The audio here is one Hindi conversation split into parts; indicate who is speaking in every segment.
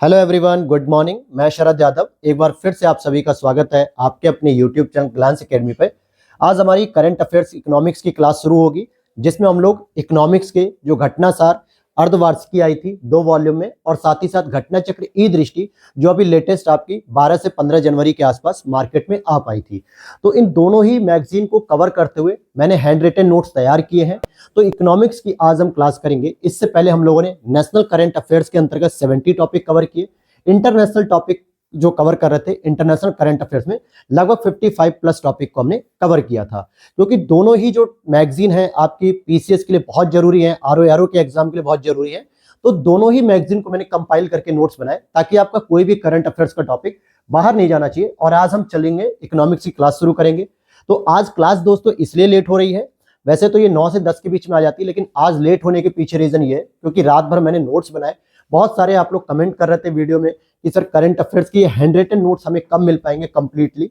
Speaker 1: Hello everyone, good morning. मैं शरद यादव एक बार फिर से आप सभी का स्वागत है आपके अपने यूट्यूब चैनल ग्लांस एकेडमी पे। आज हमारी करंट अफेयर्स इकोनॉमिक्स की क्लास शुरू होगी, जिसमें हम लोग इकोनॉमिक्स के जो घटनासार अर्धवार्षिकी आई थी 2 वॉल्यूम में, और साथ ही साथ घटना चक्र ई दृष्टि जो अभी लेटेस्ट आपकी 12 से 15 जनवरी के आसपास मार्केट में आ पाई थी, तो इन दोनों ही मैगजीन को कवर करते हुए मैंने हैंड रिटन नोट्स तैयार किए हैं। तो इकोनॉमिक्स की आज हम क्लास करेंगे। इससे पहले हम लोगों ने नेशनल करंट अफेयर्स के अंतर्गत 70 टॉपिक कवर किए। इंटरनेशनल टॉपिक जो कवर कर रहे थे इंटरनेशनल करंट अफेयर्स में लगभग 55 प्लस टॉपिक को हमने कवर किया था, क्योंकि दोनों ही जो मैगजीन है आपकी पीसीएस के लिए बहुत जरूरी है, आरओ के एग्जाम के लिए बहुत जरूरी है। तो दोनों ही मैगजीन को मैंने कंपाइल करके नोट्स बनाए ताकि आपका कोई भी करंट अफेयर्स का टॉपिक बाहर नहीं जाना चाहिए। और आज हम चलेंगे इकोनॉमिक्स की क्लास शुरू करेंगे। तो आज क्लास दोस्तों इसलिए लेट हो रही है, वैसे तो ये 9 से 10 के बीच में आ जाती है, लेकिन आज लेट होने के पीछे रीजन ये है क्योंकि रात भर मैंने नोट्स बनाए। बहुत सारे आप लोग कमेंट कर रहे थे वीडियो में कि सर करंट अफेयर्स की हैंड रिटन नोट्स हमें कब मिल पाएंगे कंप्लीटली।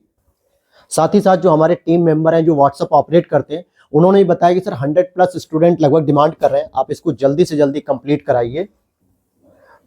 Speaker 1: साथ ही साथ जो हमारे टीम मेंबर हैं जो व्हाट्सएप ऑपरेट करते हैं, उन्होंने ही बताया कि सर 100 प्लस स्टूडेंट लगभग डिमांड कर रहे हैं, आप इसको जल्दी से जल्दी कंप्लीट कराइए।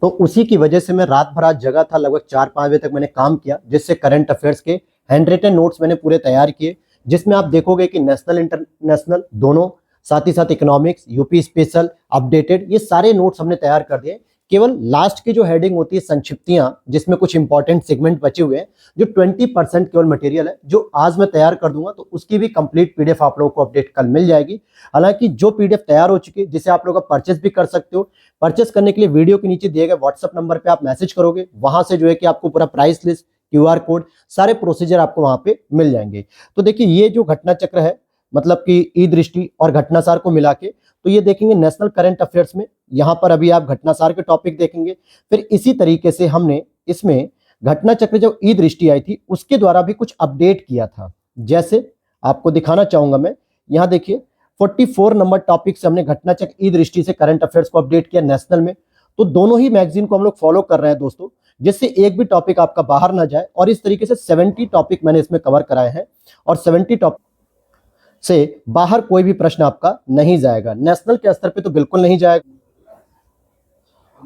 Speaker 1: तो उसी की वजह से मैं रात भर आज जगह था, लगभग 4-5 बजे तक मैंने काम किया, जिससे करंट अफेयर्स के हैंड रिटन नोट्स मैंने पूरे तैयार किए, जिसमें आप देखोगे कि नेशनल इंटरनेशनल दोनों, साथ ही साथ इकोनॉमिक्स, यूपी स्पेशल, अपडेटेड, ये सारे नोट्स हमने तैयार कर दिए। केवल लास्ट की जो हेडिंग होती है संक्षिप्तियां, जिसमें कुछ इंपॉर्टेंट सेगमेंट बचे हुए हैं, जो 20% केवल मटेरियल है, जो आज मैं तैयार कर दूंगा, तो उसकी भी कंप्लीट पीडीएफ आप लोगों को अपडेट कल मिल जाएगी। हालांकि जो पीडीएफ तैयार हो चुकी है, जिसे आप लोग परचेस भी कर सकते हो। परचेस करने के लिए वीडियो के नीचे दिए गए व्हाट्सएप नंबर पे आप मैसेज करोगे, वहां से जो है कि आपको पूरा प्राइस लिस्ट, क्यूआर कोड, सारे प्रोसीजर आपको वहां पे मिल जाएंगे। तो देखिए ये जो घटना चक्र है, मतलब कि ई दृष्टि और घटनासार को मिला के, तो ये देखेंगे नेशनल करंट अफेयर्स में, यहां पर अभी आप घटनासार के टॉपिक देखेंगे। फिर इसी तरीके से हमने इसमें घटना चक्र जो ई दृष्टि आई थी उसके द्वारा भी कुछ अपडेट किया था, जैसे आपको दिखाना चाहूंगा मैं। यहां देखिए 44 नंबर टॉपिक से हमने घटना चक्र ई दृष्टि से करंट अफेयर्स को अपडेट किया नेशनल में। तो दोनों ही मैगजीन को हम लोग फॉलो कर रहे हैं दोस्तों, जिससे एक भी टॉपिक आपका बाहर ना जाए। और इस तरीके से 70 टॉपिक मैंने इसमें कवर कराए हैं, और 70 टॉपिक से बाहर कोई भी प्रश्न आपका नहीं जाएगा, नेशनल के स्तर पे तो बिल्कुल नहीं जाएगा।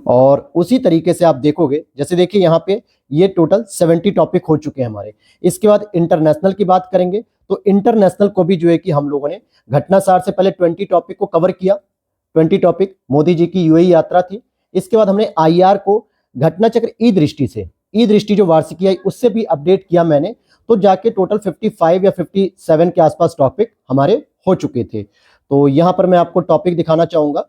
Speaker 1: और उसी तरीके से आप देखोगे, जैसे देखिए यहाँ पे ये टोटल 70 टॉपिक हो चुके हैं हमारे। इसके बाद इंटरनेशनल की बात करेंगे, तो इंटरनेशनल को भी जो है कि हम लोगों ने घटनासार से पहले 20 टॉपिक को कवर किया। 20 टॉपिक मोदी जी की यूएई यात्रा थी। इसके बाद हमने आईआर को घटना चक्र ई दृष्टि से, ई दृष्टि जो वार्षिकी आई उससे भी अपडेट किया मैंने, तो जाके टोटल 55 या 57 के आसपास टॉपिक हमारे हो चुके थे। तो यहाँ पर मैं आपको टॉपिक दिखाना चाहूंगा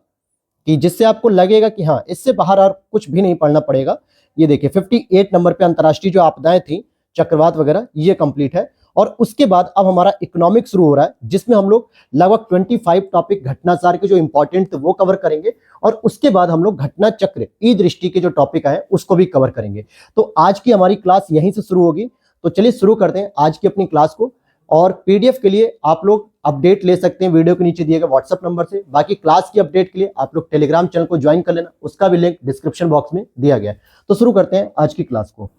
Speaker 1: कि जिससे आपको लगेगा कि हाँ इससे बाहर और कुछ भी नहीं पढ़ना पड़ेगा। ये देखिए 58 नंबर पे अंतर्राष्ट्रीय जो आपदाएं थी, चक्रवात वगैरह, ये कंप्लीट है। और उसके बाद अब हमारा इकोनॉमिक शुरू हो रहा है, जिसमें हम लोग लगभग 25 टॉपिक घटनासार के जो इंपॉर्टेंट थे वो कवर करेंगे, और उसके बाद हम लोग घटना चक्र ई दृष्टि के जो टॉपिक आए उसको भी कवर करेंगे। तो आज की हमारी क्लास यहीं से शुरू होगी। तो चलिए शुरू करते हैं आज की अपनी क्लास को। और पीडीएफ के लिए आप लोग अपडेट ले सकते हैं वीडियो के नीचे दिए गए व्हाट्सएप नंबर से। बाकी क्लास की अपडेट के लिए आप लोग टेलीग्राम चैनल को ज्वाइन कर लेना, उसका भी लिंक डिस्क्रिप्शन बॉक्स में दिया गया है। तो शुरू करते हैं आज की क्लास को।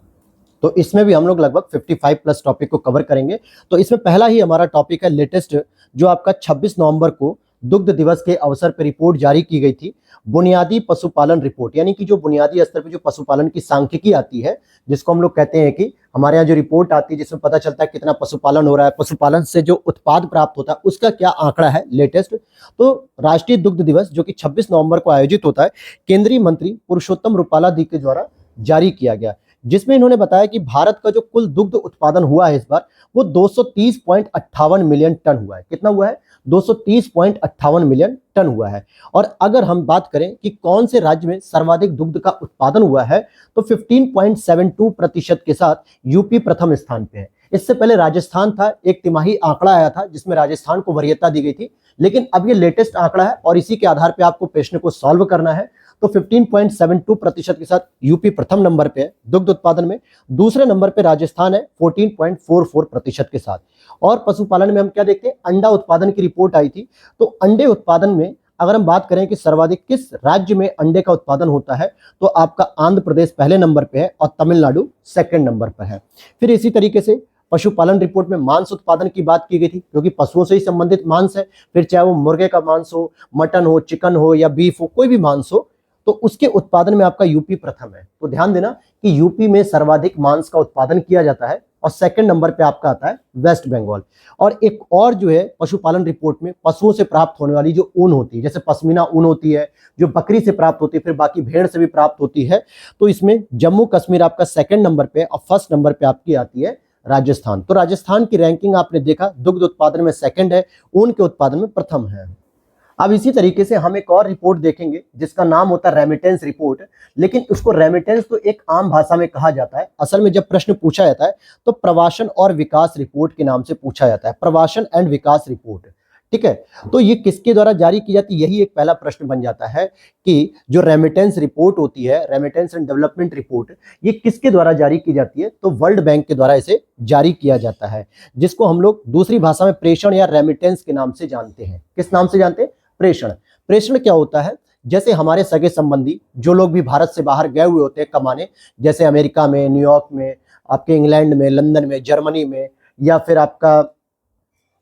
Speaker 1: तो इसमें भी हम लोग लगभग 55 प्लस टॉपिक को कवर करेंगे। तो इसमें पहला ही हमारा टॉपिक है लेटेस्ट, जो आपका 26 नवंबर को दुग्ध दिवस के अवसर पर रिपोर्ट जारी की गई थी, बुनियादी पशुपालन रिपोर्ट, यानी कि जो बुनियादी स्तर पर जो पशुपालन की सांख्यिकी आती है, जिसको हम लोग कहते हैं कि हमारे यहाँ जो रिपोर्ट आती है जिसमें पता चलता है कितना पशुपालन हो रहा है, पशुपालन से जो उत्पाद प्राप्त होता है उसका क्या आंकड़ा है लेटेस्ट। तो राष्ट्रीय दुग्ध दिवस जो कि 26 नवंबर को आयोजित होता है, केंद्रीय मंत्री पुरुषोत्तम रूपाला दी के द्वारा जारी किया गया, जिसमें इन्होंने बताया कि भारत का जो कुल दुग्ध उत्पादन हुआ है इस बार, वो 230.58 मिलियन टन हुआ है। कितना हुआ है? 230.58 मिलियन टन हुआ है। और अगर हम बात करें कि कौन से राज्य में सर्वाधिक दुग्ध का उत्पादन हुआ है, तो 15.72% के साथ यूपी प्रथम स्थान पे है। इससे पहले राजस्थान था, एक तिमाही आंकड़ा आया था जिसमें राजस्थान को वरीयता दी गई थी, लेकिन अब ये लेटेस्ट आंकड़ा है और इसी के आधार पे आपको प्रश्न को सॉल्व करना है। तो 15.72% के साथ यूपी प्रथम नंबर पे है दुग्ध उत्पादन में। दूसरे नंबर पे राजस्थान है 14.44% के साथ। और पशुपालन में हम क्या देखते हैं, अंडा उत्पादन की रिपोर्ट आई थी। तो अंडे उत्पादन में अगर हम बात करें कि सर्वाधिक किस राज्य में अंडे का उत्पादन होता है, तो आपका आंध्र प्रदेश पहले नंबर पे है और तमिलनाडु सेकंड नंबर पर है। फिर इसी तरीके से पशुपालन रिपोर्ट में मांस उत्पादन की बात की गई थी, क्योंकि पशुओं से ही संबंधित मांस है। फिर चाहे वो मुर्गे का मांस हो, मटन हो, चिकन हो या बीफ हो, कोई भी मांस हो, तो उसके उत्पादन में आपका यूपी प्रथम है। तो ध्यान देना कि यूपी में सर्वाधिक मांस का उत्पादन किया जाता है और सेकंड नंबर पे आपका आता है वेस्ट बंगाल। और एक और जो है पशुपालन रिपोर्ट में पशुओं से प्राप्त होने वाली जो ऊन होती है, जैसे पश्मीना ऊन होती है जो बकरी से प्राप्त होती है, फिर बाकी भेड़ से भी प्राप्त होती है, तो इसमें जम्मू कश्मीर आपका सेकंड नंबर पे और फर्स्ट नंबर पे आपकी आती है राजस्थान। तो राजस्थान की रैंकिंग आपने देखा, दुग्ध उत्पादन में सेकंड है, ऊन के उत्पादन में प्रथम है। अब इसी तरीके से हम एक और रिपोर्ट देखेंगे जिसका नाम होता है रेमिटेंस रिपोर्ट। लेकिन उसको रेमिटेंस तो एक आम भाषा में कहा जाता है, असल में जब प्रश्न पूछा जाता है तो प्रवासन और विकास रिपोर्ट के नाम से पूछा जाता है, प्रवासन एंड विकास रिपोर्ट। ठीक है, तो ये किसके द्वारा जारी की जाती है, यही एक पहला प्रश्न बन जाता है कि जो रेमिटेंस रिपोर्ट होती है, रेमिटेंस एंड डेवलपमेंट रिपोर्ट, ये किसके द्वारा जारी की जाती है, तो वर्ल्ड बैंक के द्वारा इसे जारी किया जाता है, जिसको हम लोग दूसरी भाषा में प्रेषण या रेमिटेंस के नाम से जानते हैं। किस नाम से जानते हैं? प्रेषण। प्रेषण क्या होता है? जैसे हमारे सगे संबंधी जो लोग भी भारत से बाहर गए हुए होते हैं कमाने, जैसे अमेरिका में, न्यूयॉर्क में, आपके इंग्लैंड में, लंदन में, जर्मनी में, या फिर आपका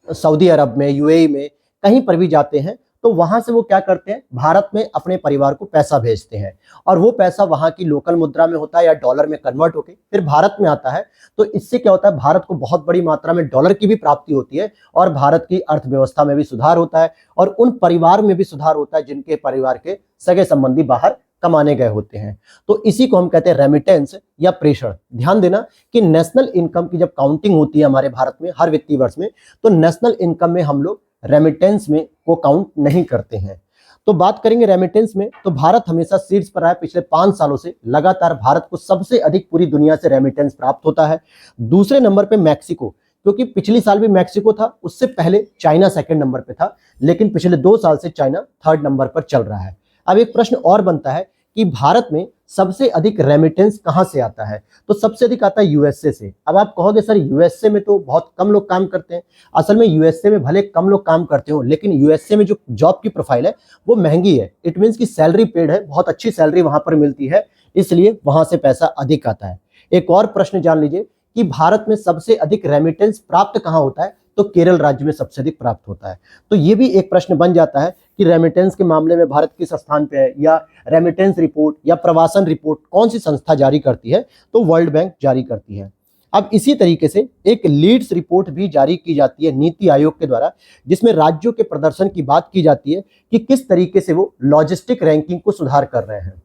Speaker 1: सऊदी अरब में, यूएई में, कहीं पर भी जाते हैं, तो वहां से वो क्या करते हैं, भारत में अपने परिवार को पैसा भेजते हैं और वो पैसा वहां की लोकल मुद्रा में होता है या डॉलर में कन्वर्ट होकर फिर भारत में आता है। तो इससे क्या होता है, भारत को बहुत बड़ी मात्रा में डॉलर की भी प्राप्ति होती है और भारत की अर्थव्यवस्था में भी सुधार होता है और उन परिवार में भी सुधार होता है जिनके परिवार के सगे संबंधी बाहर कमाने गए होते हैं। तो इसी को हम कहते हैं रेमिटेंस या प्रेषण। ध्यान देना कि नेशनल इनकम की जब काउंटिंग होती है हमारे भारत में हर वित्तीय वर्ष में, तो नेशनल इनकम में हम लोग रेमिटेंस में को काउंट नहीं करते हैं। तो बात करेंगे रेमिटेंस में, तो भारत हमेशा शीर्ष पर है। पिछले 5 सालों से लगातार भारत को सबसे अधिक पूरी दुनिया से रेमिटेंस प्राप्त होता है। दूसरे नंबर पे मैक्सिको, क्योंकि पिछली साल भी मैक्सिको था, उससे पहले चाइना सेकंड नंबर पे था, लेकिन पिछले 2 साल से चाइना थर्ड नंबर पर चल रहा है। अब एक प्रश्न और बनता है कि भारत में सबसे अधिक रेमिटेंस कहां से आता है, तो सबसे अधिक आता है यूएसए से। अब आप कहोगे सर यूएसए में तो बहुत कम लोग काम करते हैं। असल में यूएसए में भले कम लोग काम करते हो, लेकिन यूएसए में जो जॉब की प्रोफाइल है वो महंगी है। इट मीन्स की सैलरी पेड है, बहुत अच्छी सैलरी वहां पर मिलती है, इसलिए वहां से पैसा अधिक आता है। एक और प्रश्न जान लीजिए कि भारत में सबसे अधिक रेमिटेंस प्राप्त कहां होता है, तो केरल राज्य में सबसे अधिक प्राप्त होता है। तो ये भी एक प्रश्न बन जाता है कि रेमिटेंस के मामले में भारत किस स्थान पे है, या रेमिटेंस रिपोर्ट या प्रवासन रिपोर्ट कौन सी संस्था जारी करती है, तो वर्ल्ड बैंक जारी करती है। अब इसी तरीके से एक लीड्स रिपोर्ट भी जारी की जाती है नीति आयोग के द्वारा, जिसमें राज्यों के प्रदर्शन की बात की जाती है कि किस तरीके से वो लॉजिस्टिक रैंकिंग को सुधार कर रहे हैं।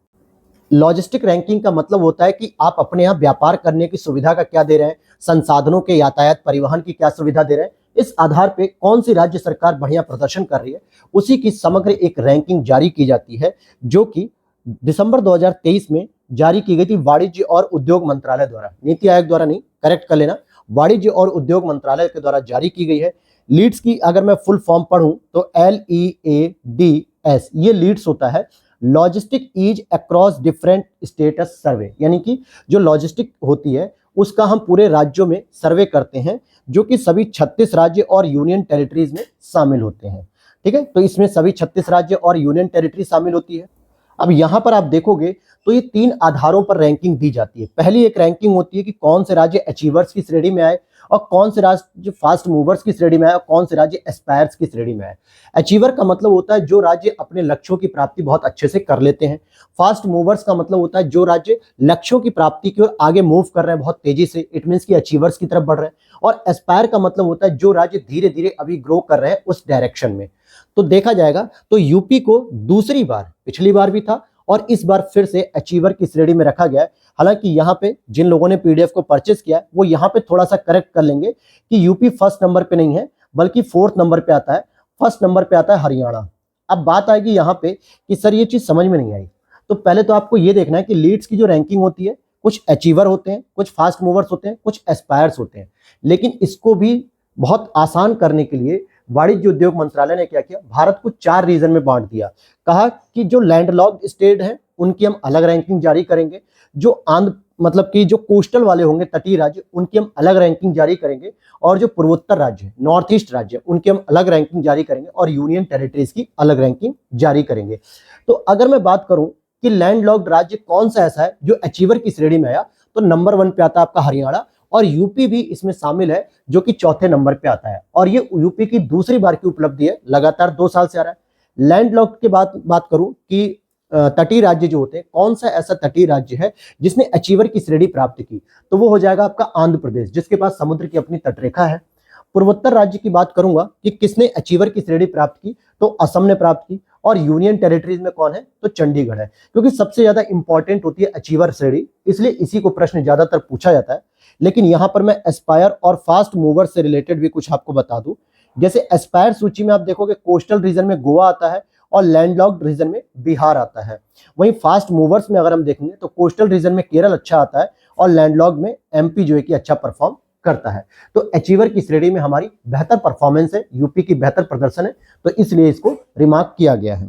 Speaker 1: लॉजिस्टिक रैंकिंग का मतलब होता है कि आप अपने यहाँ व्यापार करने की सुविधा का क्या दे रहे हैं, संसाधनों के यातायात परिवहन की क्या सुविधा दे रहे हैं, इस आधार पे कौन सी राज्य सरकार बढ़िया प्रदर्शन कर रही है, उसी की समग्र एक रैंकिंग जारी की जाती है, जो कि दिसंबर 2023 में जारी की गई थी वाणिज्य और उद्योग मंत्रालय द्वारा, नीति आयोग द्वारा नहीं, करेक्ट कर लेना, वाणिज्य और उद्योग मंत्रालय के द्वारा जारी की गई है। लीड्स की अगर मैं फुल फॉर्म पढ़ूं तो LEADS, ये लीड्स होता है logistic ease across different states survey, यानी कि जो लॉजिस्टिक होती है उसका हम पूरे राज्यों में सर्वे करते हैं, जो कि सभी 36 राज्य और यूनियन टेरिटरीज में शामिल होते हैं। ठीक है, तो इसमें सभी 36 राज्य और यूनियन टेरिटरी शामिल होती है। अब यहाँ पर आप देखोगे तो ये 3 आधारों पर रैंकिंग दी जाती है। पहली एक रैंकिंग होती है कि कौन से राज्य अचीवर्स की श्रेणी में आए और कौन से राज्य फास्ट मूवर्स की श्रेणी में आए और कौन से राज्य एस्पायर्स की श्रेणी में आए। अचीवर का मतलब होता है जो राज्य अपने लक्ष्यों की प्राप्ति बहुत अच्छे से कर लेते हैं। फास्ट मूवर्स का मतलब होता है जो राज्य लक्ष्यों की प्राप्ति की ओर आगे मूव कर रहे हैं बहुत तेजी से, इट मीन्स की अचीवर्स की तरफ बढ़ रहे हैं। और एस्पायर का मतलब होता है जो राज्य धीरे धीरे अभी ग्रो कर रहे हैं उस डायरेक्शन में। तो देखा जाएगा तो यूपी को दूसरी बार, पिछली बार भी था और इस बार फिर से अचीवर की श्रेणी में रखा गया है। हालांकि यहाँ पे जिन लोगों ने पीडीएफ को परचेस किया है वो यहाँ पे थोड़ा सा करेक्ट कर लेंगे कि यूपी फर्स्ट नंबर पे नहीं है बल्कि 4th नंबर पे आता है, फर्स्ट नंबर पे आता है हरियाणा। अब बात आएगी यहाँ पे कि सर ये चीज समझ में नहीं आई, तो पहले तो आपको ये देखना है कि लीड्स की जो रैंकिंग होती है कुछ अचीवर होते हैं, कुछ फास्ट मूवर्स होते हैं, कुछ एस्पायर्स होते हैं, लेकिन इसको भी बहुत आसान करने के लिए वाणिज्य उद्योग मंत्रालय ने क्या किया, भारत को 4 रीजन में बांट दिया। कहा कि जो लैंडलॉक्ड स्टेट हैं उनकी हम अलग रैंकिंग जारी करेंगे, जो आंध्र मतलब कि जो कोस्टल वाले होंगे तटीय राज्य उनकी हम अलग रैंकिंग जारी करेंगे, और जो पूर्वोत्तर राज्य नॉर्थ ईस्ट राज्य उनकी हम अलग रैंकिंग जारी करेंगे, और यूनियन टेरिटरीज की अलग रैंकिंग जारी करेंगे। तो अगर मैं बात करूं कि लैंडलॉक्ड राज्य कौन सा ऐसा है जो अचीवर की श्रेणी में आया, तो नंबर 1 पे आता है आपका हरियाणा, और यूपी भी इसमें शामिल है जो कि 4थे नंबर पे आता है, और ये यूपी की दूसरी बार की उपलब्धि है, लगातार 2 साल से आ रहा है। लैंडलॉक्ड के बात करूं कि तटीय राज्य जो होते हैं, कौन सा ऐसा तटीय राज्य है जिसने अचीवर की श्रेणी प्राप्त की, तो वो हो जाएगा आपका आंध्र प्रदेश, जिसके पास समुद्र की अपनी तटरेखा है। पूर्वोत्तर राज्य की बात करूंगा कि किसने अचीवर की श्रेणी प्राप्त की, तो असम ने प्राप्त की। और यूनियन टेरिटरीज में कौन है, तो चंडीगढ़ है, क्योंकि सबसे ज्यादा इंपॉर्टेंट होती है अचीवर श्रेणी, इसलिए इसी को प्रश्न ज्यादातर पूछा जाता है। लेकिन यहां पर मैं एस्पायर और फास्ट मूवर से रिलेटेड भी कुछ आपको बता दूं। जैसे एस्पायर सूची में आप देखोगे कोस्टल रीजन में गोवा आता है और लैंडलॉक्ड रीजन में बिहार आता है। वहीं फास्ट मूवर्स में अगर हम देखेंगे तो कोस्टल रीजन में केरल अच्छा आता है और लैंडलॉक्ड में एमपी जो है कि अच्छा परफॉर्म करता है। तो अचीवर की श्रेणी में हमारी बेहतर परफॉर्मेंस है, यूपी की बेहतर प्रदर्शन है, तो इसलिए इसको रिमार्क किया गया है।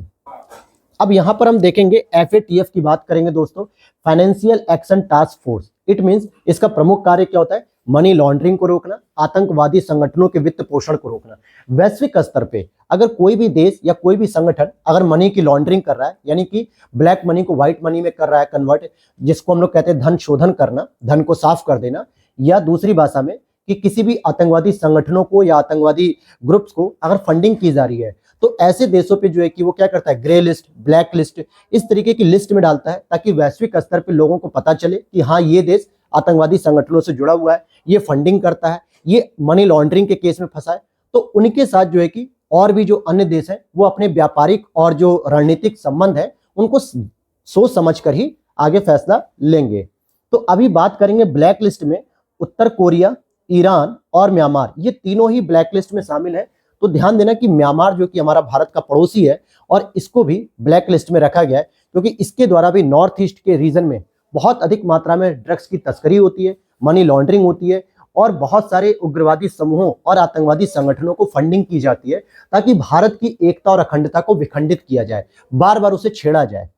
Speaker 1: अब यहां पर हम देखेंगे FATF की बात करेंगे दोस्तों, financial action task force. It means इसका प्रमुख कार्य क्या होता है, मनी लॉन्ड्रिंग को रोकना, आतंकवादी संगठनों के वित्त पोषण को रोकना। वैश्विक स्तर पे अगर कोई भी देश या कोई भी संगठन अगर मनी की लॉन्ड्रिंग कर रहा है, यानी कि ब्लैक मनी को व्हाइट मनी में कर रहा है कन्वर्ट, जिसको हम लोग कहते हैं धन शोधन करना, धन को साफ कर देना, या दूसरी भाषा में कि किसी भी आतंकवादी संगठनों को या आतंकवादी ग्रुप्स को अगर फंडिंग की जा रही है, तो ऐसे देशों पे जो है कि वो क्या करता है, ग्रे लिस्ट, ब्लैक लिस्ट, इस तरीके की लिस्ट में डालता है, ताकि वैश्विक स्तर पे लोगों को पता चले कि हाँ ये देश आतंकवादी संगठनों से जुड़ा हुआ है, ये फंडिंग करता है, ये मनी लॉन्ड्रिंग के केस में फंसा है। तो उनके साथ जो है कि और भी जो अन्य देश हैं वो अपने व्यापारिक और जो रणनीतिक संबंध है उनको सोच समझ कर ही आगे फैसला लेंगे। तो अभी बात करेंगे ब्लैक लिस्ट में उत्तर कोरिया, ईरान और म्यांमार, ये तीनों ही ब्लैक लिस्ट में शामिल है। तो ध्यान देना कि म्यांमार जो कि हमारा भारत का पड़ोसी है और इसको भी ब्लैक लिस्ट में रखा गया है, क्योंकि इसके द्वारा भी नॉर्थ ईस्ट के रीजन में बहुत अधिक मात्रा में ड्रग्स की तस्करी होती है, मनी लॉन्ड्रिंग होती है और बहुत सारे उग्रवादी समूहों और आतंकवादी संगठनों को फंडिंग की जाती है, ताकि भारत की एकता और अखंडता को विखंडित किया जाए, बार बार उसे छेड़ा जाए।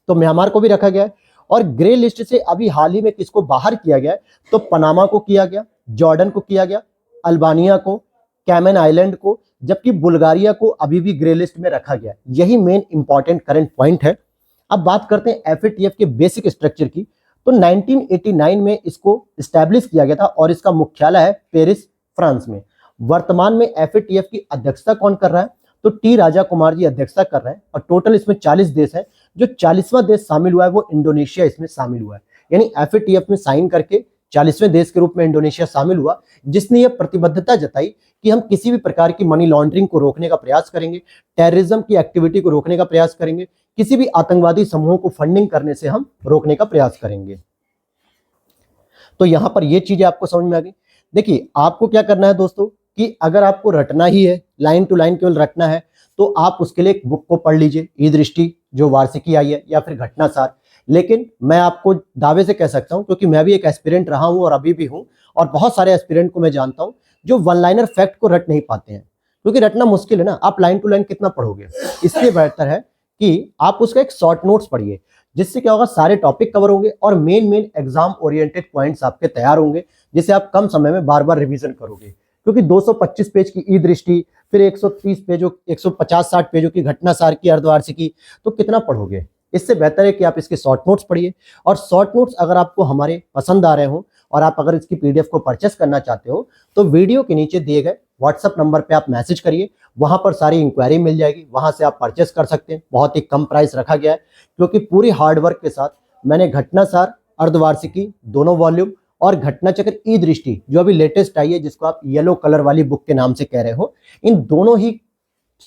Speaker 1: तो म्यांमार को भी रखा गया है। और ग्रे लिस्ट से अभी हाल ही में किसको बाहर किया गया है, तो पनामा को किया गया, जॉर्डन को किया गया, अल्बानिया को, कैमन आइलैंड को, जबकि बुल्गारिया को अभी भी ग्रे लिस्ट में रखा गया। यही मेन इंपॉर्टेंट करंट पॉइंट है। अब बात करते हैं FATF के बेसिक स्ट्रक्चर की। तो 1989 में इसको स्टैब्लिश किया गया था और इसका मुख्यालय है पेरिस, फ्रांस में। वर्तमान में FATF की अध्यक्षता कौन कर रहा है, तो T राजा कुमार जी अध्यक्षता कर रहे हैं और टोटल इसमें 40 देश है। जो 40वां देश शामिल हुआ है वो इंडोनेशिया इसमें शामिल हुआ है, यानी FATF में साइन करके 40वें देश के रूप में इंडोनेशिया शामिल हुआ, जिसने यह प्रतिबद्धता जताई कि हम किसी भी प्रकार की मनी लॉन्ड्रिंग को रोकने का प्रयास करेंगे, टेररिज्म की एक्टिविटी को रोकने का प्रयास करेंगे, किसी भी आतंकवादी समूहों को फंडिंग करने से हम रोकने का प्रयास करेंगे। तो यहां पर ये चीजें आपको समझ में आ गई। देखिए आपको क्या करना है दोस्तों, कि अगर आपको रटना ही है, लाइन टू लाइन केवल रटना है, तो आप उसके लिए एक बुक को पढ़ लीजिए, ई दृष्टि जो वार्षिकी आई है, या फिर घटनासार। लेकिन मैं आपको दावे से कह सकता हूं, क्योंकि मैं भी एक एस्पिरेंट रहा हूं और अभी भी हूं, और बहुत सारे एस्पिरेंट को मैं जानता हूं जो वन लाइनर फैक्ट को रट नहीं पाते हैं, क्योंकि रटना मुश्किल है ना, आप लाइन टू लाइन कितना पढ़ोगे। इसलिए बेहतर है कि आप उसका एक शॉर्ट नोट्स पढ़िए, जिससे क्या होगा, सारे टॉपिक कवर होंगे और मेन एग्जाम ओरिएंटेड पॉइंट्स आपके तैयार होंगे, जिसे आप कम समय में बार बार रिवीजन करोगे। क्योंकि 225 पेज की ई दृष्टि, फिर 130 पेजों 150-60 पेजों की घटनासार की अर्धवार्षिकी, तो कितना पढ़ोगे। इससे बेहतर है कि आप इसके शॉर्ट नोट्स पढ़िए। और शॉर्ट नोट्स अगर आपको हमारे पसंद आ रहे हो और आप अगर इसकी PDF को परचेस करना चाहते हो, तो वीडियो के नीचे दिए गए व्हाट्सएप नंबर पे आप मैसेज करिए, वहां पर सारी इंक्वायरी मिल जाएगी, वहां से आप परचेस कर सकते हैं। बहुत ही कम प्राइस रखा गया है, क्योंकि पूरी हार्डवर्क के साथ मैंने घटनासार, अर्धवार्षिकी दोनों वॉल्यूम और घटना चक्र ई दृष्टि जो अभी लेटेस्ट आई है, जिसको आप येलो कलर वाली बुक के नाम से कह रहे हो, इन दोनों ही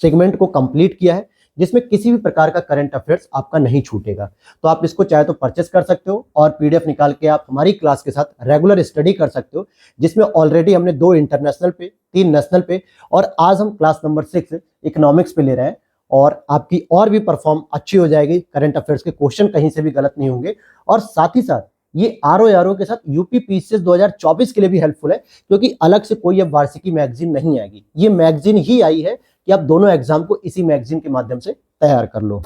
Speaker 1: सेगमेंट को कंप्लीट किया है, जिसमें किसी भी प्रकार का करंट अफेयर्स आपका नहीं छूटेगा। तो आप इसको चाहे तो परचेस कर सकते हो और PDF निकाल के आप हमारी क्लास के साथ रेगुलर स्टडी कर सकते हो, जिसमें ऑलरेडी हमने 2 इंटरनेशनल पे, 3 नेशनल पे, और आज हम क्लास नंबर 6 इकोनॉमिक्स पे ले रहे हैं। और आपकी और भी परफॉर्म अच्छी हो जाएगी, करंट अफेयर्स के क्वेश्चन कहीं से भी गलत नहीं होंगे। और साथ ही साथ ये RO के साथ UP PCS 2024 के लिए भी हेल्पफुल है, क्योंकि अलग से कोई अब वार्षिकी मैगजीन नहीं आएगी, ये मैगजीन ही आई है कि आप दोनों एग्जाम को इसी मैगजीन के माध्यम से तैयार कर लो।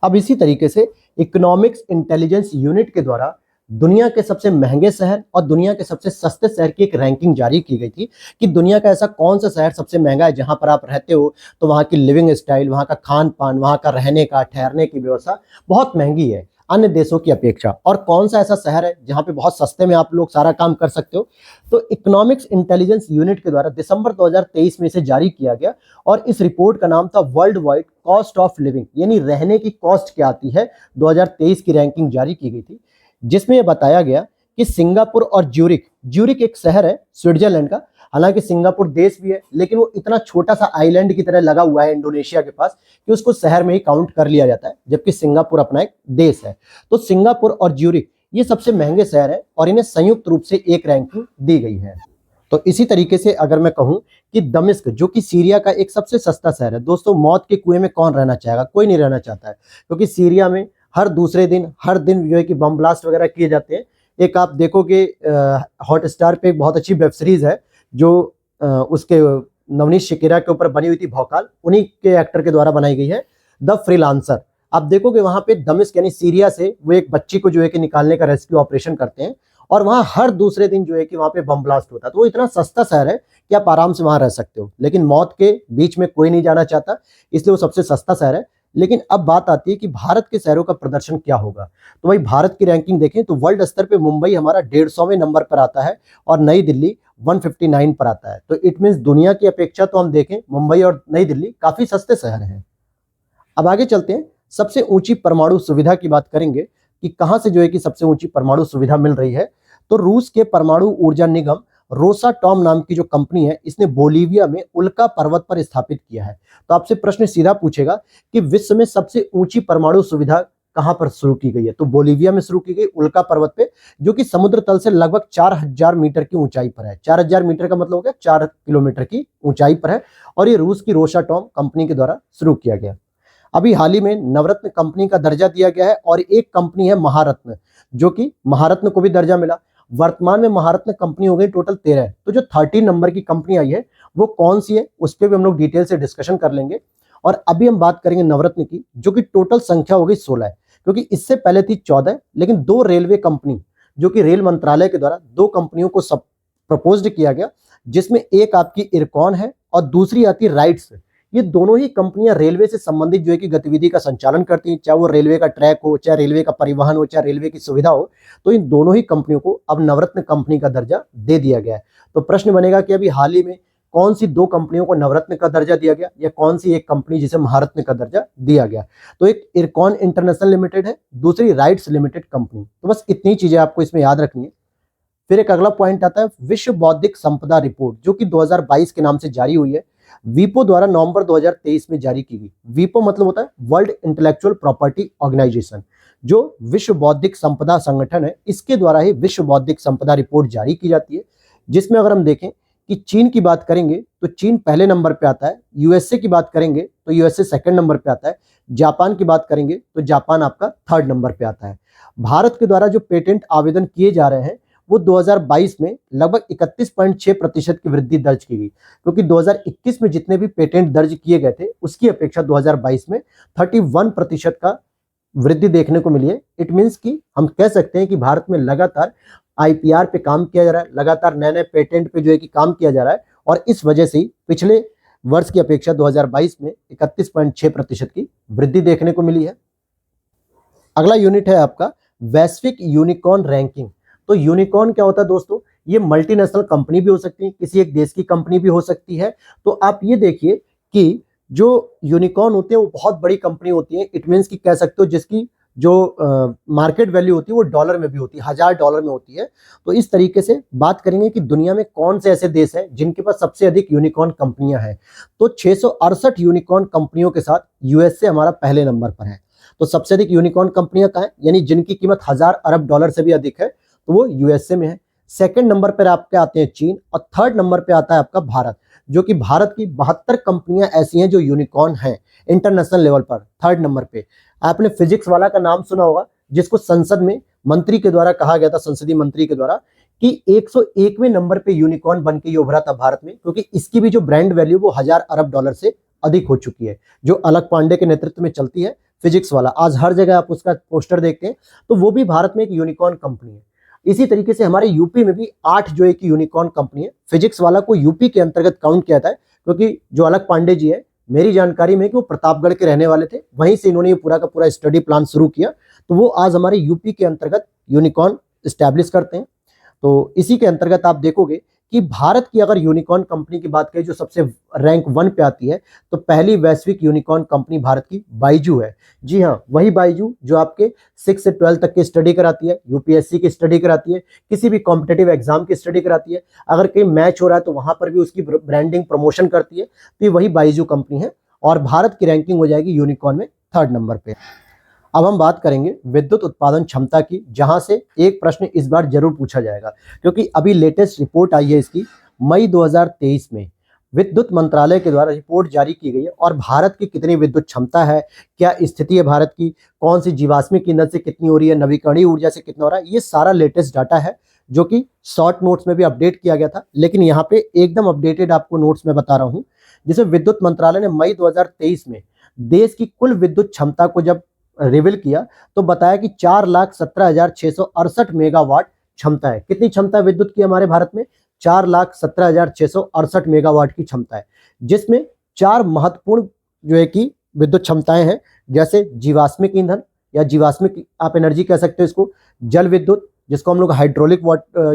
Speaker 1: अब इसी तरीके से इकोनॉमिक्स इंटेलिजेंस यूनिट के द्वारा दुनिया के सबसे महंगे शहर और दुनिया के सबसे सस्ते शहर की एक रैंकिंग जारी की गई थी, कि दुनिया का ऐसा कौन सा शहर सबसे महंगा है, जहां पर आप रहते हो तो वहां की लिविंग स्टाइल, वहां का खान पान, वहां का रहने का, ठहरने की व्यवस्था बहुत महंगी है। अन्य देशों की अपेक्षा। और कौन सा ऐसा शहर है जहां पे बहुत सस्ते में आप लोग सारा काम कर सकते हो? तो इकोनॉमिक्स इंटेलिजेंस यूनिट के द्वारा दिसंबर 2023 में इसे जारी किया गया और इस रिपोर्ट का नाम था world wide cost of living, यानी रहने की कॉस्ट क्या आती है। 2023 की रैंकिंग जारी की गई थी, जिसमें यह बताया गया कि सिंगापुर और ज्यूरिक, ज्यूरिक एक शहर है स्विट्जरलैंड का, हालांकि सिंगापुर देश भी है लेकिन वो इतना छोटा सा आइलैंड की तरह लगा हुआ है इंडोनेशिया के पास कि उसको शहर में ही काउंट कर लिया जाता है, जबकि सिंगापुर अपना एक देश है। तो सिंगापुर और ज्यूरिक ये सबसे महंगे शहर है और इन्हें संयुक्त रूप से एक रैंकिंग दी गई है। तो इसी तरीके से अगर मैं कहूं कि दमिश्क, जो कि सीरिया का एक सबसे सस्ता शहर है, दोस्तों मौत के कुएं में कौन रहना चाहेगा? कोई नहीं रहना चाहता है, क्योंकि सीरिया में हर दूसरे दिन हर दिन जो है कि बम ब्लास्ट वगैरह किए जाते हैं। एक आप देखोगे हॉटस्टार पे एक बहुत अच्छी वेब सीरीज है जो उसके नवनीत शिकीरा के ऊपर बनी हुई थी, भौकाल, उन्हीं के एक्टर के द्वारा बनाई गई है, द फ्रीलांसर। आप देखोगे वहां पे दमिश्क यानी सीरिया से वो एक बच्ची को जो है कि निकालने का रेस्क्यू ऑपरेशन करते हैं और वहां हर दूसरे दिन जो है कि वहां पे बम ब्लास्ट होता है। तो वो इतना सस्ता शहर है कि आप आराम से वहां रह सकते हो, लेकिन मौत के बीच में कोई नहीं जाना चाहता, इसलिए वो सबसे सस्ता शहर है। लेकिन अब बात आती है कि भारत के शहरों का प्रदर्शन क्या होगा। तो भाई भारत की रैंकिंग देखें तो वर्ल्ड स्तर पे मुंबई हमारा 150वें नंबर पर आता है और नई दिल्ली 159 पर आता है। तो इट मीन्स दुनिया की अपेक्षा तो हम देखें मुंबई और नई दिल्ली काफी सस्ते शहर हैं। अब आगे चलते हैं, सबसे ऊंची परमाणु सुविधा की बात करेंगे कि कहां से जो है कि सबसे ऊंची परमाणु सुविधा मिल रही है। तो रूस के परमाणु ऊर्जा निगम रोसाटॉम नाम की जो कंपनी है, इसने बोलीविया में उल्का पर्वत पर स्थापित किया है। तो आपसे प्रश्न सीधा पूछेगा कि विश्व में सबसे ऊंची परमाणु सुविधा कहां पर शुरू की गई है? तो बोलीविया में शुरू की गई उल्का पर्वत पे, जो कि समुद्र तल से लगभग 4000 मीटर की ऊंचाई पर है। 4000 मीटर का मतलब हो गया 4 किलोमीटर की ऊंचाई पर है और ये रूस की रोसाटॉम कंपनी के द्वारा शुरू किया गया। अभी हाल ही में नवरत्न कंपनी का दर्जा दिया गया है और एक कंपनी है महारत्न, जो कि महारत्न को भी दर्जा मिला। वर्तमान में महारत्न कंपनी हो गई टोटल 13। तो जो 13 नंबर की कंपनी आई है वो कौन सी है, उस पर भी हम लोग डिटेल से डिस्कशन कर लेंगे। और अभी हम बात करेंगे नवरत्न की, जो कि टोटल संख्या हो गई 16 है, क्योंकि इससे पहले थी 14, लेकिन 2 रेलवे कंपनी, जो कि रेल मंत्रालय के द्वारा 2 कंपनियों को सब प्रपोज्ड किया गया, जिसमें एक आपकी इरकॉन है और दूसरी आती है राइट्स। ये दोनों ही कंपनियां रेलवे से संबंधित जो है कि गतिविधि का संचालन करती हैं, चाहे वो रेलवे का ट्रैक हो, चाहे रेलवे का परिवहन हो, चाहे रेलवे की सुविधा हो। तो इन दोनों ही कंपनियों को अब नवरत्न कंपनी का दर्जा दे दिया गया है। तो प्रश्न बनेगा कि अभी हाल ही में कौन सी 2 कंपनियों को नवरत्न का दर्जा दिया गया या कौन सी एक कंपनी जिसे महारत्न का दर्जा दिया गया? तो एक इरकॉन इंटरनेशनल लिमिटेड है, दूसरी राइट्स लिमिटेड कंपनी। तो बस इतनी चीजें आपको इसमें याद रखनी है। फिर एक अगला पॉइंट आता है विश्व बौद्धिक संपदा रिपोर्ट, जो कि 2022 के नाम से जारी हुई है, वीपो द्वारा नवंबर 2023 में जारी की गई। वीपो मतलब होता है वर्ल्ड इंटेलेक्चुअल प्रॉपर्टी ऑर्गेनाइजेशन, जो विश्व बौद्धिक संपदा संगठन है, इसके द्वारा ही विश्व बौद्धिक संपदा रिपोर्ट जारी की जाती है। जिसमें अगर हम देखें कि चीन की बात करेंगे तो चीन पहले नंबर पे आता है, यूएसए की बात करेंगे तो यूएसए सेकंड नंबर पे आता है, जापान की बात करेंगे तो जापान आपका 3rd नंबर पे आता है। भारत के द्वारा जो पेटेंट आवेदन किए जा रहे हैं वो 2022 में लगभग 31.6% की वृद्धि दर्ज की गई, क्योंकि 2021 में जितने भी पेटेंट दर्ज किए गए थे उसकी अपेक्षा 2022 में 31% का वृद्धि देखने को मिली है। इट मीन्स कि हम कह सकते हैं कि भारत में लगातार आईपीआर पे काम किया जा रहा है, लगातार नए नए पेटेंट पे जो है कि काम किया जा रहा है और इस वजह से ही पिछले वर्ष की अपेक्षा 2022 में 31.6% की वृद्धि देखने को मिली है। अगला यूनिट है आपका वैश्विक यूनिकॉर्न रैंकिंग। तो यूनिकॉर्न क्या होता है दोस्तों? ये मल्टीनेशनल कंपनी भी हो सकती है, किसी एक देश की कंपनी भी हो सकती है। तो आप ये देखिए कि जो यूनिकॉर्न होते हैं वो बहुत बड़ी कंपनी होती है। इट मीन्स कि कह सकते हो जिसकी जो मार्केट वैल्यू होती है वो डॉलर में भी होती है, $1000 में होती है। तो इस तरीके से बात करेंगे कि दुनिया में कौन से ऐसे देश हैं जिनके पास सबसे अधिक यूनिकॉर्न कंपनियां हैं। तो 668 यूनिकॉर्न कंपनियों के साथ यूएसए हमारा पहले नंबर पर है। तो सबसे अधिक यूनिकॉर्न कंपनियां कहाँ है, यानी जिनकी कीमत $1000 अरब से भी अधिक है, तो वो यूएसए में है। सेकंड नंबर पर आपके आते हैं चीन और 3rd नंबर पे आता है आपका भारत, जो कि भारत की 72 कंपनियां ऐसी हैं जो यूनिकॉर्न हैं इंटरनेशनल लेवल पर 3rd नंबर पे। आपने फिजिक्स वाला का नाम सुना होगा, जिसको संसद में मंत्री के द्वारा कहा गया था, संसदीय मंत्री के द्वारा, कि 101वें नंबर पे यूनिकॉर्न बन के उभरा था भारत में, क्योंकि इसकी भी जो ब्रांड वैल्यू वो $1000 अरब से अधिक हो चुकी है, जो अलक पांडे के नेतृत्व में चलती है फिजिक्स वाला। आज हर जगह आप उसका पोस्टर देखते हैं, तो वो भी भारत में एक यूनिकॉर्न कंपनी है। इसी तरीके से हमारे यूपी में भी 8 जो है कि यूनिकॉर्न कंपनी है। फिजिक्स वाला को यूपी के अंतर्गत काउंट किया था, क्योंकि जो अलक पांडे जी है मेरी जानकारी में कि वो प्रतापगढ़ के रहने वाले थे, वहीं से इन्होंने ये पूरा का पूरा स्टडी प्लान शुरू किया। तो वो आज हमारे यूपी के अंतर्गत यूनिकॉर्न स्टैब्लिश करते हैं। तो इसी के अंतर्गत आप देखोगे कि भारत की अगर यूनिकॉर्न कंपनी की बात करें जो सबसे रैंक 1 पे आती है, तो पहली वैश्विक यूनिकॉर्न कंपनी भारत की बाइजू है। जी हाँ, वही बाइजू जो आपके 6 से 12 तक की स्टडी कराती है, यूपीएससी की स्टडी कराती है, किसी भी कॉम्पिटेटिव एग्जाम की स्टडी कराती है। अगर कहीं मैच हो रहा है तो वहां पर भी उसकी ब्रांडिंग प्रमोशन करती है। तो ये वही बाइजू कंपनी है और भारत की रैंकिंग हो जाएगी यूनिकॉर्न में 3rd नंबर पे। अब हम बात करेंगे विद्युत उत्पादन क्षमता की, जहां से एक प्रश्न इस बार जरूर पूछा जाएगा, क्योंकि अभी लेटेस्ट रिपोर्ट आई है इसकी मई 2023 में विद्युत मंत्रालय के द्वारा रिपोर्ट जारी की गई है। और भारत की कितनी विद्युत क्षमता है, क्या स्थिति है भारत की, कौन सी जीवाश्मिक ईंधन से कितनी हो रही है, नवीकरणीय ऊर्जा से कितना हो रहा है, ये सारा लेटेस्ट डाटा है जो कि शॉर्ट नोट्स में भी अपडेट किया गया था, लेकिन यहाँ पे एकदम अपडेटेड आपको नोट्स में बता रहा हूँ। जिसे विद्युत मंत्रालय ने मई 2023 में देश की कुल विद्युत क्षमता को जब रिवील किया तो बताया कि 4,17,668 मेगावाट क्षमता है। कितनी क्षमता है विद्युत की हमारे भारत में? 4,17,668 मेगावाट की क्षमता है, जिसमें 4 महत्वपूर्ण जो है कि विद्युत क्षमताएं हैं, जैसे जीवाश्मिक ईंधन या जीवाश्मिक आप एनर्जी कह सकते हो इसको, जल विद्युत जिसको हम लोग हाइड्रोलिक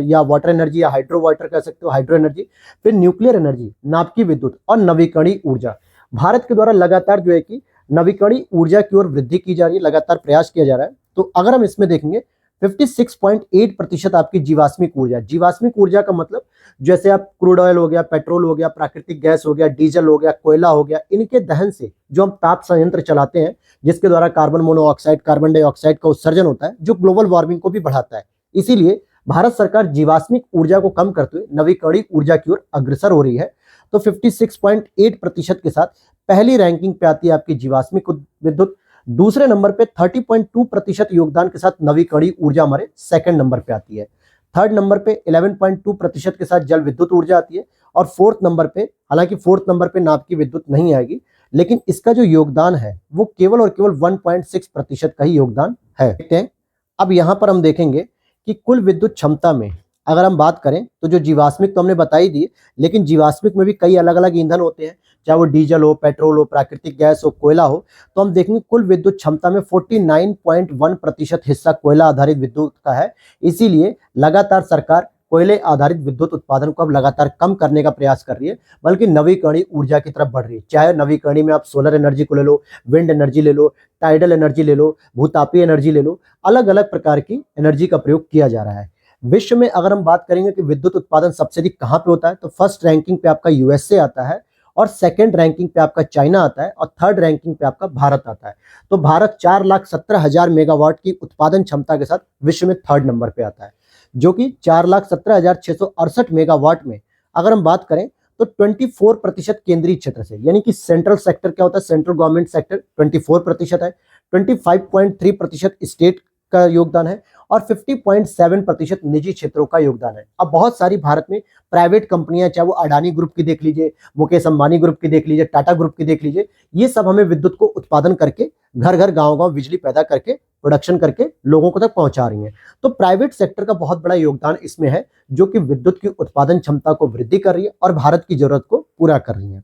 Speaker 1: या वाटर एनर्जी या हाइड्रो वाटर कह सकते हो, हाइड्रो एनर्जी, फिर न्यूक्लियर एनर्जी, नाभिकीय विद्युत और नवीकरणीय ऊर्जा। भारत के द्वारा लगातार जो है कि नवीकरणीय ऊर्जा की ओर वृद्धि की जा रही है, लगातार प्रयास किया जा रहा है। तो अगर हम इसमें देखेंगे 56.8% आपकी जीवाश्मिक ऊर्जा। जीवाश्मिक ऊर्जा का मतलब जैसे आप क्रूड ऑयल हो गया, पेट्रोल हो गया, प्राकृतिक गैस हो गया, डीजल हो गया, कोयला हो गया, इनके दहन से जो हम ताप संयंत्र चलाते हैं, जिसके द्वारा कार्बन मोनोऑक्साइड, कार्बन डाइऑक्साइड का उत्सर्जन होता है, जो ग्लोबल वार्मिंग को भी बढ़ाता है। इसीलिए भारत सरकार जीवाश्मिक ऊर्जा को कम करते हुए नवीकरणीय ऊर्जा की ओर अग्रसर हो रही है। तो 56.8% के साथ पहली रैंकिंग पे आती है आपकी जीवाश्मिक विद्युत। दूसरे नंबर पे 30.2% योगदान के साथ नवीकरणीय ऊर्जा हमारे 2nd नंबर पे आती है। 3rd नंबर पे 11.2% के साथ जल विद्युत ऊर्जा आती है। और 4th नंबर पे, हालांकि 4th नंबर पे नाभिकीय विद्युत नहीं आएगी, लेकिन इसका जो योगदान है वो केवल और केवल 1.6% का ही योगदान है। देखते हैं अब यहां पर हम देखेंगे कि कुल विद्युत क्षमता में अगर हम बात करें तो जो जीवाश्मिक तो हमने बता ही दी, लेकिन जीवाश्मिक में भी कई अलग अलग ईंधन होते हैं, चाहे वो डीजल हो, पेट्रोल हो, प्राकृतिक गैस हो, कोयला हो। तो हम देखेंगे कुल विद्युत क्षमता में 49.1% हिस्सा कोयला आधारित विद्युत का है। इसीलिए लगातार सरकार कोयले आधारित विद्युत उत्पादन को अब लगातार कम करने का प्रयास कर रही है, बल्कि नवीकरणीय ऊर्जा की तरफ बढ़ रही है। चाहे नवीकरणीय में आप सोलर एनर्जी को ले लो, विंड एनर्जी ले लो, टाइडल एनर्जी ले लो, भूतापीय एनर्जी ले लो, अलग अलग प्रकार की एनर्जी का प्रयोग किया जा रहा है। विश्व में अगर हम बात करेंगे कि विद्युत उत्पादन सबसे अधिक कहां पे होता है, तो 1st रैंकिंग पे आपका यूएसए आता है, और 2nd रैंकिंग पे आपका चाइना आता है, और 3rd रैंकिंग पे आपका भारत आता है। तो भारत 4,17,000 मेगावाट की उत्पादन क्षमता के साथ विश्व में 3rd नंबर पे आता है, जो कि 4,17,668 मेगावाट में अगर हम बात करें तो 24% केंद्रीय क्षेत्र से, यानी कि सेंट्रल सेक्टर क्या होता है, सेंट्रल गवर्नमेंट सेक्टर 24% है, 25.3% स्टेट का योगदान है, और 50.7% निजी क्षेत्रों का योगदान है। अब बहुत सारी भारत में प्राइवेट कंपनियां, चाहे वो अडानी ग्रुप की देख लीजिए, मुकेश अंबानी ग्रुप की देख लीजिए, टाटा ग्रुप की देख लीजिए, ये सब हमें विद्युत को उत्पादन करके घर घर गांव गांव बिजली पैदा करके प्रोडक्शन करके लोगों को तक पहुंचा रही हैं। तो प्राइवेट सेक्टर का बहुत बड़ा योगदान इसमें है, जो कि विद्युत की उत्पादन क्षमता को वृद्धि कर रही है और भारत की जरूरत को पूरा कर रही है।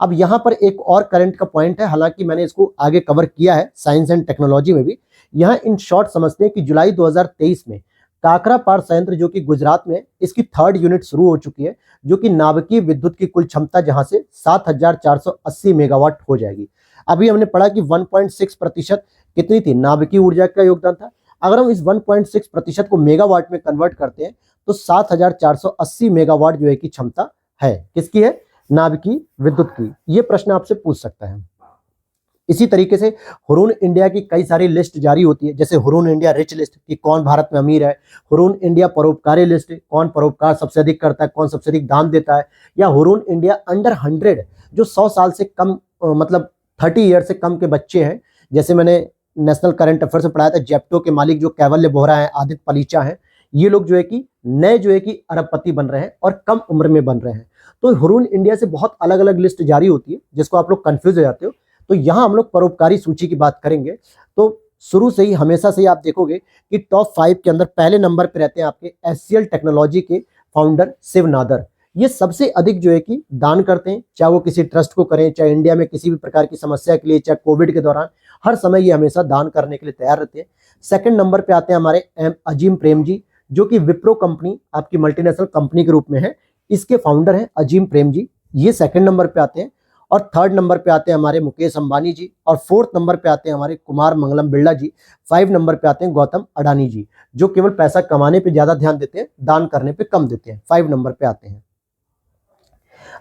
Speaker 1: अब यहाँ पर एक और करंट का पॉइंट है, हालांकि मैंने इसको आगे कवर किया है साइंस एंड टेक्नोलॉजी में भी। यहाँ इन शॉर्ट समझते हैं कि जुलाई 2023 में काकरा पार संयंत्र जो कि गुजरात में, इसकी 3rd यूनिट शुरू हो चुकी है, जो कि नाभिकीय विद्युत की कुल क्षमता जहां से 7,480 मेगावाट हो जाएगी। अभी हमने पढ़ा कि 1.6% कितनी थी नाभिकीय ऊर्जा का योगदान था। अगर हम इस 1.6% को मेगावाट में कन्वर्ट करते हैं तो 7,480 मेगावाट जो है की क्षमता है, किसकी है, नाभिकीय विद्युत की। ये प्रश्न आपसे पूछ सकता है। इसी तरीके से हुरून इंडिया की कई सारी लिस्ट जारी होती है, जैसे हुरून इंडिया रिच लिस्ट कि कौन भारत में अमीर है, हुरून इंडिया परोपकारी लिस्ट कौन परोपकार सबसे अधिक करता है, कौन सबसे अधिक दान देता है, या हुरून इंडिया अंडर 100 जो 100 साल से कम मतलब 30 ईयर से कम के बच्चे हैं। जैसे मैंने नेशनल करंट अफेयर्स में पढ़ाया था, जेप्टो के मालिक जो कैवल्य बोहरा है, आदित्य पलीचा है, ये लोग जो है कि नए जो है कि अरबपति बन रहे हैं और कम उम्र में बन रहे हैं। तो हुरून इंडिया से बहुत अलग अलग लिस्ट जारी होती है, जिसको आप लोग कंफ्यूज हो जाते हो। तो यहाँ हम लोग परोपकारी सूची की बात करेंगे तो शुरू से ही हमेशा से ही आप देखोगे कि टॉप 5 के अंदर पहले नंबर पे रहते हैं आपके एचसीएल टेक्नोलॉजी के फाउंडर शिव नादर। ये सबसे अधिक जो है कि दान करते हैं, चाहे वो किसी ट्रस्ट को करें, चाहे इंडिया में किसी भी प्रकार की समस्या के लिए, चाहे कोविड के दौरान, हर समय ये हमेशा दान करने के लिए तैयार रहते हैं। सेकंड नंबर पे आते हैं हमारे अजीम प्रेम जी, जो कि विप्रो कंपनी आपकी मल्टीनेशनल कंपनी के रूप में है, इसके फाउंडर हैं अजीम प्रेम जी, ये सेकंड नंबर पे आते हैं। और थर्ड नंबर पे आते हैं हमारे मुकेश अंबानी जी, और फोर्थ नंबर पे आते हैं हमारे कुमार मंगलम बिरला जी, 5 नंबर पे आते हैं गौतम अडानी जी, जो केवल पैसा कमाने पे ज्यादा ध्यान देते हैं, दान करने पे कम देते हैं, 5 नंबर पे आते हैं।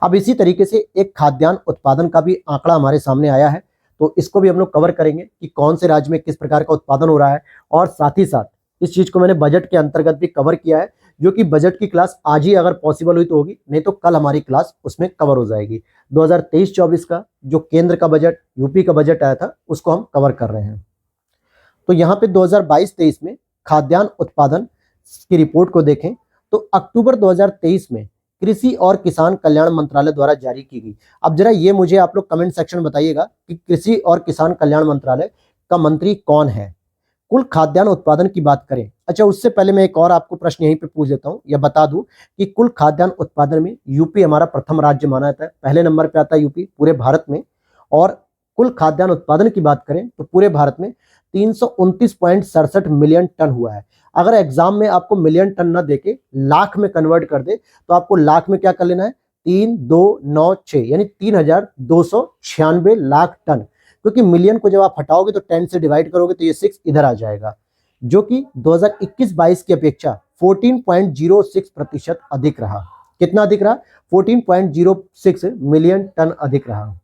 Speaker 1: अब इसी तरीके से एक खाद्यान्न उत्पादन का भी आंकड़ा हमारे सामने आया है, तो इसको भी हम लोग कवर करेंगे कि कौन से राज्य में किस प्रकार का उत्पादन हो रहा है। और साथ ही साथ इस चीज को मैंने बजट के अंतर्गत भी कवर किया है, जो कि बजट की क्लास आज ही अगर पॉसिबल हुई तो होगी, नहीं तो कल हमारी क्लास उसमें कवर हो जाएगी। 2023-24 का जो केंद्र का बजट, यूपी का बजट आया था, उसको हम कवर कर रहे हैं। तो यहाँ पे 2022-23 में खाद्यान्न उत्पादन की रिपोर्ट को देखें तो अक्टूबर 2023 में कृषि और किसान कल्याण मंत्रालय द्वारा जारी की गई। अब जरा ये मुझे आप लोग कमेंट सेक्शन में बताइएगा कि कृषि और किसान कल्याण मंत्रालय का मंत्री कौन है। कुल खाद्यान्न उत्पादन की बात करें, अच्छा उससे पहले मैं एक और आपको प्रश्न यहीं पे पूछ देता हूं या बता दूं कि कुल खाद्यान्न उत्पादन में यूपी हमारा प्रथम राज्य माना जाता है, पहले नंबर पे आता है यूपी पूरे भारत में। और कुल खाद्यान्न उत्पादन की बात करें तो पूरे भारत में 329.67 मिलियन टन हुआ है। अगर एग्जाम में आपको मिलियन टन ना देके लाख में कन्वर्ट कर दे तो आपको लाख में क्या कर लेना है, 3296 यानी 3296 लाख टन, क्योंकि मिलियन को जब आप हटाओगे तो 10 से डिवाइड करोगे तो ये 6 इधर आ जाएगा, जो कि 2021-22 की अपेक्षा 14.06% अधिक रहा। कितना अधिक रहा? 14.06 मिलियन टन अधिक रहा।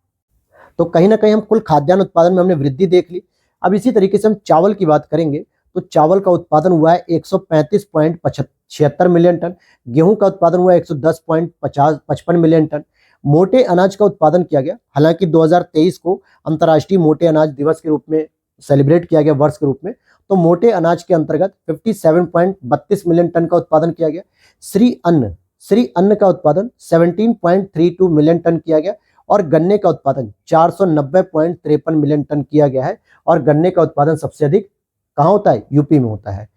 Speaker 1: तो कहीं ना कहीं हम कुल खाद्यान्न उत्पादन में हमने वृद्धि देख ली। अब इसी तरीके से हम चावल की बात करेंगे तो चावल का उत्पादन हुआ है 135.76 मिलियन टन, गेहूं का उत्पादन हुआ है 110.55 मिलियन टन, मोटे अनाज का उत्पादन किया गया। हालांकि 2023 को अंतर्राष्ट्रीय मोटे अनाज दिवस के रूप में सेलिब्रेट किया गया, वर्ष के रूप में, तो मोटे अनाज के अंतर्गत 57.32 मिलियन टन का उत्पादन किया गया। श्री अन्न का उत्पादन 17.32 मिलियन टन किया गया, और गन्ने का उत्पादन 490.53 मिलियन टन किया गया है। और गन्ने का उत्पादन सबसे अधिक कहाँ होता है? यूपी में होता है।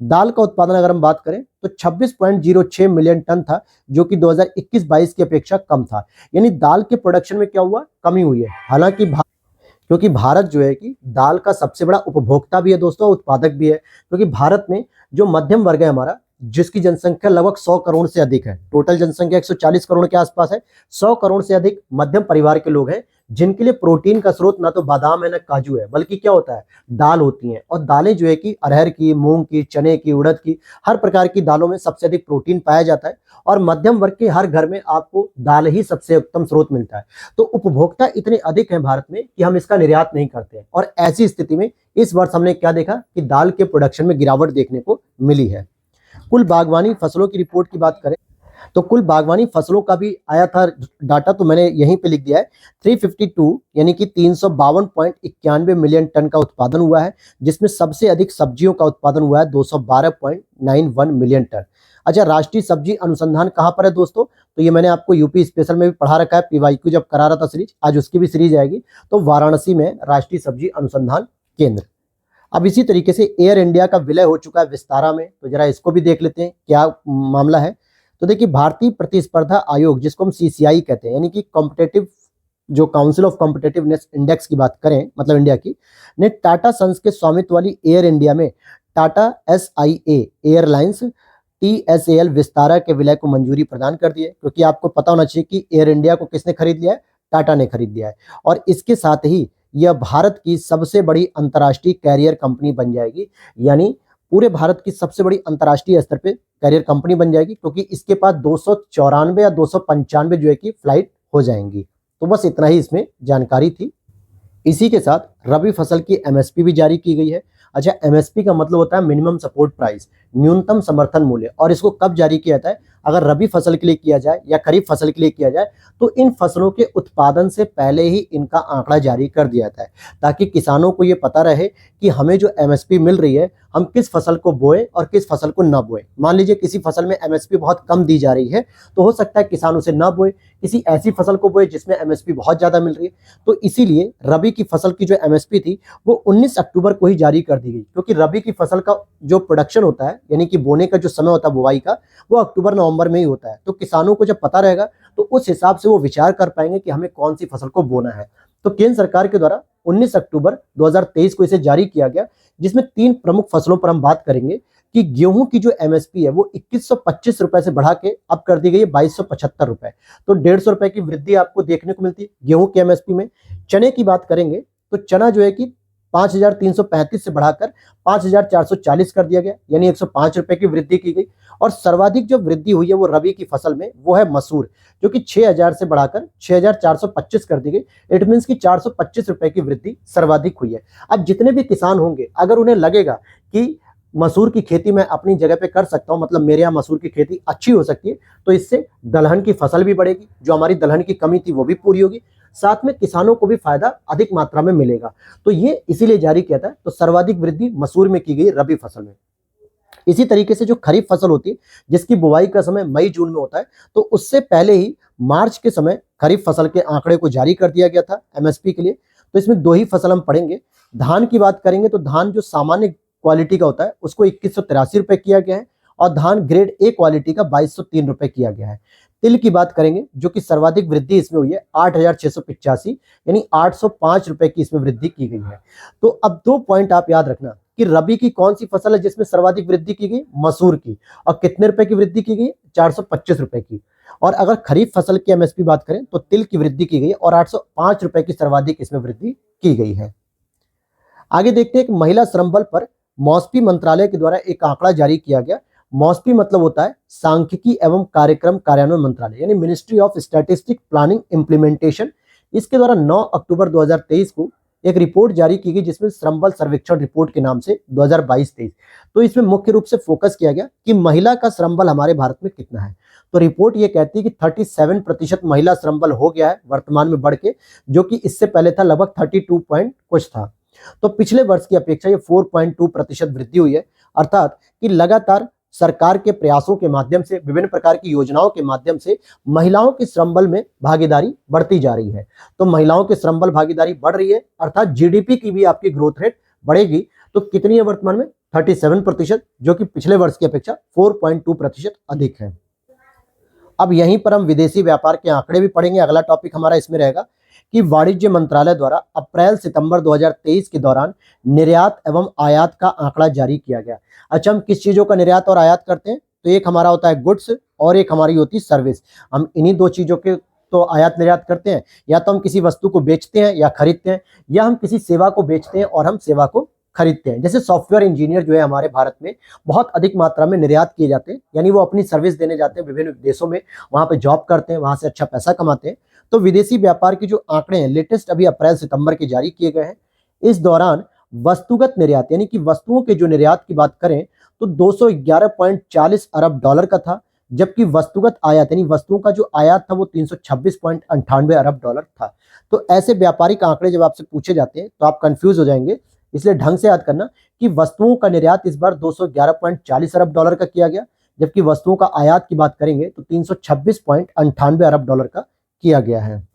Speaker 1: दाल का उत्पादन अगर हम बात करें तो 26.06 मिलियन टन था, जो कि 2021-22 की अपेक्षा कम था। यानी दाल के प्रोडक्शन में क्या हुआ? कमी हुई है। हालांकि क्योंकि भारत जो है कि दाल का सबसे बड़ा उपभोक्ता भी है दोस्तों, उत्पादक भी है, क्योंकि भारत में जो मध्यम वर्ग है हमारा, जिसकी जनसंख्या लगभग 100 करोड़ से अधिक है, टोटल जनसंख्या 140 करोड़ के आसपास है, 100 करोड़ से अधिक मध्यम परिवार के लोग हैं, जिनके लिए प्रोटीन का स्रोत ना तो बादाम है ना काजू है, बल्कि क्या होता है? दाल होती हैं। और दालें जो है कि अरहर की, मूंग की, चने की, उड़द की, हर प्रकार की दालों में सबसे अधिक प्रोटीन पाया जाता है। और मध्यम वर्ग के हर घर में आपको दाल ही सबसे उत्तम स्रोत मिलता है। तो उपभोक्ता इतने अधिक हैं भारत में कि हम इसका निर्यात नहीं करते हैं। और ऐसी स्थिति में इस वर्ष हमने क्या देखा कि दाल के प्रोडक्शन में गिरावट देखने को मिली है। कुल बागवानी फसलों की रिपोर्ट की बात करें तो कुल बागवानी फसलों का भी आया था डाटा, तो मैंने यहीं पे लिख दिया है। 352 यानी कि 352.91 मिलियन टन का उत्पादन हुआ है, जिसमें सबसे अधिक सब्जियों का उत्पादन हुआ है 212.91 मिलियन टन। अच्छा, राष्ट्रीय सब्जी अनुसंधान कहाँ पर है दोस्तों? तो ये मैंने आपको यूपी स्पेशल में भी पढ़ा रखा है, पीवाईक्यू जब करा रहा था सीरीज, आज उसकी भी सीरीज आएगी। तो वाराणसी में राष्ट्रीय सब्जी अनुसंधान केंद्र। अब इसी तरीके से एयर इंडिया का विलय हो चुका है विस्तारा में, तो जरा इसको भी देख लेते हैं क्या मामला है। तो देखिए, भारतीय प्रतिस्पर्धा आयोग, जिसको हम सीसीआई कहते हैं, यानी कि कॉम्पिटेटिव जो काउंसिल ऑफ कॉम्पिटेटिवनेस इंडेक्स की बात करें, मतलब इंडिया की, ने टाटा सन्स के स्वामित्व वाली एयर इंडिया में Tata SIA airlines TSAL Vistara के विलय को मंजूरी प्रदान कर दी है। क्योंकि आपको पता होना चाहिए कि एयर इंडिया को किसने खरीद लिया है? टाटा ने खरीद लिया है। और इसके साथ ही यह भारत की सबसे बड़ी अंतर्राष्ट्रीय कैरियर कंपनी बन जाएगी, यानी पूरे भारत की सबसे बड़ी अंतर्राष्ट्रीय स्तर पे कैरियर कंपनी बन जाएगी, क्योंकि इसके पास 294 या 295 जो है कि फ्लाइट हो जाएंगी। तो बस इतना ही इसमें जानकारी थी। इसी के साथ रबी फसल की MSP भी जारी की गई है। अच्छा, MSP का मतलब होता है मिनिमम सपोर्ट प्राइस, न्यूनतम समर्थन मूल्य। और इसको कब जारी किया जाता है? अगर रबी फसल के लिए किया जाए या खरीफ फसल के लिए किया जाए तो इन फसलों के उत्पादन से पहले ही इनका आंकड़ा जारी कर दिया जाता है, ताकि किसानों को ये पता रहे कि हमें जो MSP मिल रही है हम किस फसल को बोए और किस फसल को ना बोए। मान लीजिए किसी फसल में एमएसपी बहुत कम दी जा रही है, तो हो सकता है किसान उसे ना बोए, किसी ऐसी फसल को बोए जिसमें एमएसपी बहुत ज़्यादा मिल रही है। तो इसीलिए रबी की फसल की जो एमएसपी थी वो 19 अक्टूबर को ही जारी कर दी गई, क्योंकि रबी की फसल का जो प्रोडक्शन होता है, यानी कि बोने का जो समय होता है बुवाई का, वो अक्टूबर नवंबर में ही होता है। तो किसानों को जब पता रहेगा तो उस हिसाब से वो विचार कर पाएंगे कि हमें कौन सी फसल को बोना है। तो केंद्र सरकार के द्वारा 19 अक्टूबर 2023 को इसे जारी किया गया, जिसमें 3 प्रमुख फसलों पर हम बात करेंगे कि गेहूं की जो एमएसपी है वो 2125 रुपए से बढ़ा के अब कर दी गई है 2275 रुपए। तो 150 रुपए की वृद्धि आपको देखने को मिलती है गेहूं की एमएसपी में। चने की बात करेंगे तो चना जो है कि 5335 से बढ़ाकर 5440 कर दिया गया, यानी 105 रुपए की वृद्धि की गई। और सर्वाधिक जो वृद्धि हुई है वो रबी की फसल में वो है मसूर, जो कि 6000 से बढ़ाकर 6425 कर दी गई। इट मीन्स की 425 रुपए की वृद्धि सर्वाधिक हुई है। अब जितने भी किसान होंगे, अगर उन्हें लगेगा कि मसूर की खेती मैं अपनी जगह पे कर सकता हूं, मतलब मेरे यहाँ मसूर की खेती अच्छी हो सकती है, तो इससे दलहन की फसल भी बढ़ेगी, जो हमारी दलहन की कमी थी वो भी पूरी होगी, साथ में किसानों को भी फायदा अधिक मात्रा में मिलेगा। तो ये इसीलिए जारी किया था। तो सर्वाधिक वृद्धि मसूर में की गई रबी फसल में। इसी तरीके से जो खरीफ फसल होती है, जिसकी बुवाई का समय मई जून में होता है, तो उससे पहले ही मार्च के समय खरीफ फसल के आंकड़े को जारी कर दिया गया था एमएसपी के लिए। तो इसमें 2 ही फसल हम पढ़ेंगे। धान की बात करेंगे तो धान जो सामान्य क्वालिटी का होता है उसको 2183 रुपए किया गया है, और धान ग्रेड ए क्वालिटी का 2203 रुपए किया गया है। तिल की बात करेंगे, जो कि सर्वाधिक वृद्धि इसमें हुई है 8685, यानी 805 रुपए की इसमें वृद्धि की गई है। तो अब 2 पॉइंट आप याद रखना कि रबी की कौन सी फसल है जिसमें सर्वाधिक वृद्धि की गई, मसूर की, और कितने रुपए की वृद्धि की गई, 425 रुपए की। और अगर खरीफ फसल की एमएसपी बात करें तो तिल की वृद्धि की गई और 805 रुपए की सर्वाधिक इसमें वृद्धि की गई है। आगे देखते हैं कि महिला श्रम बल पर मॉस्पी मंत्रालय के द्वारा एक आंकड़ा जारी किया गया। मॉस्पी मतलब होता है सांख्यिकी एवं कार्यक्रम कार्यान्वयन मंत्रालय, यानी ministry of statistic planning implementation. इसके द्वारा 9 अक्टूबर 2023 को एक रिपोर्ट जारी की गई, जिसमें श्रम बल सर्वेक्षण रिपोर्ट के नाम से 2022-23। तो इसमें मुख्य रूप से फोकस किया गया कि महिला का श्रम बल हमारे भारत में कितना है। तो रिपोर्ट ये कहती है कि 37% महिला श्रम बल हो गया है वर्तमान में बढ़ के, जो कि इससे पहले था लगभग 32 पॉइंट कुछ था। तो पिछले वर्ष की अपेक्षा ये 4.2% वृद्धि हुई है, अर्थात कि लगातार सरकार के प्रयासों के माध्यम से, विभिन्न प्रकार की योजनाओं के माध्यम से महिलाओं के श्रम बल में भागीदारी बढ़ती जा रही है। तो महिलाओं के श्रम बल भागीदारी बढ़ रही है, अर्थात जीडीपी की भी आपकी ग्रोथ रेट बढ़ेगी। तो कितनी है वर्तमान में, 37%, जो कि पिछले वर्ष की अपेक्षा 4.2% अधिक है। अब यहीं पर हम विदेशी व्यापार के आंकड़े भी पढ़ेंगे। अगला टॉपिक हमारा इसमें रहेगा कि वाणिज्य मंत्रालय द्वारा अप्रैल सितंबर 2023 के दौरान निर्यात एवं आयात का आंकड़ा जारी किया गया। अच्छा, हम किस चीजों का निर्यात और आयात करते हैं, तो एक हमारा होता है गुड्स और एक हमारी होती है सर्विस। हम इन्हीं 2 चीजों के तो आयात निर्यात करते हैं, या तो हम किसी वस्तु को बेचते हैं या खरीदते हैं, या हम किसी सेवा को बेचते हैं और हम सेवा को खरीदते हैं। जैसे सॉफ्टवेयर इंजीनियर जो है हमारे भारत में बहुत अधिक मात्रा में निर्यात किए जाते हैं, यानी वो अपनी सर्विस देने जाते हैं विभिन्न देशों में, वहां पे जॉब करते हैं, वहां से अच्छा पैसा कमाते हैं। तो विदेशी व्यापार के जो आंकड़े हैं लेटेस्ट अभी अप्रैल सितंबर के जारी किए गए हैं। इस दौरान वस्तुगत निर्यात, यानी कि वस्तुओं के जो निर्यात की बात करें तो 211.40 अरब डॉलर का था, जबकि वस्तुगत आयात यानी वस्तुओं का जो आयात था वो 326.98 अरब डॉलर था। तो ऐसे व्यापारिक आंकड़े जब आपसे पूछे जाते हैं तो आप कंफ्यूज हो जाएंगे, इसलिए ढंग से याद करना कि वस्तुओं का निर्यात इस बार 211.40 अरब डॉलर का किया गया, जबकि वस्तुओं का आयात की बात करेंगे तो 326.98 अरब डॉलर का किया गया है।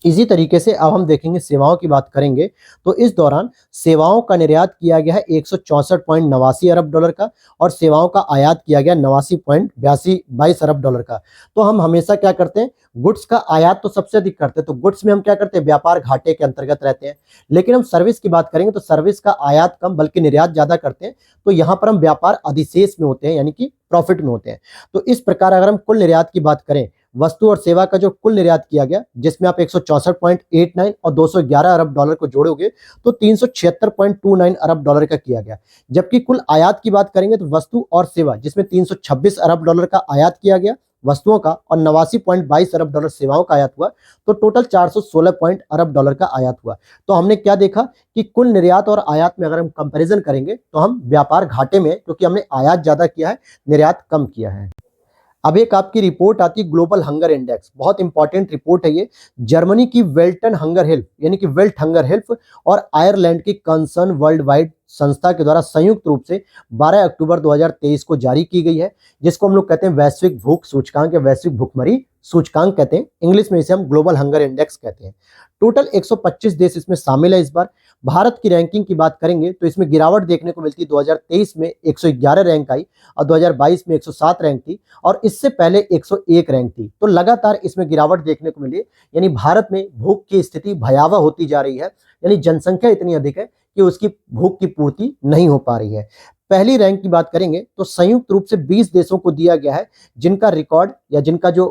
Speaker 1: इसी तरीके से अब हम देखेंगे सेवाओं की बात करेंगे तो इस दौरान सेवाओं का निर्यात किया गया है 164.89 अरब डॉलर का, और सेवाओं का आयात किया गया 89.22 अरब डॉलर का। तो हम हमेशा क्या करते हैं, गुड्स का आयात तो सबसे अधिक करते हैं, तो गुड्स में हम क्या करते हैं, व्यापार घाटे के अंतर्गत रहते हैं। लेकिन हम सर्विस की बात करेंगे तो सर्विस का आयात कम बल्कि निर्यात ज्यादा करते हैं, तो यहाँ पर हम व्यापार अधिशेष में होते हैं, यानी कि प्रॉफिट में होते हैं। तो इस प्रकार अगर हम कुल निर्यात की बात करें, वस्तु और सेवा का जो कुल निर्यात किया गया, जिसमें आप 164.89 और 211 अरब डॉलर को जोड़ोगे तो 376.29 अरब डॉलर का किया गया। जबकि कुल आयात की बात करेंगे तो वस्तु और सेवा, जिसमें 326 अरब डॉलर का आयात किया गया वस्तुओं का, और 89.22 अरब डॉलर सेवाओं का आयात हुआ, तो टोटल 416 अरब डॉलर का आयात हुआ। तो हमने क्या देखा कि कुल निर्यात और आयात में अगर हम कंपैरिजन करेंगे तो हम व्यापार घाटे में, क्योंकि हमने आयात ज्यादा किया है, निर्यात कम किया है। अब एक आपकी रिपोर्ट आती है ग्लोबल हंगर इंडेक्स, बहुत इंपॉर्टेंट रिपोर्ट है ये। जर्मनी की वेल्टन हंगर हेल्प यानी कि वेल्ट हंगर हेल्प और आयरलैंड की कंसर्न वर्ल्ड वाइड संस्था के द्वारा संयुक्त रूप से 12 अक्टूबर 2023 को जारी की गई है, जिसको हम लोग कहते हैं वैश्विक भूख सूचकांक या वैश्विक भूखमरी सूचकांक कहते हैं। इंग्लिश में इसे हम ग्लोबल हंगर इंडेक्स कहते हैं। टोटल 125 देश इसमें शामिल है इस बार। भारत की रैंकिंग की बात करेंगे तो इसमें गिरावट देखने को मिलती है। 2023 में 111 रैंक आई और 2022 में 107 रैंक थी और इससे पहले 101 रैंक थी। तो लगातार इसमें गिरावट देखने को मिली है, यानी भारत में भूख की स्थिति भयावह होती जा रही है, यानी जनसंख्या इतनी अधिक है कि उसकी भूख की पूर्ति नहीं हो पा रही है। पहली रैंक की बात करेंगे तो संयुक्त रूप से 20 देशों को दिया गया है जिनका रिकॉर्ड या जिनका जो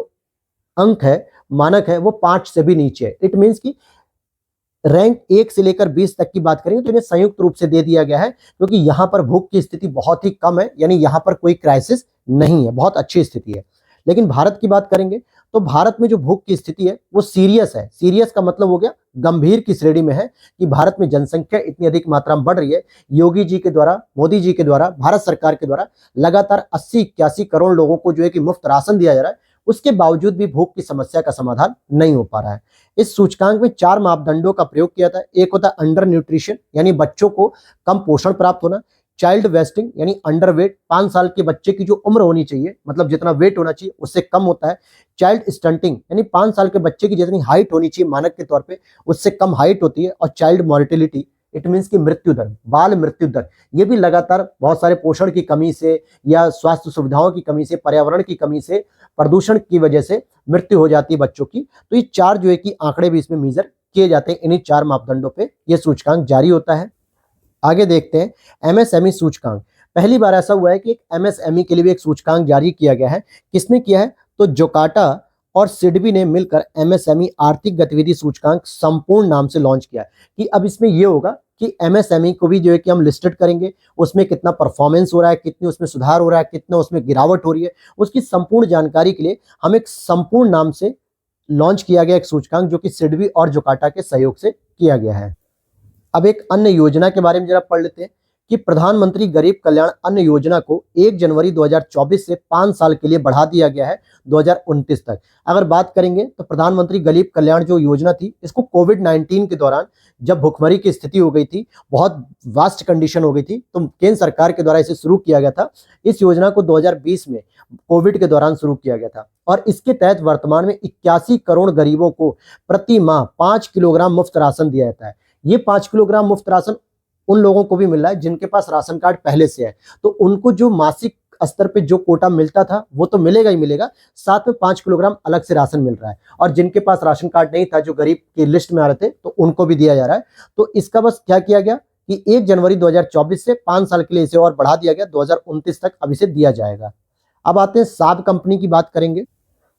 Speaker 1: अंक है, मानक है, वो 5 से भी नीचे है। इट मीन्स की रैंक 1 से लेकर 20 तक की बात करेंगे तो इन्हें संयुक्त रूप से दे दिया गया है, क्योंकि यहां पर भूख की स्थिति बहुत ही कम है, यानी यहां पर कोई क्राइसिस नहीं है, बहुत अच्छी स्थिति है। लेकिन भारत की बात करेंगे तो भारत में जो भूख की स्थिति है वो सीरियस है। सीरियस का मतलब हो गया गंभीर की श्रेणी में है कि भारत में जनसंख्या इतनी अधिक मात्रा में बढ़ रही है। योगी जी के द्वारा, मोदी जी के द्वारा, भारत सरकार के द्वारा लगातार 80-81 करोड़ लोगों को जो है कि मुफ्त राशन दिया जा रहा है, उसके बावजूद भी भूख की समस्या का समाधान नहीं हो पा रहा है। इस सूचकांक में 4 मापदंडों का प्रयोग किया था। एक होता है अंडर न्यूट्रिशन यानी बच्चों को कम पोषण प्राप्त होना, चाइल्ड वेस्टिंग यानी अंडर वेट, 5 साल के बच्चे की जो उम्र होनी चाहिए, मतलब जितना वेट होना चाहिए उससे कम होता है। चाइल्ड स्टंटिंग यानी 5 साल के बच्चे की जितनी हाइट होनी चाहिए मानक के तौर पे उससे कम हाइट होती है। और चाइल्ड मॉर्टिलिटी, इट मीन्स की मृत्यु दर, बाल मृत्यु दर, ये भी लगातार बहुत सारे पोषण की कमी से या स्वास्थ्य सुविधाओं की कमी से, पर्यावरण की कमी से, प्रदूषण की वजह से मृत्यु हो जाती है बच्चों की। तो ये 4 जो है कि आंकड़े भी इसमें मेजर किए जाते हैं। इन्हीं 4 मापदंडों पे ये सूचकांक जारी होता है। आगे देखते हैं एमएसएमई सूचकांक। पहली बार ऐसा हुआ है कि एक एमएसएमई के लिए भी एक सूचकांक जारी किया गया है। किसने किया है? तो जोकाटा और सिडबी ने मिलकर एमएसएमई आर्थिक गतिविधि सूचकांक संपूर्ण नाम से लॉन्च किया है। कि अब इसमें यह होगा कि एमएसएमई को भी जो है कि हम लिस्टेड करेंगे, उसमें कितना परफॉर्मेंस हो रहा है, कितनी उसमें सुधार हो रहा है, कितना उसमें गिरावट हो रही है, उसकी संपूर्ण जानकारी के लिए हम एक संपूर्ण नाम से लॉन्च किया गया एक सूचकांक जो कि सिडबी और जोकाटा के सहयोग से किया गया है। अब एक अन्य योजना के बारे में जरा पढ़ लेते हैं कि प्रधानमंत्री गरीब कल्याण अन्न योजना को 1 जनवरी 2024 से 5 साल के लिए बढ़ा दिया गया है 2029 तक। अगर बात करेंगे तो प्रधानमंत्री गरीब कल्याण जो योजना थी, इसको कोविड-19 के दौरान जब भुखमरी की स्थिति हो गई थी, बहुत वास्ट कंडीशन हो गई थी, तो केंद्र सरकार के द्वारा इसे शुरू किया गया था। इस योजना को 2020 में कोविड के दौरान शुरू किया गया था और इसके तहत वर्तमान में 81 करोड़ गरीबों को प्रति माह 5 किलोग्राम मुफ्त राशन दिया जाता है। ये 5 किलोग्राम मुफ्त राशन उन लोगों को भी मिल रहा है जिनके पास राशन कार्ड पहले से है, तो उनको जो मासिक स्तर पे जो कोटा मिलता था वो तो मिलेगा ही मिलेगा, साथ में 5 किलोग्राम अलग से राशन मिल रहा है। और जिनके पास राशन कार्ड नहीं था, जो गरीब की लिस्ट में आ रहे थे, तो उनको भी दिया जा रहा है। तो इसका बस क्या किया गया कि 1 जनवरी 2024 से 5 साल के लिए इसे और बढ़ा दिया गया, 2029 तक अब इसे दिया जाएगा। अब आते हैं साब कंपनी की बात करेंगे।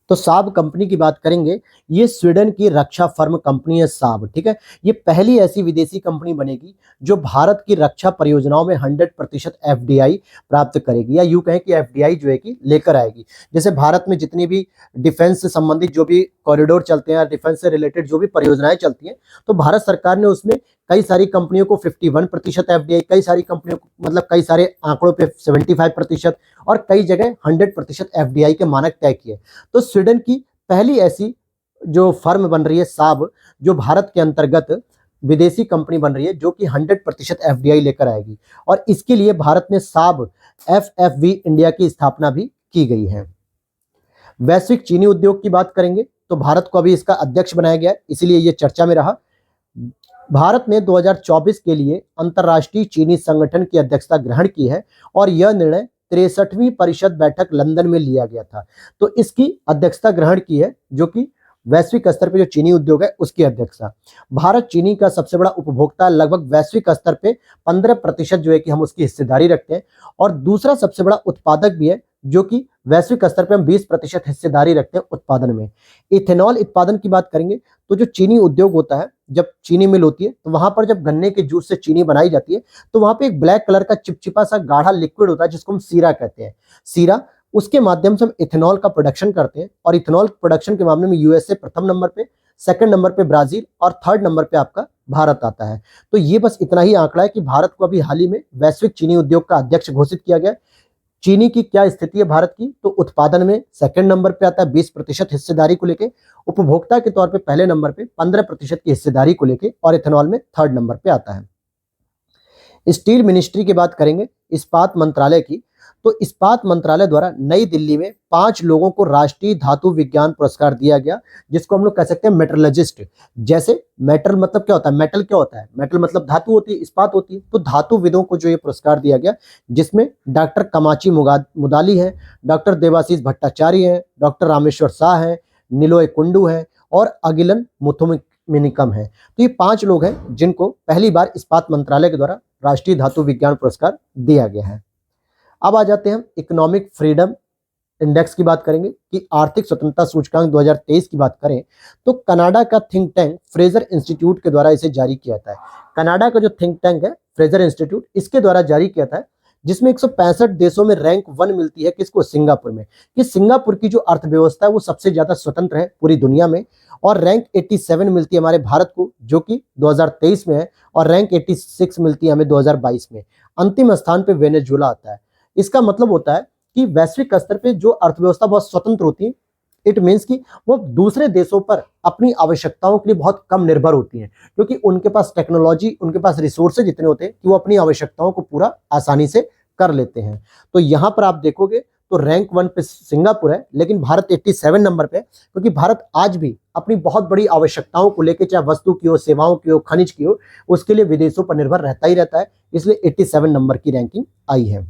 Speaker 1: तो साब कंपनी की बात करेंगे, ये स्वीडन की रक्षा फर्म कंपनी है साब, ठीक है। ये पहली ऐसी विदेशी कंपनी बनेगी जो भारत की रक्षा परियोजनाओं में 100% एफडीआई प्राप्त करेगी, या यूं कहें कि एफडीआई जो है कि लेकर आएगी। जैसे भारत में जितनी भी डिफेंस से संबंधित जो भी कॉरिडोर चलते हैं, डिफेंस से रिलेटेड जो भी परियोजनाएं चलती हैं, तो भारत सरकार ने उसमें कई सारी कंपनियों को 51% एफडीआई, कई सारी कंपनियों को, मतलब कई सारे आंकड़ों पे 75% और कई जगह 100% एफडीआई के मानक तय किए। तो स्वीडन की पहली ऐसी जो फर्म बन रही है साब, जो भारत के अंतर्गत विदेशी कंपनी बन रही है, जो कि 100% एफडीआई लेकर आएगी। और इसके लिए भारत में साब एफएफवी इंडिया की स्थापना भी की गई है। वैश्विक चीनी उद्योग की बात करेंगे तो भारत को अभी इसका अध्यक्ष बनाया गया, इसीलिए ये चर्चा में रहा। भारत ने 2024 के लिए अंतर्राष्ट्रीय चीनी संगठन की अध्यक्षता ग्रहण की है और यह निर्णय 63वीं परिषद बैठक लंदन में लिया गया था। तो इसकी अध्यक्षता ग्रहण की है, जो कि वैश्विक स्तर पे जो चीनी उद्योग है उसकी अध्यक्षता। भारत चीनी का सबसे बड़ा उपभोक्ता, लगभग वैश्विक स्तर पे 15% जो है कि हम उसकी हिस्सेदारी रखते हैं, और दूसरा सबसे बड़ा उत्पादक भी है, जो कि वैश्विक स्तर पे हम 20% हिस्सेदारी रखते हैं उत्पादन में। इथेनॉल उत्पादन की बात करेंगे तो जो चीनी उद्योग होता है, जब चीनी मिल होती है तो वहां पर जब गन्ने के जूस से चीनी बनाई जाती है, तो वहां पे एक ब्लैक कलर का चिपचिपा सा गाढ़ा लिक्विड होता है जिसको हम सीरा कहते हैं। सीरा, उसके माध्यम से हम इथेनॉल का प्रोडक्शन करते हैं, और इथेनॉल प्रोडक्शन के मामले में यूएसए प्रथम नंबर पे, सेकंड नंबर पे ब्राजील, और थर्ड नंबर पे आपका भारत आता है। तो ये बस इतना ही आंकड़ा है कि भारत को अभी हाल ही में वैश्विक चीनी उद्योग का अध्यक्ष घोषित किया गया। चीनी की क्या स्थिति है भारत की, तो उत्पादन में सेकंड नंबर पे आता है 20% हिस्सेदारी को लेके, उपभोक्ता के तौर पे पहले नंबर पे 15% की हिस्सेदारी को लेके, और इथेनॉल में थर्ड नंबर पे आता है। स्टील मिनिस्ट्री की बात करेंगे, इस्पात मंत्रालय की, तो इस्पात मंत्रालय द्वारा नई दिल्ली में 5 लोगों को राष्ट्रीय धातु विज्ञान पुरस्कार दिया गया, जिसको हम लोग कह सकते हैं मेटलर्जिस्ट। जैसे मेटल मतलब क्या होता है, मेटल क्या होता है, मेटल मतलब धातु होती है, इस्पात होती है, तो धातुविदों को जो ये पुरस्कार दिया गया, जिसमें डॉक्टर कमाची मुदाली है, डॉक्टर देवाशीष भट्टाचार्य है, डॉक्टर रामेश्वर शाह है, निलोय कुंडू है, और अगिलन मुथुमिनिकम है। तो ये 5 लोग हैं जिनको पहली बार इस्पात मंत्रालय के द्वारा राष्ट्रीय धातु विज्ञान पुरस्कार दिया गया है। अब आ जाते हैं हम इकोनॉमिक फ्रीडम इंडेक्स की बात करेंगे कि आर्थिक स्वतंत्रता सूचकांक 2023 की बात करें तो कनाडा का थिंक टैंक फ्रेजर इंस्टीट्यूट के द्वारा इसे जारी किया था। कनाडा का जो थिंक टैंक है फ्रेजर इंस्टीट्यूट, इसके द्वारा जारी किया था, जिसमें 165 देशों में रैंक 1 मिलती है किसको, सिंगापुर में, कि सिंगापुर की जो अर्थव्यवस्था है वो सबसे ज्यादा स्वतंत्र है पूरी दुनिया में, और रैंक 87 मिलती है हमारे भारत को जो कि 2023 में है, और रैंक 86 मिलती है हमें 2022 में। अंतिम स्थान पे वेनेजुएला आता है। इसका मतलब होता है कि वैश्विक स्तर पे जो अर्थव्यवस्था बहुत स्वतंत्र होती है, इट मीन्स कि वो दूसरे देशों पर अपनी आवश्यकताओं के लिए बहुत कम निर्भर होती हैं, क्योंकि उनके पास टेक्नोलॉजी, उनके पास रिसोर्सेज इतने होते हैं कि वो अपनी आवश्यकताओं को पूरा आसानी से कर लेते हैं। तो यहाँ पर आप देखोगे तो रैंक 1 पे सिंगापुर है, लेकिन भारत 87 नंबर पे है, क्योंकि भारत आज भी अपनी बहुत बड़ी आवश्यकताओं को लेकर, चाहे वस्तु की हो, सेवाओं की हो, खनिज की हो, उसके लिए विदेशों पर निर्भर रहता ही रहता है, इसलिए 87 नंबर की रैंकिंग आई है।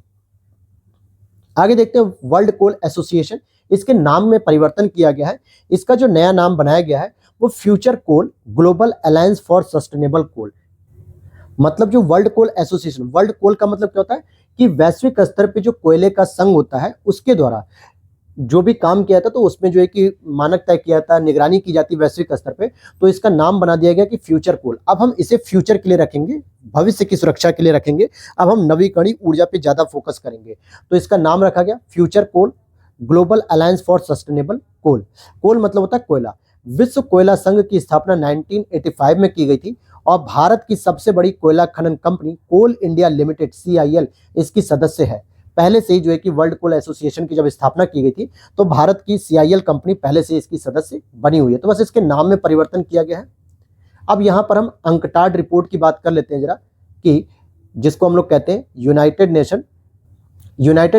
Speaker 1: आगे देखते हैं वर्ल्ड कोल एसोसिएशन, इसके नाम में परिवर्तन किया गया है। इसका जो नया नाम बनाया गया है वो future coal global alliance for sustainable coal. मतलब जो world coal association, world coal का मतलब क्या होता है कि वैश्विक स्तर पे जो कोयले का संघ होता है उसके द्वारा जो भी काम किया था, तो उसमें जो है कि मानक तय किया था, निगरानी की जाती वैश्विक स्तर पे, तो इसका नाम बना दिया गया कि फ्यूचर कोल। अब हम इसे फ्यूचर के लिए रखेंगे, भविष्य की सुरक्षा के लिए रखेंगे। अब हम नवीकरणीय ऊर्जा पे ज्यादा फोकस करेंगे, तो इसका नाम रखा गया future coal global alliance for sustainable coal. Coal मतलब होता है कोयला। विश्व कोयला संघ की स्थापना 1985 में की गई थी, और भारत की सबसे बड़ी कोयला खनन कंपनी कोल इंडिया लिमिटेड CIL इसकी सदस्य है। पहले से ही जो है कि वर्ल्ड कोल एसोसिएशन की जब स्थापना की गई थी तो भारत की CIL कंपनी पहले से इसकी सदस्य बनी हुई है, तो बस इसके नाम में परिवर्तन किया गया है। अब यहाँ पर हम अंकटाड रिपोर्ट की बात कर लेते हैं जरा, कि जिसको हम लोग कहते हैं United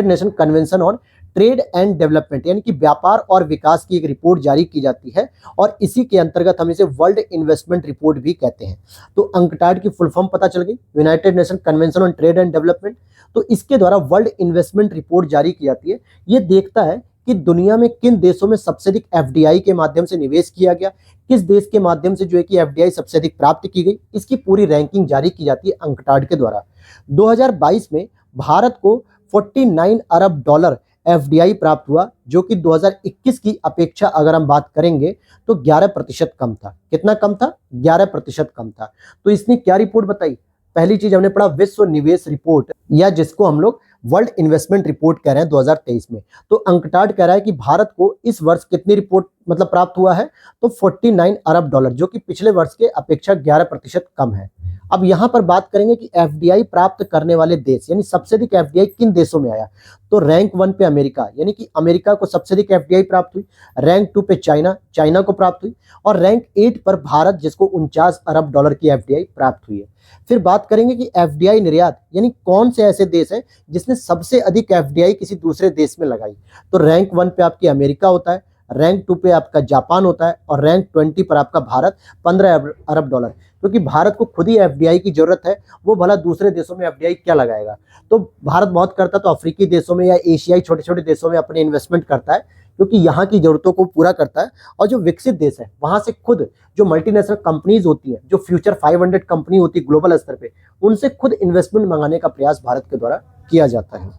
Speaker 1: nation convention on trade and development, यानी कि व्यापार और विकास की एक रिपोर्ट जारी की जाती है, और इसी के अंतर्गत हम इसे वर्ल्ड इन्वेस्टमेंट रिपोर्ट भी कहते हैं। तो अंकटाड की फुल फॉर्म पता चल गई, United nation convention on trade and development. तो इसके द्वारा वर्ल्ड इन्वेस्टमेंट रिपोर्ट जारी की जाती है। ये देखता है कि दुनिया में किन देशों में सबसे अधिक FDI के माध्यम से निवेश किया गया, किस देश के माध्यम से जो है कि FDI सबसे अधिक प्राप्त की गई, इसकी पूरी रैंकिंग जारी की जाती है अंकटाड के द्वारा। 2022 में भारत को 49 अरब डॉलर FDI प्राप्त हुआ, जो कि 2021 की अपेक्षा अगर हम बात करेंगे तो 11% कम था। कितना कम था? 11% कम था। तो इसने क्या रिपोर्ट बताई? पहली चीज हमने पढ़ा विश्व निवेश रिपोर्ट, या जिसको हम लोग वर्ल्ड इन्वेस्टमेंट रिपोर्ट कह रहे हैं 2023 में। तो अंकटाड कह रहा है कि भारत को इस वर्ष कितनी रिपोर्ट मतलब प्राप्त हुआ है, तो 49 अरब डॉलर, जो कि पिछले वर्ष के अपेक्षा 11% कम है। अब यहाँ पर बात करेंगे कि FDI प्राप्त करने वाले देश, यानी सबसे अधिक FDI किन देशों में आया, तो रैंक 1 पे अमेरिका, यानी कि अमेरिका को सबसे अधिक FDI प्राप्त हुई। रैंक 2 पे चाइना को प्राप्त हुई, और रैंक 8 पर भारत, जिसको 49 अरब डॉलर की FDI प्राप्त हुई है। फिर बात करेंगे कि FDI निर्यात, यानी कौन से ऐसे देश हैं जिसने सबसे अधिक FDI किसी दूसरे देश में लगाई, तो रैंक 1 पे आपकी अमेरिका होता है, रैंक 2 पे आपका जापान होता है, और रैंक 20 पर आपका भारत 15 अरब डॉलर। क्योंकि भारत को खुद ही FDI की जरूरत है, वो भला दूसरे देशों में FDI क्या लगाएगा। तो भारत बहुत करता तो अफ्रीकी देशों में या एशियाई छोटे छोटे देशों में अपने इन्वेस्टमेंट करता है, क्योंकि यहाँ की जरूरतों को पूरा करता है। और जो विकसित देश है वहां से खुद जो मल्टीनेशनल कंपनीज होती हैं, जो फ्यूचर 500 कंपनी होती है ग्लोबल स्तर पे, उनसे खुद इन्वेस्टमेंट मंगाने का प्रयास भारत के द्वारा किया जाता है।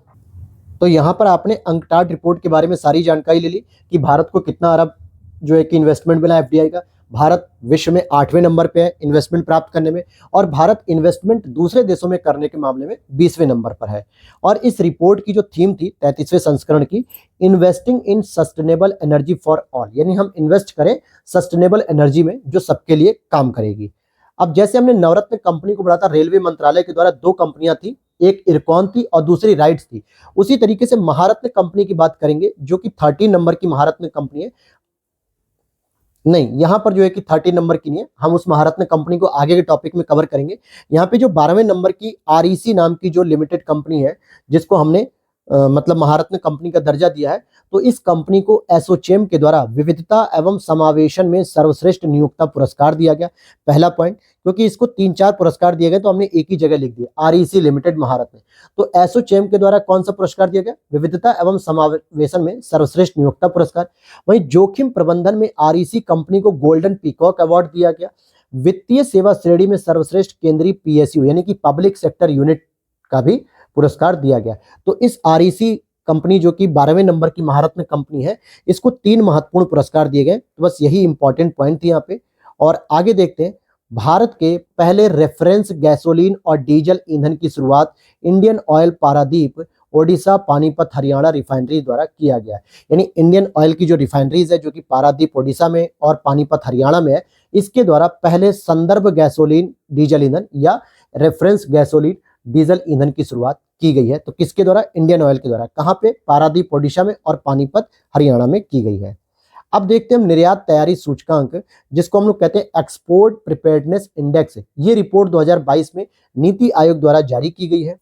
Speaker 1: तो यहाँ पर आपने अंकटाड रिपोर्ट के बारे में सारी जानकारी ले ली कि भारत को कितना अरब जो है कि इन्वेस्टमेंट मिला FDI का। भारत विश्व में 8वें नंबर पे है इन्वेस्टमेंट प्राप्त करने में, और भारत इन्वेस्टमेंट दूसरे देशों में करने के मामले में 20वें नंबर पर है। और इस रिपोर्ट की जो थीम थी 33वें संस्करण की, investing in sustainable energy for all, यानी हम इन्वेस्ट करें सस्टेनेबल एनर्जी में जो सबके लिए काम करेगी। अब जैसे हमने नवरत्न कंपनी को बढ़ा था, रेलवे मंत्रालय के द्वारा 2 कंपनियां थी, एक इरकॉन थी और दूसरी राइट्स थी। उसी तरीके से महारत्न कंपनी की बात करेंगे जो कि 13 नंबर की महारत्न कंपनी है। नहीं, यहां पर जो है कि 13 नंबर की नहीं है, हम उस महारत्न कंपनी को आगे के टॉपिक में कवर करेंगे। यहाँ पे जो 12वें नंबर की आरईसी नाम की जो लिमिटेड कंपनी है, जिसको हमने मतलब महारत्न कंपनी का दर्जा दिया है, तो इस कंपनी को एसोचैम के द्वारा विविधता एवं समावेशन में सर्वश्रेष्ठ नियोक्ता पुरस्कार दिया गया। पहला पॉइंट, क्योंकि इसको 3-4 पुरस्कार दिए गए तो हमने एक ही जगह लिख दिया, आरईसी लिमिटेड महारत्न। तो एसोचैम के द्वारा कौन सा पुरस्कार दिया गया? विविधता एवं समावेशन में सर्वश्रेष्ठ नियोक्ता पुरस्कार। वहीं जोखिम प्रबंधन में आरईसी कंपनी को गोल्डन पीकॉक अवार्ड दिया गया। वित्तीय सेवा श्रेणी में सर्वश्रेष्ठ केंद्रीय पीएसयू यानी कि पब्लिक सेक्टर यूनिट का भी पुरस्कार दिया गया। तो इस आरईसी कंपनी जो कि 12वें नंबर की महारत्न कंपनी है, इसको 3 महत्वपूर्ण पुरस्कार दिए गए। तो बस यही इंपॉर्टेंट पॉइंट थी यहाँ पे। और आगे देखते हैं, भारत के पहले रेफरेंस गैसोलीन और डीजल ईंधन की शुरुआत Indian oil Paradip Odisha Panipat Haryana refinery द्वारा किया गया है। यानी इंडियन ऑयल की जो रिफाइनरीज है जो कि पारादीप ओडिशा में और पानीपत हरियाणा में है, इसके द्वारा पहले संदर्भ गैसोलीन डीजल ईंधन या रेफरेंस गैसोलीन डीजल ईंधन की शुरुआत की गई है। तो किसके द्वारा? इंडियन ऑयल के द्वारा। कहां पे? पारादीप ओडिशा में और पानीपत हरियाणा में की गई है। अब देखते हैं हम निर्यात तैयारी सूचकांक, जिसको हम लोग कहते हैं एक्सपोर्ट प्रिपेयर्डनेस इंडेक्स। ये रिपोर्ट 2022 में नीति आयोग द्वारा जारी की गई है।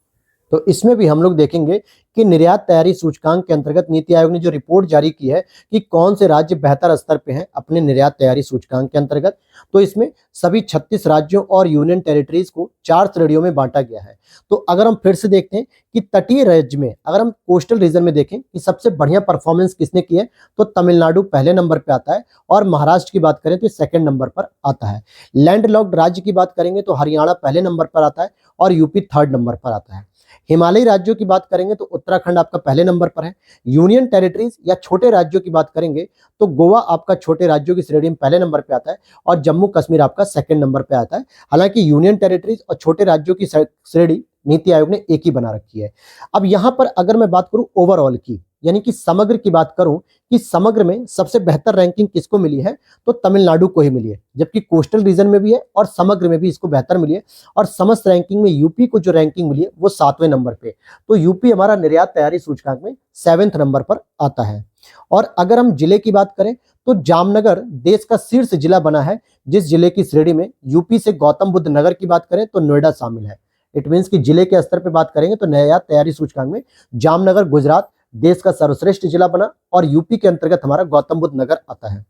Speaker 1: तो इसमें भी हम लोग देखेंगे कि निर्यात तैयारी सूचकांक के अंतर्गत नीति आयोग ने जो रिपोर्ट जारी की है कि कौन से राज्य बेहतर स्तर पे हैं अपने निर्यात तैयारी सूचकांक के अंतर्गत। तो इसमें सभी 36 राज्यों और यूनियन टेरिटरीज को 4 श्रेणियों में बांटा गया है। तो अगर हम फिर से देखते हैं कि तटीय राज्य में, अगर हम कोस्टल रीजन में देखें कि सबसे बढ़िया परफॉर्मेंस किसने की है, तो तमिलनाडु पहले नंबर पे आता है और महाराष्ट्र की बात करें तो सेकंड नंबर पर आता है। लैंडलॉक्ड राज्य की बात करेंगे तो हरियाणा पहले नंबर पर आता है और यूपी थर्ड नंबर पर आता है। हिमालयी राज्यों की बात करेंगे तो उत्तराखंड आपका पहले नंबर पर है। यूनियन टेरिटरीज या छोटे राज्यों की बात करेंगे तो गोवा आपका छोटे राज्यों की श्रेणी में पहले नंबर पे आता है और जम्मू कश्मीर आपका सेकंड नंबर पे आता है। हालांकि यूनियन टेरिटरीज और छोटे राज्यों की श्रेणी नीति आयोग ने एक ही बना रखी है। अब यहां पर अगर मैं बात करूं ओवरऑल की, यानी कि समग्र की बात करूं कि समग्र में सबसे बेहतर रैंकिंग किसको मिली है, तो तमिलनाडु को ही मिली है। जबकि कोस्टल रीजन में भी है और समग्र में भी इसको बेहतर मिली है। और समस्त रैंकिंग में यूपी को जो रैंकिंग मिली है वो 7वें नंबर पे। तो यूपी हमारा निर्यात तैयारी सूचकांक में 7वें नंबर पर आता है। और अगर हम जिले की बात करें तो जामनगर देश का शीर्ष जिला बना है, जिस जिले की श्रेणी में यूपी से गौतम बुद्ध नगर की बात करें तो नोएडा शामिल है। इट मीन्स कि जिले के स्तर पे बात करेंगे तो निर्यात तैयारी सूचकांक में जामनगर गुजरात देश का सर्वश्रेष्ठ जिला बना और यूपी के अंतर्गत हमारा गौतम बुद्ध नगर आता है।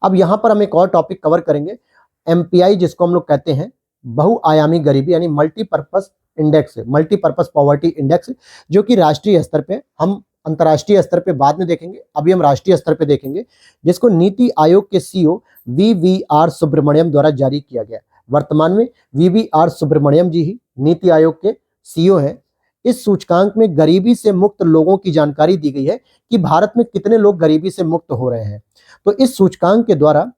Speaker 1: अब यहां पर हम एक और टॉपिक कवर करेंगे, एमपीआई, जिसको हम लोग कहते हैं बहुआयामी गरीबी यानी multipurpose index, multipurpose poverty index, जो कि राष्ट्रीय स्तर पे, हम अंतर्राष्ट्रीय स्तर पे बाद में देखेंगे, अभी हम राष्ट्रीय स्तर पे देखेंगे, जिसको नीति आयोग के सीईओ वीवीआर सुब्रमण्यम द्वारा जारी किया गया। वर्तमान में वीवीआर सुब्रमण्यम जी ही नीति आयोग के सीईओ हैं। इस सूचकांक में गरीबी से मुक्त लोगों की जानकारी दी गई है कि भारत में कितने लोग गरीबी से मुक्त हो रहे हैं। तो इस सूचकांक के द्वारा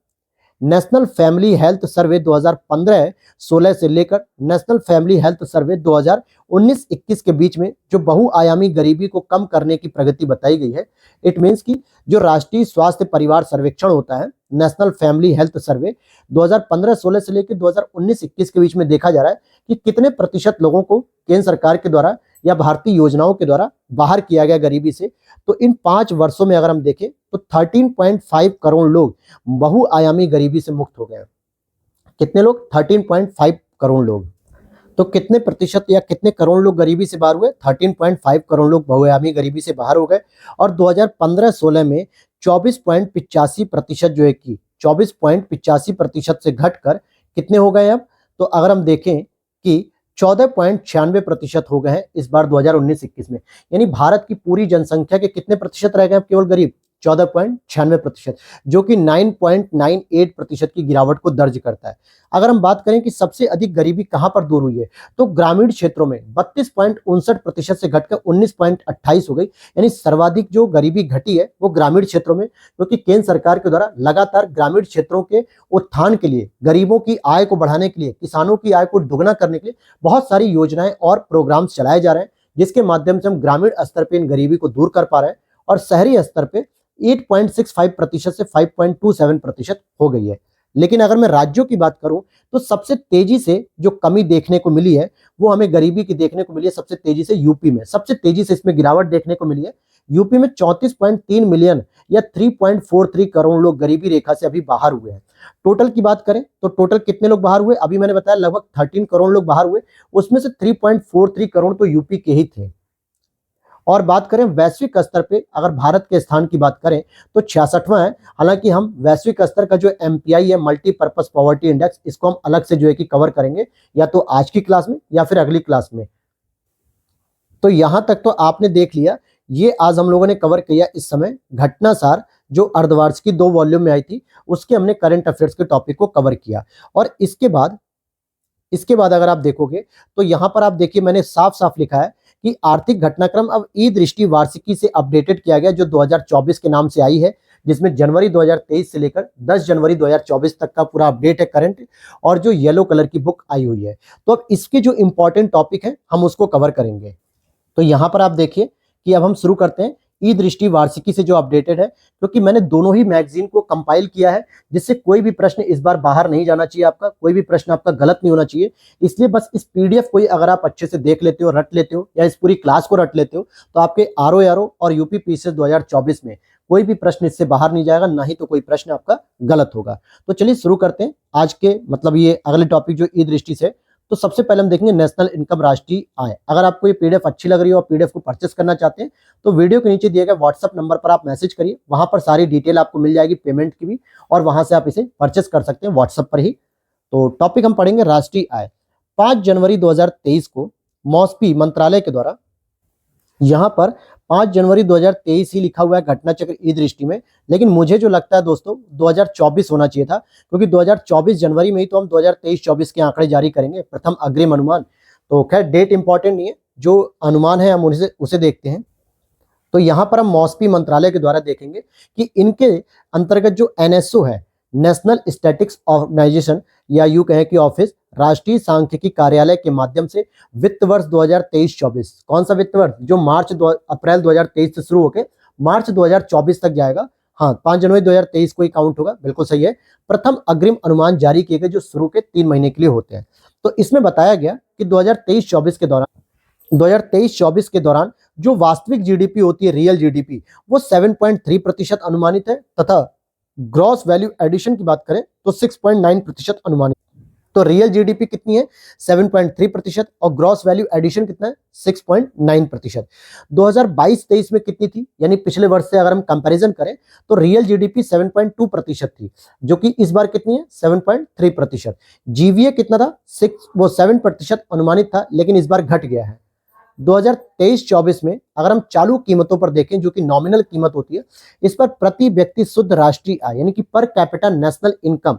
Speaker 1: नेशनल फैमिली हेल्थ सर्वे 2015-16 से लेकर नेशनल फैमिली हेल्थ सर्वे 2019-21 के बीच में जो बहुआयामी गरीबी को कम करने की प्रगति बताई गई है। इट मीन्स कि जो राष्ट्रीय स्वास्थ्य परिवार सर्वेक्षण होता है, नेशनल फैमिली हेल्थ सर्वे 2015-16 से लेकर 2019-21 के बीच में देखा जा रहा है कि कितने प्रतिशत लोगों को केंद्र सरकार के द्वारा या भारतीय योजनाओं के द्वारा बाहर किया गया गरीबी से। तो इन 5 वर्षों में अगर हम देखें तो 13.5 करोड़ लोग बहुआयामी गरीबी से मुक्त हो गए। कितने लोग? 13.5 करोड़ लोग। तो कितने प्रतिशत या कितने करोड़ लोग गरीबी से बाहर हुए? 13.5 करोड़ लोग बहुआयामी गरीबी से बाहर हो गए। और 2015-16 में 24.85% जो है कि 24.85% से घटकर कितने हो गए अब? तो अगर हम देखें कि 14.96% हो गए हैं इस बार 2019-21 में। यानी भारत की पूरी जनसंख्या के कितने प्रतिशत रह गए अब केवल गरीब? 14.96%, जो कि 9.98% की गिरावट को दर्ज करता है। अगर हम बात करें कि सबसे अधिक गरीबी कहां पर दूर हुई है, तो ग्रामीण क्षेत्रों में 32.59% से घटकर 19.28 हो गई। यानी सर्वाधिक जो गरीबी घटी है वो ग्रामीण क्षेत्रों में, क्योंकि केंद्र सरकार के द्वारा लगातार ग्रामीण क्षेत्रों के उत्थान के लिए, गरीबों की आय को बढ़ाने के लिए, किसानों की आय को दुगना करने के लिए बहुत सारी योजनाएं और प्रोग्राम्स चलाए जा रहे हैं, जिसके माध्यम से हम ग्रामीण स्तर पर इन गरीबी को दूर कर पा रहे हैं। और शहरी स्तर पे 8.65% से 5.27% हो गई है। लेकिन अगर मैं राज्यों की बात करूं तो सबसे तेजी से जो कमी देखने को मिली है वो हमें गरीबी की देखने को मिली है सबसे तेजी से यूपी में, सबसे तेजी से इसमें गिरावट देखने को मिली है। यूपी में 34.3 मिलियन या 3.43 करोड़ लोग गरीबी रेखा से अभी बाहर हुए हैं। टोटल की बात करें तो टोटल कितने लोग बाहर हुए, अभी मैंने बताया लगभग 13 करोड़ लोग बाहर हुए, उसमें से 3.43 करोड़ तो यूपी के ही थे। और बात करें वैश्विक स्तर पे, अगर भारत के स्थान की बात करें तो 66वां है। हालांकि हम वैश्विक स्तर का जो एमपीआई है, मल्टीपर्पज पॉवर्टी इंडेक्स, इसको हम अलग से जो है कि कवर करेंगे या तो आज की क्लास में या फिर अगली क्लास में। तो यहां तक तो आपने देख लिया, ये आज हम लोगों ने कवर किया इस समय घटनासार जो अर्धवार्षिकी 2 वॉल्यूम में आई थी, उसके हमने करंट अफेयर्स के टॉपिक को कवर किया। और इसके बाद अगर आप देखोगे तो यहां पर आप देखिए मैंने साफ साफ लिखा है कि आर्थिक घटनाक्रम अब ई दृष्टि वार्षिकी से अपडेटेड किया गया, जो 2024 के नाम से आई है, जिसमें जनवरी 2023 से लेकर 10 जनवरी 2024 तक का पूरा अपडेट है करंट, और जो येलो कलर की बुक आई हुई है। तो अब इसके जो इंपॉर्टेंट टॉपिक है हम उसको कवर करेंगे। तो यहां पर आप देखिए कि अब हम शुरू करते हैं ई दृष्टि वार्षिकी से जो अपडेटेड है, क्योंकि मैंने दोनों ही मैगजीन को कंपाइल किया है, जिससे कोई भी प्रश्न इस बार बाहर नहीं जाना चाहिए, आपका कोई भी प्रश्न आपका गलत नहीं होना चाहिए। इसलिए बस इस पीडीएफ को ही अगर आप अच्छे से देख लेते हो, रट लेते हो, या इस पूरी क्लास को रट लेते हो, तो आपके आरओ और यूपी पीसीएस 2024 में कोई भी प्रश्न इससे बाहर नहीं जाएगा, ना ही तो कोई प्रश्न आपका गलत होगा। तो चलिए शुरू करते हैं आज के मतलब ये अगले टॉपिक जो ई दृष्टि से। तो सबसे पहले हम देखेंगे नेशनल इनकम, राष्ट्रीय आय। अगर आपको ये पीडीएफ अच्छी लग रही हो और पीडीएफ को परचेस करना चाहते हैं तो वीडियो के नीचे दिए गए व्हाट्सएप नंबर पर आप मैसेज करिए, वहां पर सारी डिटेल आपको मिल जाएगी पेमेंट की भी, और वहां से आप इसे परचेस कर सकते हैं व्हाट्सएप पर ही। तो टॉपिक हम पढ़ेंगे राष्ट्रीय आय। 5 जनवरी 2023 को मॉस्पी मंत्रालय के द्वारा, यहाँ पर 5 जनवरी 2023 ही लिखा हुआ है घटना चक्र ई दृष्टि में, लेकिन मुझे जो लगता है दोस्तों 2024 होना चाहिए था, क्योंकि 2024 जनवरी में ही तो हम 2023-24 के आंकड़े जारी करेंगे, प्रथम अग्रिम अनुमान। तो खैर डेट इंपॉर्टेंट नहीं है, जो अनुमान है हम उसे देखते हैं। तो यहाँ पर हम मॉस्पी मंत्रालय के द्वारा देखेंगे कि इनके अंतर्गत जो एनएसओ है, नेशनल स्टैटिक्स ऑर्गेनाइजेशन, या यूं कहें कि ऑफिस, राष्ट्रीय सांख्यिकी कार्यालय के माध्यम से वित्त वर्ष 2023-24, कौन सा वित्त वर्ष, जो अप्रैल 2023 से शुरू होकर मार्च 2024 तक जाएगा, हाँ 5 जनवरी 2023 को ही काउंट होगा, बिल्कुल सही है, प्रथम अग्रिम अनुमान जारी किए गए, जो शुरू के 3 महीने के लिए होते हैं। तो इसमें बताया गया कि 2023-24 के दौरान जो वास्तविक जीडीपी होती है, रियल जीडीपी, वो 7.3% अनुमानित है, तथा ग्रॉस वैल्यू एडिशन की बात करें तो 6.9% अनुमानित। तो रियल जीडीपी कितनी है, 7.3%, और ग्रॉस वैल्यू एडिशन कितना है, 6.9%। 2022-23 में कितनी थी, यानी पिछले वर्ष से अगर हम कंपैरिजन करें तो रियल जीडीपी 7.2% थी, जो कि इस बार कितनी है, 7.3%। जीवीए कितना था, 7% अनुमानित था, लेकिन इस बार घट गया है। 2023-24 में अगर हम चालू कीमतों पर देखें, जो कि नॉमिनल कीमत होती है, इस पर प्रति व्यक्ति शुद्ध राष्ट्रीय आय यानी कि पर कैपिटा नेशनल इनकम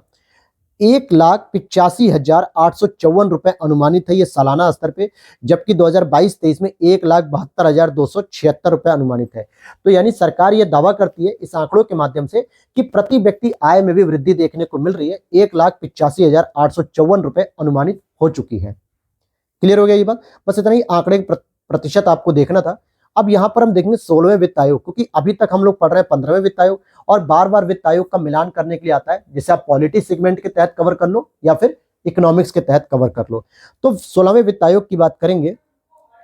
Speaker 1: 1,85,854 रुपए अनुमानित है, ये सालाना स्तर पे, जबकि 2022-23 में 1,72,276 रुपए अनुमानित है। तो यानी सरकार ये दावा करती है इस आंकड़ों के माध्यम से कि प्रति व्यक्ति आय में भी वृद्धि देखने को मिल रही है, 1,85,854 रुपए अनुमानित हो चुकी है। क्लियर हो गया ये बात, बस इतना ही आंकड़े प्रतिशत आपको देखना था। अब यहां पर हम देखेंगे 16वें वित्त आयोग, क्योंकि अभी तक हम लोग पढ़ रहे हैं 15वें वित्त आयोग, और बार बार वित्त आयोग का मिलान करने के लिए आता है, जिसे आप पॉलिटी सेगमेंट के तहत कवर कर लो या फिर इकोनॉमिक्स के तहत कवर कर लो। तो 16वें वित्त आयोग की बात करेंगे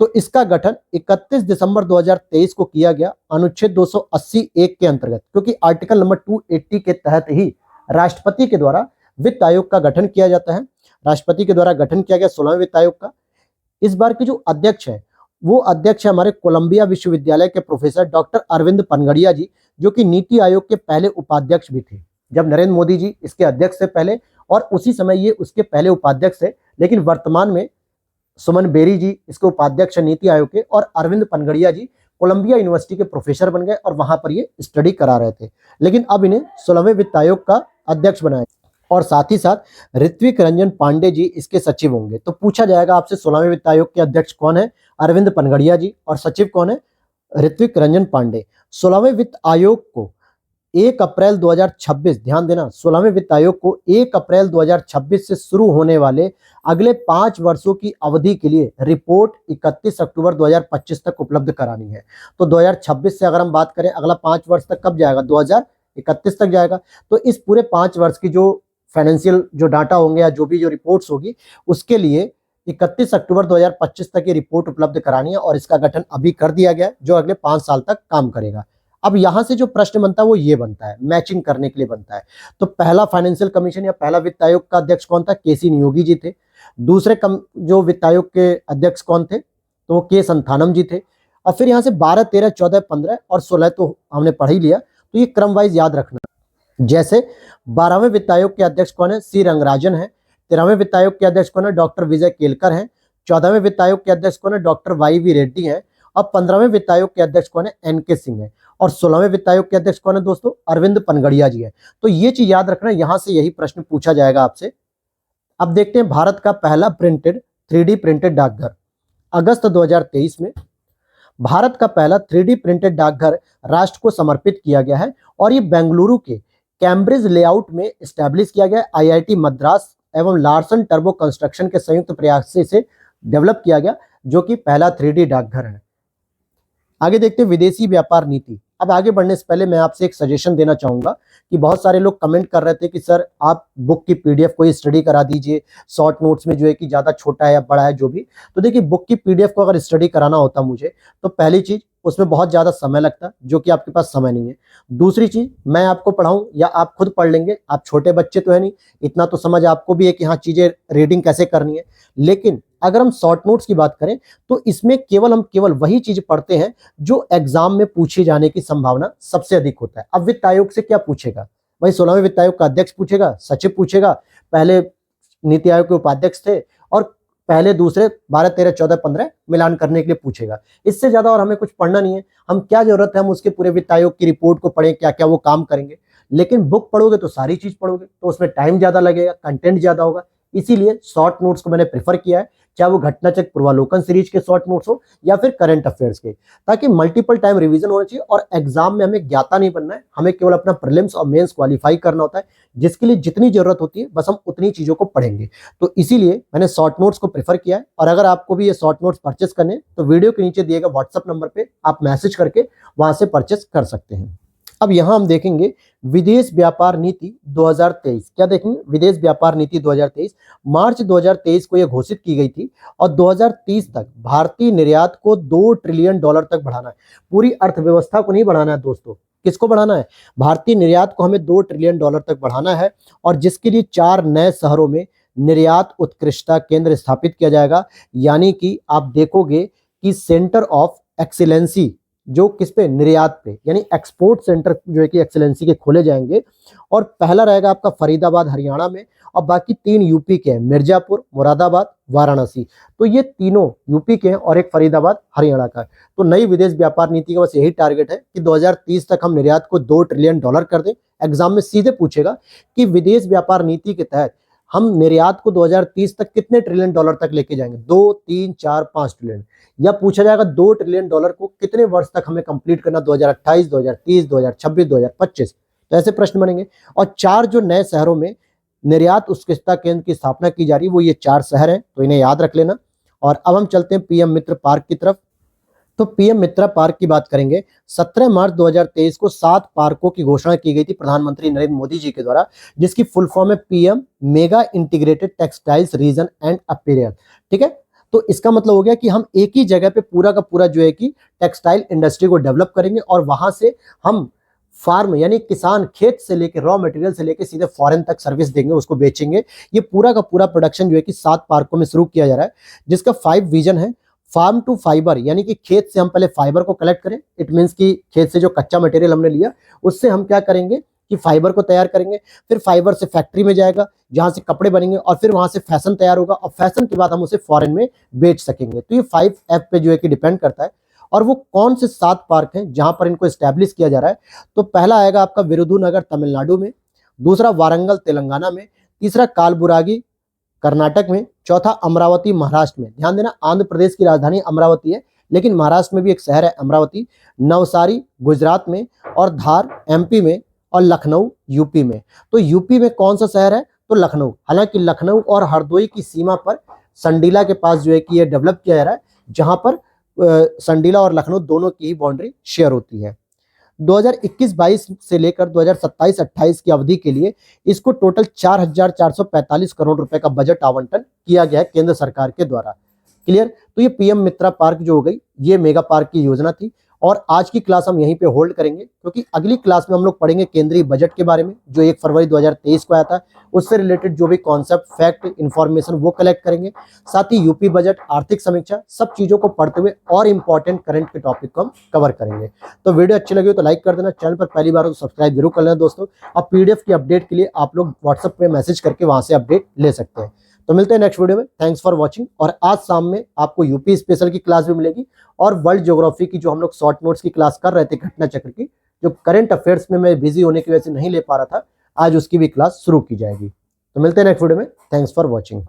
Speaker 1: तो इसका गठन 31 दिसंबर 2023 को किया गया, अनुच्छेद 280(1) के अंतर्गत, क्योंकि आर्टिकल नंबर 280 के तहत ही राष्ट्रपति के द्वारा वित्त आयोग का गठन किया जाता है। राष्ट्रपति के द्वारा गठन किया गया 16वें वित्त आयोग का। इस बार के जो अध्यक्ष है वो अध्यक्ष है हमारे कोलंबिया विश्वविद्यालय के प्रोफेसर डॉक्टर अरविंद पनगड़िया जी, जो कि नीति आयोग के पहले उपाध्यक्ष भी थे, जब नरेंद्र मोदी जी इसके अध्यक्ष से पहले, और उसी समय ये उसके पहले उपाध्यक्ष थे। लेकिन वर्तमान में सुमन बेरी जी इसके उपाध्यक्ष है नीति आयोग के, और अरविंद पनगड़िया जी कोलंबिया यूनिवर्सिटी के प्रोफेसर बन गए और वहां पर ये स्टडी करा रहे थे, लेकिन अब इन्हें 16वें वित्त आयोग का अध्यक्ष बनाया। और साथ ही साथ ऋत्विक रंजन पांडे जी इसके सचिव होंगे। तो पूछा जाएगा आपसे 16वें वित्त आयोग के अध्यक्ष कौन है, अरविंद पनगड़िया जी, और सचिव कौन है, ऋत्विक रंजन पांडे। 16वें वित्त आयोग को 1 अप्रैल 2026, ध्यान देना, 16वें वित्त आयोग को 1 अप्रैल 2026 से शुरू होने वाले अगले 5 वर्षों की अवधि के लिए रिपोर्ट 31 अक्टूबर 2025 तक उपलब्ध करानी है। तो 2026 से अगर हम बात करें, अगला 5 वर्ष तक कब जाएगा, 2031 तक जाएगा। तो इस पूरे 5 वर्ष की जो फाइनेंशियल जो डाटा होंगे या जो भी जो रिपोर्ट्स होगी उसके लिए 31 अक्टूबर 2025 तक ये रिपोर्ट उपलब्ध करानी है और इसका गठन अभी कर दिया गया है जो अगले 5 साल तक काम करेगा। अब यहां से जो प्रश्न बनता है वो ये बनता है, मैचिंग करने के लिए बनता है। तो पहला फाइनेंशियल कमीशन या पहला वित्त आयोग का अध्यक्ष कौन था? केसी नियोगी जी थे। दूसरे जो वित्त आयोग के अध्यक्ष कौन थे? तो के संथानम जी थे। और फिर यहाँ से 12, 13, 14, 15 और 16 तो हमने पढ़ ही लिया, तो ये क्रम वाइज याद रखना। जैसे 12वें वित्त आयोग के अध्यक्ष कौन है? सी रंगराजन है। 13वें वित्त आयोग के अध्यक्ष कौन है? डॉक्टर विजय केलकर हैं। 14वें वित्त आयोग के अध्यक्ष कौन है? डॉक्टर वाई वी रेड्डी हैं। और 15वें वित्त आयोग के अध्यक्ष कौन है? एन के सिंह है। और 16वें वित्त आयोग के अध्यक्ष कौन है दोस्तों? अरविंद पनगड़िया जी है। तो ये चीज याद रखना, यहां से यही प्रश्न पूछा जाएगा आपसे। अब देखते हैं भारत का पहला प्रिंटेड 3D प्रिंटेड डाकघर। अगस्त 2023 में भारत का पहला 3D प्रिंटेड डाकघर राष्ट्र को समर्पित किया गया है और ये बेंगलुरु के कैम्ब्रिज लेआउट में स्टैब्लिश किया गया। IIT मद्रास एवं लार्सन टर्बो कंस्ट्रक्शन के संयुक्त प्रयास से डेवलप किया गया, जो कि पहला 3D डाकघर है। आगे देखते हैं विदेशी व्यापार नीति। अब आगे बढ़ने से पहले मैं आपसे एक सजेशन देना चाहूंगा कि बहुत सारे लोग कमेंट कर रहे थे कि सर आप बुक की PDF को स्टडी करा दीजिए, शॉर्ट नोट्स में जो है कि ज्यादा छोटा है या बड़ा है जो भी। तो देखिए, बुक की PDF को अगर स्टडी कराना होता मुझे, तो पहली चीज उसमें बहुत ज्यादा समय लगता, जो कि आपके पास समय नहीं है। दूसरी चीज, मैं आपको पढ़ाऊं या आप खुद पढ़ लेंगे, आप छोटे बच्चे तो है नहीं, इतना तो समझ आपको भी है कि हाँ चीजें रीडिंग कैसे करनी है। लेकिन अगर हम शॉर्ट नोट्स की बात करें तो इसमें हम केवल वही चीज पढ़ते हैं जो एग्जाम में पूछे जाने की संभावना सबसे अधिक होता है। अब वित्त आयोग से क्या पूछेगा? वही 16वें वित्त आयोग का अध्यक्ष पूछेगा, सचिव पूछेगा, पहले नीति आयोग के उपाध्यक्ष थे, और पहले दूसरे 12, 13, 14, 15 मिलान करने के लिए पूछेगा। इससे ज्यादा और हमें कुछ पढ़ना नहीं है। हम क्या जरूरत है हम उसके पूरे वित्त आयोग की रिपोर्ट को पढ़ें, क्या क्या वो काम करेंगे। लेकिन बुक पढ़ोगे तो सारी चीज पढ़ोगे, तो उसमें टाइम ज्यादा लगेगा, कंटेंट ज्यादा होगा। इसीलिए शॉर्ट नोट्स को मैंने प्रेफर किया है, चाहे वो घटनाचक्र पूर्वालोकन सीरीज के शॉर्ट नोट्स हो या फिर करंट अफेयर्स के, ताकि मल्टीपल टाइम रिवीजन होना चाहिए और एग्जाम में हमें ज्ञाता नहीं बनना है। हमें केवल अपना प्रीलिम्स और मेंस क्वालिफाई करना होता है, जिसके लिए जितनी जरूरत होती है बस हम उतनी चीजों को पढ़ेंगे। तो इसीलिए मैंने शॉर्ट नोट्स को प्रेफर किया है। और अगर आपको भी ये शॉर्ट नोट्स परचेस करने, तो वीडियो के नीचे दिए गए व्हाट्सएप नंबर पे आप मैसेज करके वहां से परचेस कर सकते हैं। अब यहां हम देखेंगे विदेश व्यापार नीति 2023। क्या देखेंगे? विदेश व्यापार नीति 2023 मार्च 2023 को यह घोषित की गई थी और 2030 तक भारतीय निर्यात को $2 ट्रिलियन तक बढ़ाना है। पूरी अर्थव्यवस्था को नहीं बढ़ाना है दोस्तों, किसको बढ़ाना है? भारतीय निर्यात को हमें $2 ट्रिलियन तक बढ़ाना है, और जिसके लिए 4 नए शहरों में निर्यात उत्कृष्टता केंद्र स्थापित किया जाएगा। यानी कि आप देखोगे कि सेंटर ऑफ एक्सीलेंसी जो किस पे? निर्यात पे, यानी एक्सपोर्ट सेंटर जो है कि एक्सीलेंसी के खोले जाएंगे। और पहला रहेगा आपका फरीदाबाद हरियाणा में, और बाकी 3 यूपी के हैं, मिर्जापुर, मुरादाबाद, वाराणसी। तो ये तीनों यूपी के हैं और एक फरीदाबाद हरियाणा का है। तो नई विदेश व्यापार नीति का बस यही टारगेट है कि 2030 तक हम निर्यात को $2 ट्रिलियन कर दें। एग्जाम में सीधे पूछेगा कि विदेश व्यापार नीति के तहत हम निर्यात को 2030 तक कितने ट्रिलियन तक लेके जाएंगे? 2, 3, 4, 5 ट्रिलियन। या पूछा जाएगा $2 ट्रिलियन को कितने वर्ष तक हमें कंप्लीट करना? 2028, 2030, 2026, 2025। तो ऐसे प्रश्न बनेंगे। और 4 जो नए शहरों में निर्यात उत्कृष्टता केंद्र की स्थापना की जा रही है, वो ये 4 शहर हैं, तो इन्हें याद रख लेना। और अब हम चलते हैं PM मित्र पार्क की तरफ। तो PM मित्रा पार्क की बात करेंगे। 17 मार्च 2023 को 7 पार्कों की घोषणा की गई थी प्रधानमंत्री नरेंद्र मोदी जी के द्वारा, जिसकी फुल फॉर्म है PM mega integrated textiles region and apparel. ठीक है, तो इसका मतलब हो गया कि हम एक ही जगह पे पूरा का पूरा जो है कि टेक्सटाइल इंडस्ट्री को डेवलप करेंगे, और वहां से हम फार्म यानी किसान खेत से लेकर रॉ मटेरियल से लेकर सीधे फॉरेन तक सर्विस देंगे, उसको बेचेंगे। ये पूरा का पूरा प्रोडक्शन जो है कि 7 पार्कों में शुरू किया जा रहा है, जिसका 5 विजन है। फार्म टू फाइबर, यानी कि खेत से हम पहले फाइबर को कलेक्ट करें। इट मीन्स कि खेत से जो कच्चा मटेरियल हमने लिया उससे हम क्या करेंगे कि फाइबर को तैयार करेंगे। फिर फाइबर से फैक्ट्री में जाएगा जहां से कपड़े बनेंगे, और फिर वहां से फैशन तैयार होगा, और फैशन के बाद हम उसे फॉरेन में बेच सकेंगे। तो ये 5F पे जो है कि डिपेंड करता है। और वो कौन से 7 पार्क हैं जहां पर इनको एस्टैब्लिश किया जा रहा है? तो पहला आएगा आपका विरुधुनगर तमिलनाडु में, दूसरा वारंगल तेलंगाना में, तीसरा कालबुरागी कर्नाटक में, चौथा अमरावती महाराष्ट्र में। ध्यान देना, आंध्र प्रदेश की राजधानी अमरावती है, लेकिन महाराष्ट्र में भी एक शहर है अमरावती। नवसारी गुजरात में, और धार MP में, और लखनऊ यूपी में। तो यूपी में कौन सा शहर है? तो लखनऊ। हालांकि लखनऊ और हरदोई की सीमा पर संडीला के पास जो है कि ये डेवलप किया जा रहा है, जहां पर संडीला और लखनऊ दोनों की ही बाउंड्री शेयर होती है। 2021-22 से लेकर 2027-28 की अवधि के लिए इसको टोटल 4,445 करोड़ रुपए का बजट आवंटन किया गया है केंद्र सरकार के द्वारा। क्लियर। तो ये पीएम मित्रा पार्क जो हो गई, ये मेगा पार्क की योजना थी। और आज की क्लास हम यहीं पे होल्ड करेंगे, क्योंकि अगली क्लास में हम लोग पढ़ेंगे केंद्रीय बजट के बारे में, जो 1 फरवरी 2023 को आया था। उससे रिलेटेड जो भी कॉन्सेप्ट, फैक्ट, इंफॉर्मेशन वो कलेक्ट करेंगे। साथ ही यूपी बजट, आर्थिक समीक्षा, सब चीजों को पढ़ते हुए और इंपॉर्टेंट करंट के टॉपिक को हम कवर करेंगे। तो वीडियो अच्छी लगी हो तो लाइक कर देना, चैनल पर पहली बार हो तो सब्सक्राइब जरूर कर लेना दोस्तों। और पीडीएफ की अपडेट के लिए आप लोग व्हाट्सएप पे मैसेज करके वहां से अपडेट ले सकते हैं। तो मिलते हैं नेक्स्ट वीडियो में। Thanks for watching. और आज शाम में आपको यूपी स्पेशल की क्लास भी मिलेगी, और वर्ल्ड ज्योग्राफी की जो हम लोग शॉर्ट नोट्स की क्लास कर रहे थे घटना चक्र की, जो करंट अफेयर्स में मैं बिजी होने की वजह से नहीं ले पा रहा था, आज उसकी भी क्लास शुरू की जाएगी। तो मिलते हैं नेक्स्ट वीडियो में। Thanks for watching.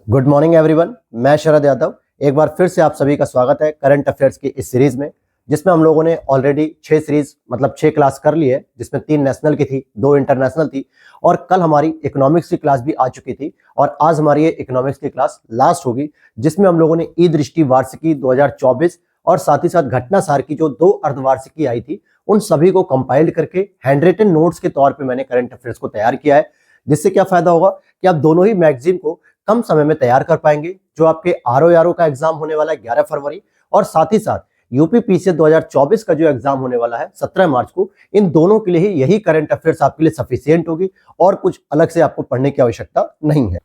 Speaker 1: Good morning everyone, मैं शरद यादव। एक बार फिर से आप सभी का स्वागत है करंट अफेयर्स की इस सीरीज में, जिसमें हम लोगों ने ऑलरेडी 6 सीरीज मतलब 6 क्लास कर ली है, जिसमें 3 नेशनल की थी, 2 इंटरनेशनल थी, और कल हमारी इकोनॉमिक्स की क्लास भी आ चुकी थी। और आज हमारी ये इकोनॉमिक्स की क्लास लास्ट होगी, जिसमें हम लोगों ने ई दृष्टि वार्षिकी 2024 और साथ ही साथ घटना सार की जो 2 अर्धवार्षिकी आई थी, उन सभी को कंपाइल्ड करके हैंड रिटन नोट्स के तौर पे मैंने करंट अफेयर्स को तैयार किया है। जिससे क्या फायदा होगा कि आप दोनों ही मैगजीन को कम समय में तैयार कर पाएंगे। जो आपके आरओ का एग्जाम होने वाला है 11 फरवरी, और साथ ही साथ यूपी पीसीएस 2024 का जो एग्जाम होने वाला है 17 मार्च को, इन दोनों के लिए ही यही करंट अफेयर्स आपके लिए सफिशिएंट होगी, और कुछ अलग से आपको पढ़ने की आवश्यकता नहीं है।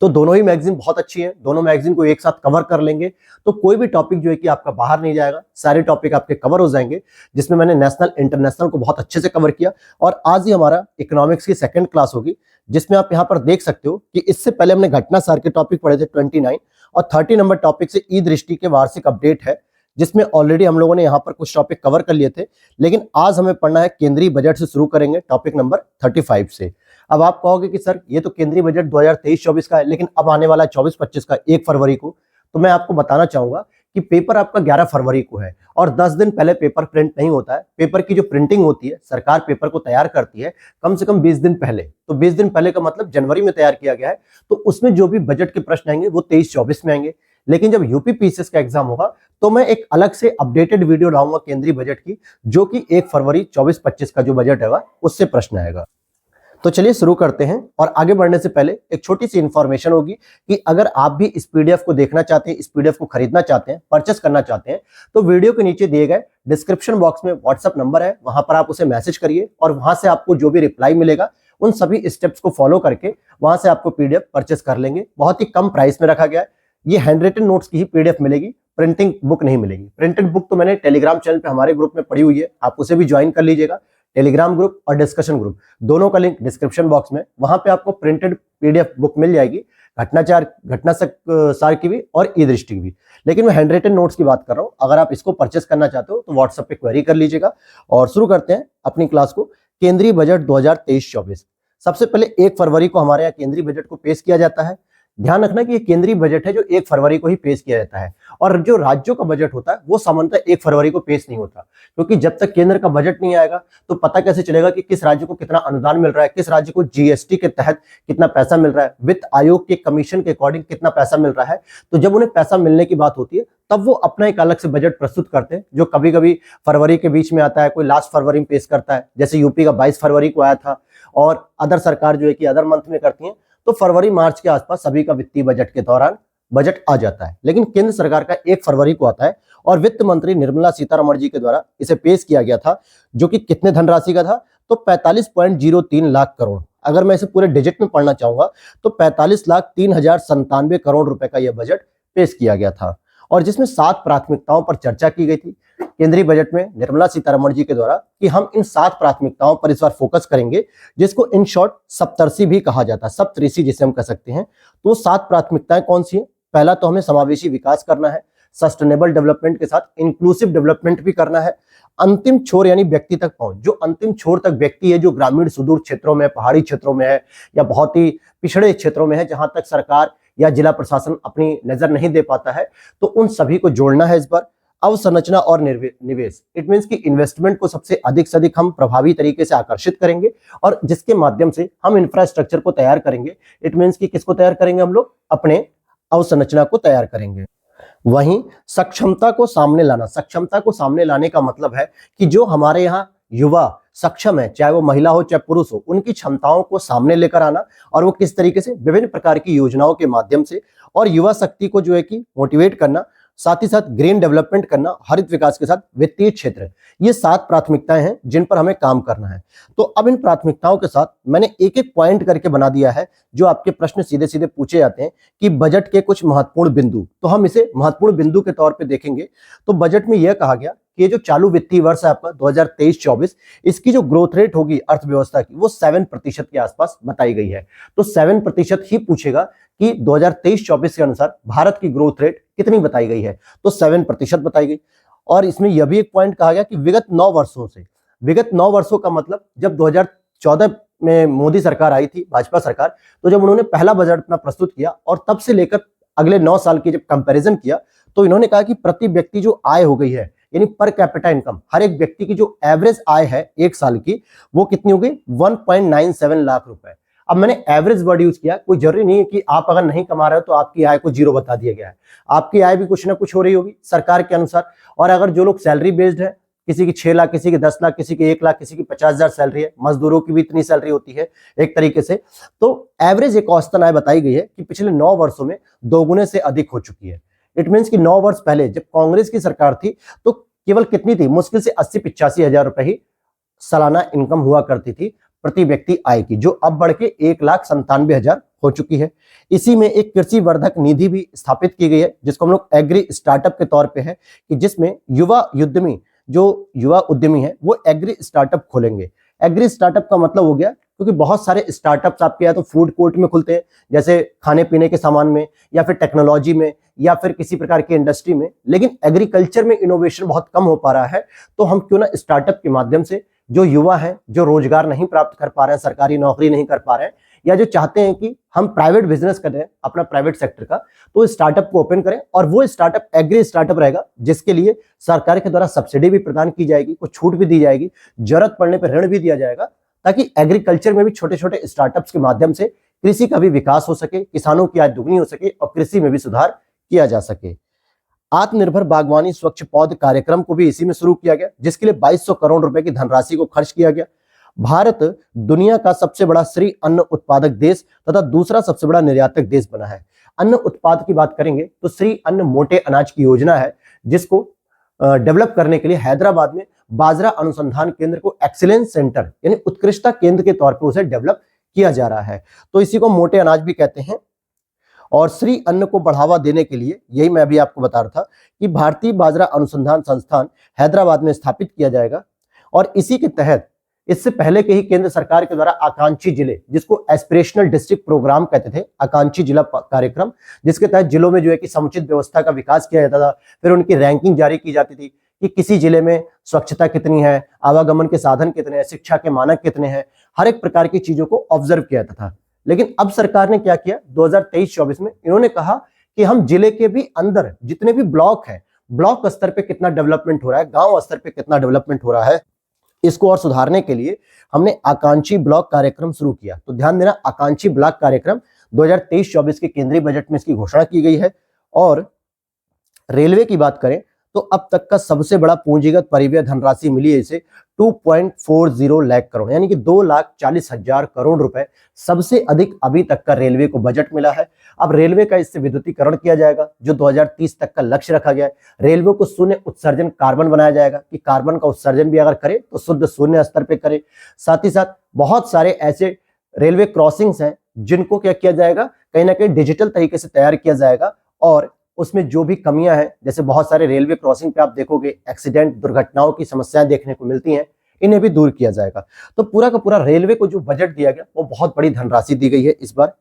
Speaker 1: तो दोनों ही मैगजीन बहुत अच्छी है, दोनों मैगजीन को एक साथ कवर कर लेंगे तो कोई भी टॉपिक जो है कि आपका बाहर नहीं जाएगा, सारे टॉपिक आपके कवर हो जाएंगे। जिसमें मैंने नेशनल इंटरनेशनल को बहुत अच्छे से कवर किया, और आज ही हमारा इकोनॉमिक्स की सेकंड क्लास होगी, जिसमें आप यहाँ पर देख सकते हो कि इससे पहले हमने घटना सार के टॉपिक पढ़े थे 29, और 30 नंबर टॉपिक से ई दृष्टि के वार्षिक अपडेट है, जिसमें ऑलरेडी हम लोगों ने यहाँ पर कुछ टॉपिक कवर कर लिए थे। लेकिन आज हमें पढ़ना है केंद्रीय बजट से, शुरू करेंगे टॉपिक नंबर 35 से। अब आप कहोगे कि सर ये तो केंद्रीय बजट 2023-24 का है, लेकिन अब आने वाला 24-25 का 1 फरवरी को। तो मैं आपको बताना चाहूंगा कि पेपर आपका 11 फरवरी को है, और 10 दिन पहले पेपर प्रिंट नहीं होता है। पेपर की जो प्रिंटिंग होती है, सरकार पेपर को तैयार करती है कम से कम 20 दिन पहले। तो 20 दिन पहले का मतलब जनवरी में तैयार किया गया है। तो उसमें जो भी बजट के प्रश्न आएंगे वो 23-24 में आएंगे। लेकिन जब यूपी पीसीएस का एग्जाम होगा तो मैं एक अलग से अपडेटेड वीडियो लाऊंगा केंद्रीय बजट की, जो कि 1 फरवरी 24-25 का जो बजट है उससे प्रश्न आएगा। तो चलिए शुरू करते हैं। और आगे बढ़ने से पहले एक छोटी सी इंफॉर्मेशन होगी कि अगर आप भी इस पीडीएफ को देखना चाहते हैं, इस पीडीएफ को खरीदना चाहते हैं, परचेस करना चाहते हैं, तो वीडियो के नीचे दिए गए डिस्क्रिप्शन बॉक्स में व्हाट्सएप नंबर है, वहां पर आप उसे मैसेज करिए, और वहां से आपको जो भी रिप्लाई मिलेगा उन सभी स्टेप्स को फॉलो करके वहां से आपको पीडीएफ परचेस कर लेंगे। बहुत ही कम प्राइस में रखा गया है। ये हैंड रिटन नोट्स की ही पीडीएफ मिलेगी, प्रिंटिंग बुक नहीं मिलेगी। प्रिंटेड बुक तो मैंने टेलीग्राम चैनल पे हमारे ग्रुप में पड़ी हुई है, आप उसे भी ज्वाइन कर लीजिएगा। टेलीग्राम ग्रुप और डिस्कशन ग्रुप दोनों का लिंक डिस्क्रिप्शन बॉक्स में, वहां पे आपको प्रिंटेड पीडीएफ बुक मिल जाएगी, घटना सार की भी और ई दृष्टि की भी। लेकिन मैं हैंड रिटन नोट्स की बात कर रहा हूं। अगर आप इसको परचेस करना चाहते हो तो व्हाट्सएप पे क्वेरी कर लीजिएगा। और शुरू करते हैं अपनी क्लास को। केंद्रीय बजट 2023-24। सबसे पहले 1 फरवरी को हमारे यहाँ केंद्रीय बजट को पेश किया जाता है। ध्यान रखना कि ये केंद्रीय बजट है जो 1 फरवरी को ही पेश किया जाता है, और जो राज्यों का बजट होता है वो सामान्यतः 1 फरवरी को पेश नहीं होता, क्योंकि जब तक केंद्र का बजट नहीं आएगा तो पता कैसे चलेगा कि किस राज्य को कितना अनुदान मिल रहा है, किस राज्य को जीएसटी के तहत कितना पैसा मिल रहा है, वित्त आयोग के कमीशन के अकॉर्डिंग कितना पैसा मिल रहा है। तो जब उन्हें पैसा मिलने की बात होती है तब वो अपना एक अलग से बजट प्रस्तुत करते हैं, जो कभी कभी फरवरी के बीच में आता है, कोई लास्ट फरवरी में पेश करता है, जैसे यूपी का 22 फरवरी को आया था, और अदर सरकार जो है कि अदर मंथ में करती है। तो फरवरी मार्च के आसपास सभी का वित्तीय बजट के दौरान बजट आ जाता है। लेकिन केंद्र सरकार का 1 फरवरी को आता है, और वित्त मंत्री निर्मला सीतारमण जी के द्वारा इसे पेश किया गया था, जो कि कितने धनराशि का था, तो 45.03 लाख करोड़। अगर मैं इसे पूरे डिजिट में पढ़ना चाहूंगा तो 45,03,097 करोड़ रुपए का यह बजट पेश किया गया था, और जिसमें 7 प्राथमिकताओं पर चर्चा की गई थी केंद्रीय बजट में निर्मला सीतारमण जी के द्वारा, कि हम इन 7 प्राथमिकताओं पर इस बार फोकस करेंगे, जिसको इन शॉर्ट सप्तर्षि भी कहा जाता है, सप्तऋषि जिसे हम कह सकते हैं। तो 7 प्राथमिकताएं कौन सी हैं? पहला तो हमें समावेशी विकास करना है, सस्टेनेबल डेवलपमेंट के साथ इंक्लूसिव डेवलपमेंट भी करना है, अंतिम छोर यानी व्यक्ति तक पहुंच, जो अंतिम छोर तक व्यक्ति है, जो ग्रामीण सुदूर क्षेत्रों में, पहाड़ी क्षेत्रों में है, या बहुत ही पिछड़े क्षेत्रों में है, जहां तक सरकार या जिला प्रशासन अपनी नजर नहीं दे पाता है, तो उन सभी को जोड़ना है इस बार। अवसंरचना और निवेश, इट मीन्स कि इन्वेस्टमेंट को सबसे अधिक से अधिक हम प्रभावी तरीके से आकर्षित करेंगे, और जिसके माध्यम से हम इंफ्रास्ट्रक्चर को तैयार करेंगे। इट मीन्स कि किसको तैयार करेंगे हम लोग? अपने अवसंरचना को तैयार करेंगे। वहीं सक्षमता को सामने लाना, सक्षमता को सामने लाने का मतलब है कि जो हमारे यहाँ युवा सक्षम है, चाहे वो महिला हो चाहे पुरुष हो, उनकी क्षमताओं को सामने लेकर आना और वो किस तरीके से विभिन्न प्रकार की योजनाओं के माध्यम से और युवा शक्ति को जो है कि मोटिवेट करना, साथ ही साथ ग्रीन डेवलपमेंट करना, हरित विकास के साथ वित्तीय क्षेत्र, ये 7 प्राथमिकताएं हैं जिन पर हमें काम करना है। तो अब इन प्राथमिकताओं के साथ मैंने एक एक पॉइंट करके बना दिया है जो आपके प्रश्न सीधे सीधे पूछे जाते हैं कि बजट के कुछ महत्वपूर्ण बिंदु, तो हम इसे महत्वपूर्ण बिंदु के तौर पे देखेंगे। तो बजट में यह कहा गया कि ये जो चालू वित्तीय वर्ष है आपका 2023-24, इसकी जो ग्रोथ रेट होगी अर्थव्यवस्था की वो 7% के आसपास बताई गई है। तो 7% ही पूछेगा कि 2023-24 के अनुसार भारत की ग्रोथ रेट कितनी बताई गई है, तो 7% बताई गई। और इसमें यह भी एक पॉइंट कहा गया कि विगत 9 वर्षों से, विगत 9 वर्षों का मतलब जब 2014 में मोदी सरकार आई थी, भाजपा सरकार, तो जब उन्होंने पहला बजट अपना प्रस्तुत किया और तब से लेकर अगले 9 साल की जब कंपैरिजन किया तो इन्होंने कहा कि प्रति व्यक्ति जो आय हो गई है, यानी पर कैपिटा इनकम, हर एक व्यक्ति की जो एवरेज आय है एक साल की, वो कितनी हो गई 1.97 लाख रुपए। अब मैंने एवरेज वर्ड यूज किया, कोई जरूरी नहीं है कि आप अगर नहीं कमा रहे हो तो आपकी आय को 0 बता दिया गया है। आपकी आय भी कुछ ना कुछ हो रही होगी सरकार के अनुसार। और अगर जो लोग सैलरी बेस्ड है, किसी की 6 लाख, किसी की 10 लाख, किसी की 1 लाख, किसी की 50,000 सैलरी है, मजदूरों की भी इतनी सैलरी होती है एक तरीके से, तो एवरेज एक औसतन आय बताई गई है कि पिछले 9 वर्षों में 2 गुने से अधिक हो चुकी है। इट मीन्स कि 9 वर्ष पहले जब कांग्रेस की सरकार थी तो केवल कितनी थी, मुश्किल से 80-85 हजार रुपए ही सालाना इनकम हुआ करती थी प्रति व्यक्ति आय की, जो अब बढ़ के 1,97,000 हो चुकी है। इसी में एक कृषि वर्धक निधि भी स्थापित की गई है जिसको हम लोग एग्री स्टार्टअप के तौर पे है, कि जिसमें युवा उद्यमी, जो युवा उद्यमी है वो एग्री स्टार्टअप खोलेंगे। एग्री स्टार्टअप का मतलब हो गया, क्योंकि बहुत सारे स्टार्टअप्स आपके यहाँ तो फूड कोर्ट में खुलते हैं, जैसे खाने पीने के सामान में या फिर टेक्नोलॉजी में या फिर किसी प्रकार की इंडस्ट्री में, लेकिन एग्रीकल्चर में इनोवेशन बहुत कम हो पा रहा है। तो हम क्यों ना स्टार्टअप के माध्यम से जो युवा हैं, जो रोजगार नहीं प्राप्त कर पा रहे हैं, सरकारी नौकरी नहीं कर पा रहे हैं, या जो चाहते हैं कि हम प्राइवेट बिजनेस करें अपना प्राइवेट सेक्टर का, तो स्टार्टअप को ओपन करें। और वो स्टार्टअप एग्री स्टार्टअप रहेगा जिसके लिए सरकार के द्वारा सब्सिडी भी प्रदान की जाएगी, कुछ छूट भी दी जाएगी, जरूरत पड़ने पर ऋण भी दिया जाएगा, ताकि एग्रीकल्चर में भी छोटे छोटे स्टार्टअप्स के माध्यम से कृषि का भी विकास हो सके, किसानों की आय दुगनी हो सके और कृषि में भी सुधार किया जा सके। आत्मनिर्भर बागवानी स्वच्छ पौध कार्यक्रम को भी इसी में शुरू किया गया, जिसके लिए 2200 करोड़ रुपए की धनराशि को खर्च किया गया। भारत दुनिया का सबसे बड़ा श्री अन्न उत्पादक देश तथा दूसरा सबसे बड़ा निर्यातक देश बना है। अन्न उत्पाद की बात करेंगे तो श्री अन्न मोटे अनाज की योजना है, जिसको डेवलप करने के लिए हैदराबाद में बाजरा अनुसंधान केंद्र को एक्सीलेंस सेंटर यानी उत्कृष्टता केंद्र के तौर पर उसे डेवलप किया जा रहा है। तो इसी को मोटे अनाज भी कहते हैं। और श्री अन्न को बढ़ावा देने के लिए, यही मैं अभी आपको बता रहा था, कि भारतीय बाजरा अनुसंधान संस्थान हैदराबाद में स्थापित किया जाएगा। और इसी के तहत इससे पहले के ही केंद्र सरकार के द्वारा आकांक्षी जिले, जिसको एस्पिरेशनल डिस्ट्रिक्ट प्रोग्राम कहते थे, आकांक्षी जिला कार्यक्रम, जिसके तहत जिलों में जो है कि समुचित व्यवस्था का विकास किया जाता था। फिर उनकी रैंकिंग जारी की जाती थी कि किसी जिले में स्वच्छता कितनी है, आवागमन के साधन कितने हैं, शिक्षा के मानक कितने हैं, हर एक प्रकार की चीजों को ऑब्जर्व किया जाता था। लेकिन अब सरकार ने क्या किया, 2023-24 में इन्होंने कहा कि हम जिले के भी अंदर जितने भी ब्लॉक हैं, ब्लॉक स्तर पे कितना डेवलपमेंट हो रहा है, गांव स्तर पे कितना डेवलपमेंट हो रहा है, इसको और सुधारने के लिए हमने आकांक्षी ब्लॉक कार्यक्रम शुरू किया। तो ध्यान देना, आकांक्षी ब्लॉक कार्यक्रम 2023-24 के केंद्रीय बजट में इसकी घोषणा की गई है। और रेलवे की बात करें तो अब तक का सबसे बड़ा पूंजीगत परिव्यय धनराशि मिली है इसे 2.40 लाख करोड़, यानी कि 2,40,000 करोड़ रुपए सबसे अधिक अभी तक का रेलवे को बजट मिला है। अब रेलवे का इससे विद्युतीकरण किया जाएगा, जो 2030 तक का लक्ष्य रखा गया है। रेलवे को शून्य उत्सर्जन कार्बन बनाया जाएगा, कि कार्बन का उत्सर्जन भी अगर करे तो शुद्ध शून्य स्तर पे करे। साथ ही साथ बहुत सारे ऐसे रेलवे क्रॉसिंग्स हैं जिनको क्या किया जाएगा, कहीं ना कहीं डिजिटल तरीके से तैयार किया जाएगा, और उसमें जो भी कमियां हैं, जैसे बहुत सारे रेलवे क्रॉसिंग पे आप देखोगे एक्सीडेंट, दुर्घटनाओं की समस्याएं देखने को मिलती हैं, इन्हें भी दूर किया जाएगा। तो पूरा का पूरा रेलवे को जो बजट दिया गया वो बहुत बड़ी धनराशि दी गई है इस बार।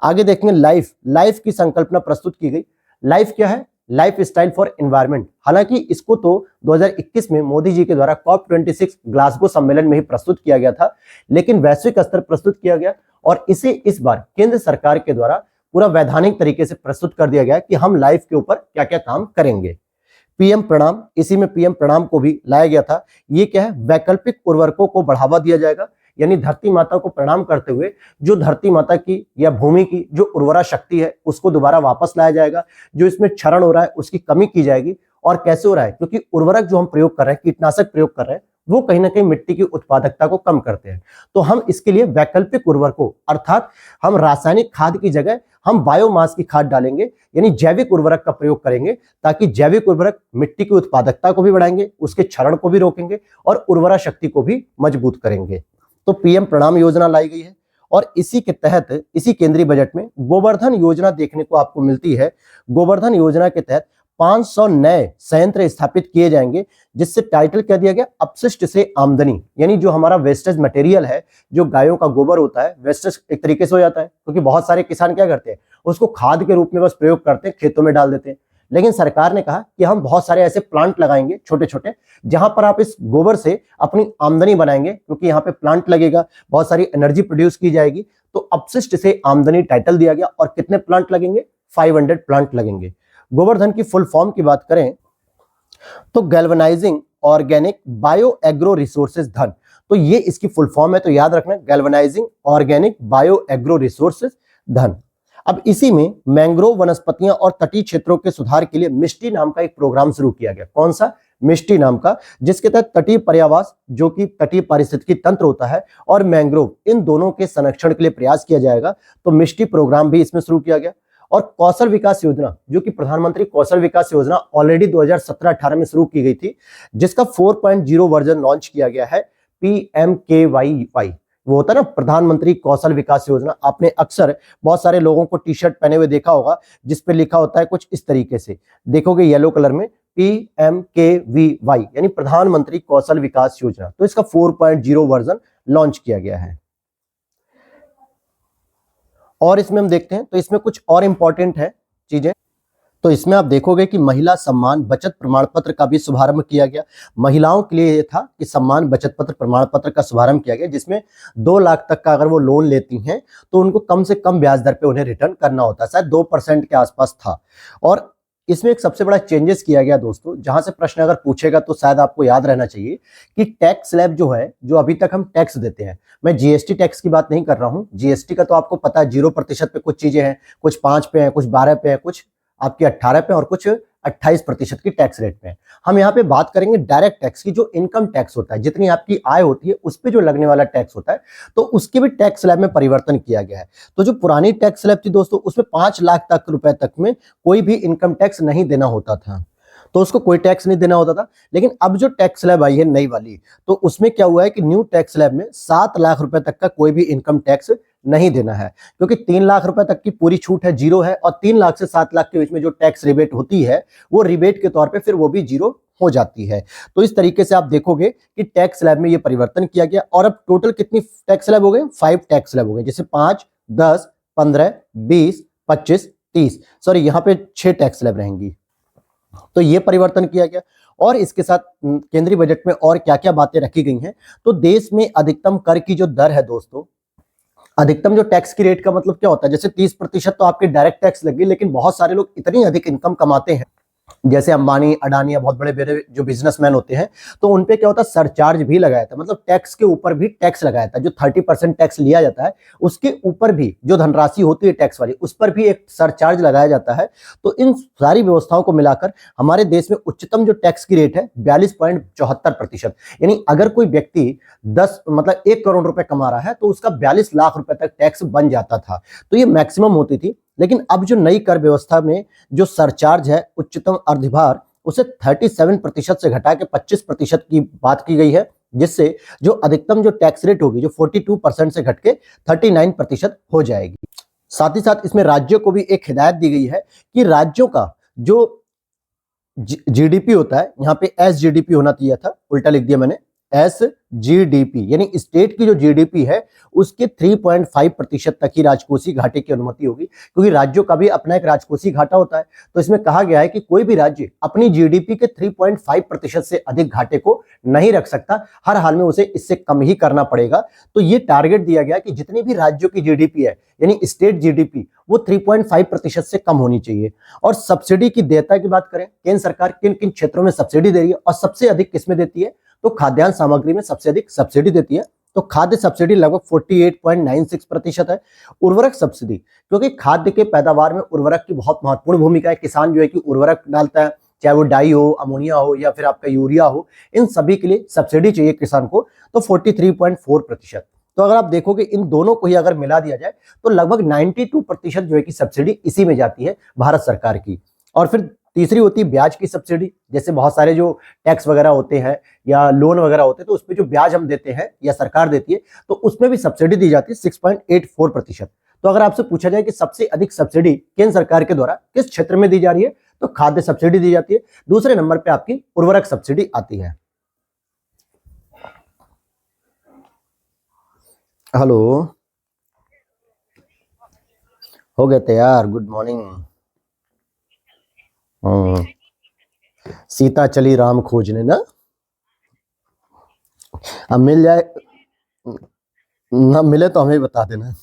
Speaker 1: आगे देखेंगे लाइफ की संकल्पना प्रस्तुत की गई। लाइफ क्या है, लाइफ स्टाइल फॉर एनवायरमेंट। हालांकि इसको तो 2021 में मोदी जी के द्वारा COP26 ग्लासगो सम्मेलन में ही प्रस्तुत किया गया था, लेकिन वैश्विक स्तर प्रस्तुत किया गया और इसे इस बार केंद्र सरकार के द्वारा पूरा वैधानिक तरीके से प्रस्तुत कर दिया गया कि हम लाइफ के ऊपर क्या क्या काम करेंगे। पीएम प्रणाम, इसी में पीएम प्रणाम को भी लाया गया था। ये क्या है, वैकल्पिक उर्वरकों को बढ़ावा दिया जाएगा, यानी धरती माता को प्रणाम करते हुए जो धरती माता की या भूमि की जो उर्वरा शक्ति है उसको दोबारा वापस लाया जाएगा। जो इसमें क्षरण हो रहा है उसकी कमी की जाएगी। और कैसे हो रहा है, क्योंकि उर्वरक जो हम प्रयोग कर रहे हैं, कीटनाशक प्रयोग कर रहे हैं, वो कहीं ना कहीं मिट्टी की उत्पादकता को कम करते हैं। तो हम इसके लिए वैकल्पिक उर्वरकों अर्थात हम रासायनिक खाद की जगह हम बायोमास की खाद डालेंगे, यानी जैविक उर्वरक का प्रयोग करेंगे, ताकि जैविक उर्वरक मिट्टी की उत्पादकता को भी बढ़ाएंगे, उसके क्षरण को भी रोकेंगे और उर्वरा शक्ति को भी मजबूत करेंगे। तो पीएम प्रणाम योजना लाई गई है और इसी के तहत इसी केंद्रीय बजट में गोवर्धन योजना देखने को आपको मिलती है। गोवर्धन योजना के तहत 500 नए संयंत्र स्थापित किए जाएंगे, जिससे टाइटल क्या दिया गया, अपशिष्ट से आमदनी, यानी जो हमारा वेस्टेज मटेरियल है, जो गायों का गोबर होता है, वेस्टेज एक तरीके से हो जाता है, क्योंकि बहुत सारे किसान क्या करते हैं, उसको खाद के रूप में बस प्रयोग करते हैं, खेतों में डाल देते हैं। लेकिन सरकार ने कहा कि हम बहुत सारे ऐसे प्लांट लगाएंगे छोटे छोटे, जहां पर आप इस गोबर से अपनी आमदनी बनाएंगे, क्योंकि यहाँ पे प्लांट लगेगा, बहुत सारी एनर्जी प्रोड्यूस की जाएगी। तो अपशिष्ट से आमदनी टाइटल दिया गया। और कितने प्लांट लगेंगे, 500 प्लांट लगेंगे। गोवर्धन की फुल फॉर्म की बात करें तो galvanising organic bio agro resources धन, तो ये इसकी फुल फॉर्म है, तो याद रखना, galvanising organic bio agro resources धन। अब इसी में मैंग्रोव वनस्पतियां और तटीय क्षेत्रों के सुधार के लिए मिष्टी नाम का एक प्रोग्राम शुरू किया गया। कौन सा, मिष्टी नाम का, जिसके तहत तटीय पर्यावास जो कि तटीय पारिस्थितिकी तंत्र होता है और मैंग्रोव, इन दोनों के संरक्षण के लिए प्रयास किया जाएगा। तो मिष्टी प्रोग्राम भी इसमें शुरू किया गया। और कौशल विकास योजना, जो कि प्रधानमंत्री कौशल विकास योजना ऑलरेडी 2017-18 में शुरू की गई थी, जिसका 4.0 वर्जन लॉन्च किया गया है, PMKYY। वो होता है ना प्रधानमंत्री कौशल विकास योजना। आपने अक्सर बहुत सारे लोगों को टी शर्ट पहने हुए देखा होगा, जिसपे लिखा होता है कुछ इस तरीके से, देखोगे येलो कलर में, PMKVY, यानी प्रधानमंत्री कौशल विकास योजना। तो इसका 4.0 वर्जन लॉन्च किया गया है। और इसमें हम देखते हैं तो इसमें कुछ और इंपॉर्टेंट है चीजें। तो इसमें आप देखोगे कि महिला सम्मान बचत प्रमाण पत्र का भी शुभारंभ किया गया। महिलाओं के लिए यह था कि सम्मान बचत पत्र प्रमाण पत्र का शुभारंभ किया गया, जिसमें 2 लाख तक का अगर वो लोन लेती हैं तो उनको कम से कम ब्याज दर पे उन्हें रिटर्न करना होता है, शायद 2% के आसपास था। और इसमें एक सबसे बड़ा चेंजेस किया गया दोस्तों, जहां से प्रश्न अगर पूछेगा तो शायद आपको याद रहना चाहिए कि टैक्स स्लैब जो है, जो अभी तक हम टैक्स देते हैं, मैं जीएसटी टैक्स की बात नहीं कर रहा हूं। जीएसटी का तो आपको पता है 0% पे कुछ चीजें हैं, कुछ 5 पे हैं, कुछ 12 पे हैं, कुछ आपकी 18 पे और कुछ 28% की टैक्स रेट पे है। हम यहाँ पे बात करेंगे डायरेक्ट टैक्स की, जो इनकम टैक्स होता है, जितनी आपकी आय होती है उस पे जो लगने वाला टैक्स होता है, तो उसके भी टैक्स स्लैब में परिवर्तन किया गया है। तो जो पुरानी टैक्स स्लैब थी दोस्तों, उसमें 5 लाख तक रुपए तक में कोई भी इनकम टैक्स नहीं देना होता था, तो उसको कोई टैक्स नहीं देना होता था। लेकिन अब जो टैक्स स्लैब आई है नई वाली, तो उसमें क्या हुआ है कि न्यू टैक्स स्लैब में 7 लाख रुपए तक का कोई भी इनकम टैक्स नहीं देना है, क्योंकि 3 लाख रुपए तक की पूरी छूट है, 0 है, और 3 लाख से 7 लाख के बीच में जो टैक्स रिबेट होती है वो रिबेट के तौर पे फिर वो भी 0 हो जाती है। तो इस तरीके से आप देखोगे कि टैक्स स्लैब में ये परिवर्तन किया गया। और अब टोटल कितनी टैक्स स्लैब हो गए, 5 टैक्स स्लैब हो गए, जैसे 5, 10, 15, 20, 25, 30, सॉरी यहाँ पे 6 टैक्स स्लैब रहेंगी। तो ये परिवर्तन किया गया। और इसके साथ केंद्रीय बजट में और क्या क्या बातें रखी गई हैं, तो देश में अधिकतम कर की जो दर है दोस्तों, अधिकतम जो टैक्स की रेट का मतलब क्या होता है, जैसे 30% तो आपके डायरेक्ट टैक्स लगे, लेकिन बहुत सारे लोग इतनी अधिक इनकम कमाते हैं, जैसे अंबानी, अडानी या बहुत बड़े बड़े जो बिजनेसमैन होते हैं, तो उनपे क्या होता है, सरचार्ज भी लगाया था, मतलब टैक्स के ऊपर भी टैक्स लगाया था। जो 30% टैक्स लिया जाता है उसके ऊपर भी जो धनराशि होती है टैक्स वाली, उस पर भी एक सरचार्ज लगाया जाता है। तो इन सारी व्यवस्थाओं को मिलाकर हमारे देश में उच्चतम जो टैक्स की रेट है 42.74%, यानी अगर कोई व्यक्ति 1 करोड़ रुपए कमा रहा है तो उसका 42 लाख रुपए तक टैक्स बन जाता था। तो ये मैक्सिमम होती थी। लेकिन अब जो नई कर व्यवस्था में जो सरचार्ज है, उच्चतम अधिभार, उसे 37% से घटा के 25% की बात की गई है, जिससे जो अधिकतम जो टैक्स रेट होगी, जो 42% से घट के 39% हो जाएगी। साथ ही साथ इसमें राज्यों को भी एक हिदायत दी गई है कि राज्यों का जो जीडीपी होता है, यहाँ पे एसजीडीपी होना चाहिए था, उल्टा लिख दिया मैंने, एसजीडीपी, यानी स्टेट की जो जीडीपी है उसके 3.5% तक ही राजकोषीय घाटे की अनुमति होगी, क्योंकि राज्यों का भी अपना एक राजकोषीय घाटा होता है। तो इसमें कहा गया है कि कोई भी राज्य अपनी जीडीपी के 3.5% से अधिक घाटे को नहीं रख सकता, हर हाल में उसे इससे कम ही करना पड़ेगा। तो ये टारगेट दिया गया कि जितनी भी राज्यों की जीडीपी है, यानी स्टेट जीडीपी, वो 3.5% से कम होनी चाहिए। और सब्सिडी की देयता की बात करें, केंद्र सरकार किन किन क्षेत्रों में सब्सिडी दे रही है और सबसे अधिक किसमें देती है, तो खाद्यान्न सामग्री में सबसे अधिक सब्सिडी देती है। तो खाद्य सब्सिडी लगभग 48.96% है। उर्वरक सब्सिडी, क्योंकि खाद्य के पैदावार में उर्वरक की बहुत महत्वपूर्ण भूमिका है, किसान जो है कि उर्वरक डालता है, चाहे वो डाई हो, अमोनिया हो या फिर आपका यूरिया हो, इन सभी के लिए सब्सिडी चाहिए किसान को, तो 43.4%। तो अगर आप देखोगे इन दोनों को ही अगर मिला दिया जाए तो लगभग 92% जो है कि सब्सिडी इसी में जाती है भारत सरकार की। और फिर तीसरी होती है ब्याज की सब्सिडी, जैसे बहुत सारे जो टैक्स वगैरह होते हैं या लोन वगैरह होते हैं तो उसमें जो ब्याज हम देते हैं या सरकार देती है तो उसमें भी सब्सिडी दी जाती है 6.84%। तो अगर आपसे पूछा जाए कि सबसे अधिक सब्सिडी केंद्र सरकार के द्वारा किस क्षेत्र में दी जा रही है, तो खाद्य सब्सिडी दी जाती है। दूसरे नंबर पे आपकी उर्वरक सब्सिडी आती है। हेलो, हो गए तैयार? Good morning. सीता चली राम खोजने ना, अब मिल जाए ना मिले तो हमें बता देना।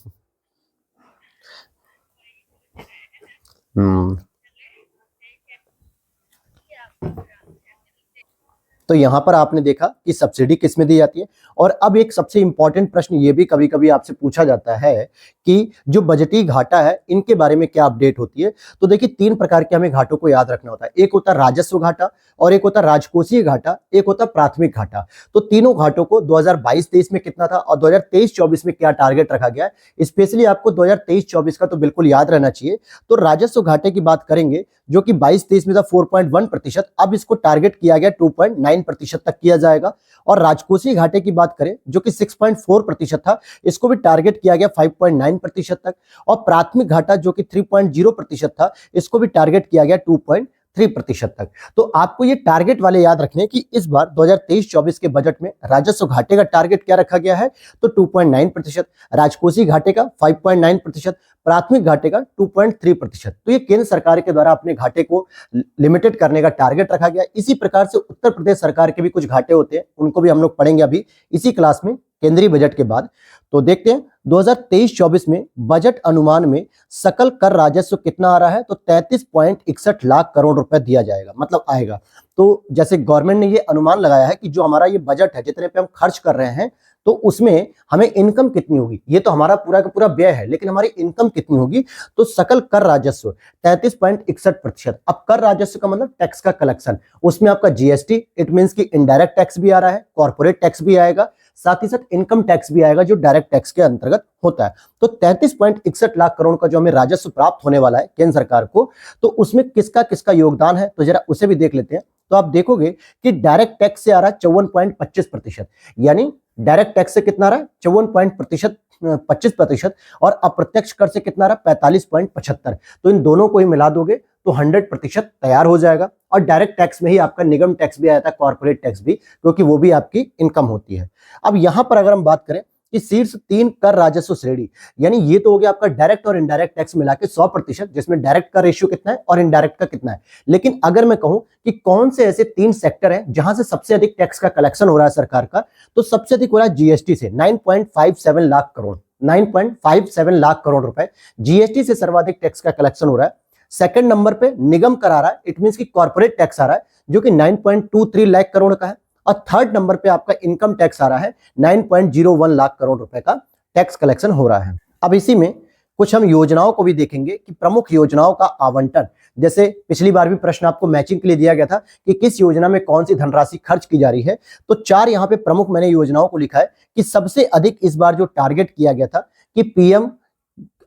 Speaker 1: तो यहां पर आपने देखा कि सब्सिडी किस में दी जाती है। और अब एक सबसे इंपॉर्टेंट प्रश्न ये भी कभी कभी आपसे पूछा जाता है कि जो बजटीय घाटा है इनके बारे में क्या अपडेट होती है। तो देखिए 3 प्रकार के हमें घाटों को याद रखना होता है, एक होता है राजस्व घाटा, और एक होता है राजकोषीय घाटा, एक होता है प्राथमिक घाटा। तो तीनों घाटों को 2022-23 में कितना था और 2023-24 में क्या टारगेट रखा गया है, स्पेशली आपको 2023-24 का तो बिल्कुल याद रहना चाहिए। तो राजस्व घाटे की बात करेंगे जो कि 22-23 में था 4.1%, अब इसको टारगेट किया गया 2.9% तक किया जाएगा। और राजकोषीय घाटे की बात करें जो कि 6.4% था, इसको भी टारगेट किया गया 5.9% तक। और प्राथमिक घाटा जो कि 3.0% था, इसको भी टारगेट किया गया 2.3% तक। तो आपको ये टारगेट वाले याद रखने कि इस बार 2023-24 के बजट में राजस्व घाटे का टारगेट क्या रखा गया है, तो 2.9%, राजकोषीय घाटे का 5.9%, प्राथमिक घाटे का 2.3%। तो ये केंद्र सरकार के द्वारा अपने घाटे को लिमिटेड करने का टारगेट रखा गया। इसी प्रकार से उत्तर प्रदेश सरकार के भी कुछ घाटे होते हैं, उनको भी हम लोग पढ़ेंगे अभी इसी क्लास में केंद्रीय बजट के बाद। तो देखते हैं 2023-24 में बजट अनुमान में सकल कर राजस्व कितना आ रहा है, तो 33.61 लाख करोड़ रुपए दिया जाएगा, मतलब आएगा। तो जैसे गवर्नमेंट ने ये अनुमान लगाया है कि जो हमारा ये बजट है, जितने पे हम खर्च कर रहे हैं, तो उसमें हमें इनकम कितनी होगी, ये तो हमारा पूरा का पूरा व्यय है, लेकिन हमारी इनकम कितनी होगी, तो सकल कर राजस्व 33.61%। अब कर राजस्व का मतलब टैक्स का कलेक्शन, उसमें आपका जीएसटी, इट मींस की इनडायरेक्ट टैक्स भी आ रहा है, कॉर्पोरेट टैक्स भी आएगा, साथ ही साथ इनकम टैक्स भी आएगा जो डायरेक्ट टैक्स के अंतर्गत होता है। तो 33.61 लाख करोड़ का जो हमें राजस्व प्राप्त होने वाला है केंद्र सरकार को, तो उसमें किसका किसका योगदान है, तो जरा उसे भी देख लेते हैं। तो आप देखोगे कि डायरेक्ट टैक्स से आ रहा है 54.25%, यानी डायरेक्ट टैक्स से कितना आ रहा है 54.25%, और अप्रत्यक्ष कर से कितना आ रहा है 45.75। तो इन दोनों को ही मिला दोगे तो 100% तैयार हो जाएगा। और डायरेक्ट टैक्स में ही आपका निगम टैक्स भी आया था, कॉर्पोरेट टैक्स भी, क्योंकि वो भी आपकी इनकम होती है। अब यहां पर अगर हम बात करें कि शीर्ष 3 कर राजस्व श्रेणी, यानी ये तो हो गया आपका डायरेक्ट और इनडायरेक्ट टैक्स मिला के 100%, जिसमें डायरेक्ट का रेशियो कितना है और इनडायरेक्ट का कितना है। लेकिन अगर मैं कहूं कि कौन से ऐसे 3 सेक्टर हैं जहां से सबसे अधिक टैक्स का कलेक्शन हो रहा है सरकार का, तो सबसे अधिक हो रहा है जीएसटी से 9.57 लाख करोड़, 9.57 लाख करोड़ रुपए जीएसटी से सर्वाधिक टैक्स का कलेक्शन हो रहा है। सेकंड नंबर पे निगम कर आ रहा है, इट मींस की कॉर्पोरेट टैक्स आ रहा है जो कि 9.23 लाख करोड़ का है। और थर्ड नंबर पे आपका इनकम टैक्स आ रहा है, 9.01 लाख करोड़ रुपए का टैक्स कलेक्शन हो रहा है। अब इसी में कुछ हम योजनाओं को भी देखेंगे कि प्रमुख योजनाओं का आवंटन, जैसे पिछली बार भी प्रश्न आपको मैचिंग के लिए दिया गया था कि किस योजना में कौन सी धनराशि खर्च की जा रही है, तो 4 यहाँ पे प्रमुख मैंने योजनाओं को लिखा है कि सबसे अधिक इस बार जो टारगेट किया गया था कि पीएम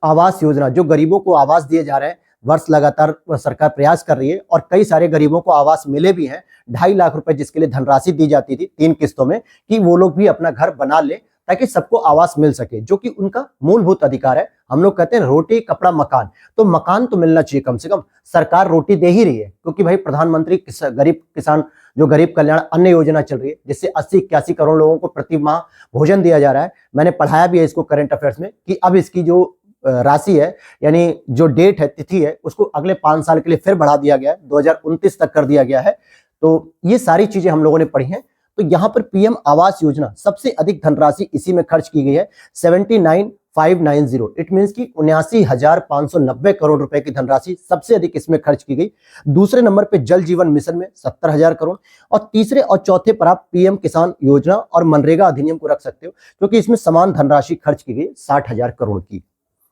Speaker 1: आवास योजना, जो गरीबों को आवास दिए जा रहे हैं, वर्ष लगातार सरकार प्रयास कर रही है और कई सारे गरीबों को आवास मिले भी हैं। 2.5 लाख रुपए जिसके लिए धनराशि दी जाती थी 3 किस्तों में, कि वो लोग भी अपना घर बना ले ताकि सबको आवास मिल सके, जो कि उनका मूलभूत अधिकार है। हम लोग कहते हैं रोटी कपड़ा मकान, तो मकान तो मिलना चाहिए कम से कम। सरकार रोटी दे ही रही है, क्योंकि भाई प्रधानमंत्री गरीब किसान जो गरीब कल्याण अन्न योजना चल रही है, जिससे 80-81 करोड़ लोगों को प्रति माह भोजन दिया जा रहा है। मैंने पढ़ाया भी है इसको करंट अफेयर्स में कि अब इसकी जो राशि है, यानी जो डेट है, तिथि है, उसको अगले 5 साल के लिए फिर बढ़ा दिया गया है, 2029 तक कर दिया गया है। तो ये सारी चीजें हम लोगों ने पढ़ी हैं। तो यहाँ पर पीएम आवास योजना सबसे अधिक धनराशि इसी में खर्च की गई है 79,590। इट मींस की 79,590 करोड़ रुपए की धनराशि सबसे अधिक इसमें खर्च की गई। दूसरे नंबर पे जल जीवन मिशन में 70,000 करोड़, और तीसरे और चौथे पर आप पीएम किसान योजना और मनरेगा अधिनियम को रख सकते हो, क्योंकि इसमें समान धनराशि खर्च की गई 60,000 करोड़ की।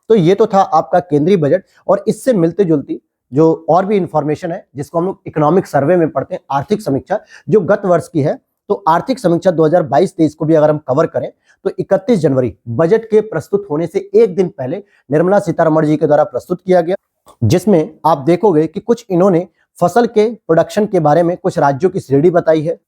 Speaker 1: तो ये तो था आपका केंद्रीय बजट, और इससे मिलते जुलती जो और भी इंफॉर्मेशन है जिसको हम लोग इकोनॉमिक सर्वे में पढ़ते हैं, आर्थिक समीक्षा जो गत वर्ष की है। तो आर्थिक समीक्षा 2022-23 को भी अगर हम कवर करें तो 31 जनवरी बजट के प्रस्तुत होने से एक दिन पहले निर्मला सीतारमण जी के द्वारा प्रस्तुत किया गया, जिसमें आप देखोगे कि कुछ इन्होंने फसल के प्रोडक्शन के बारे में कुछ राज्यों की श्रेणी बताई है।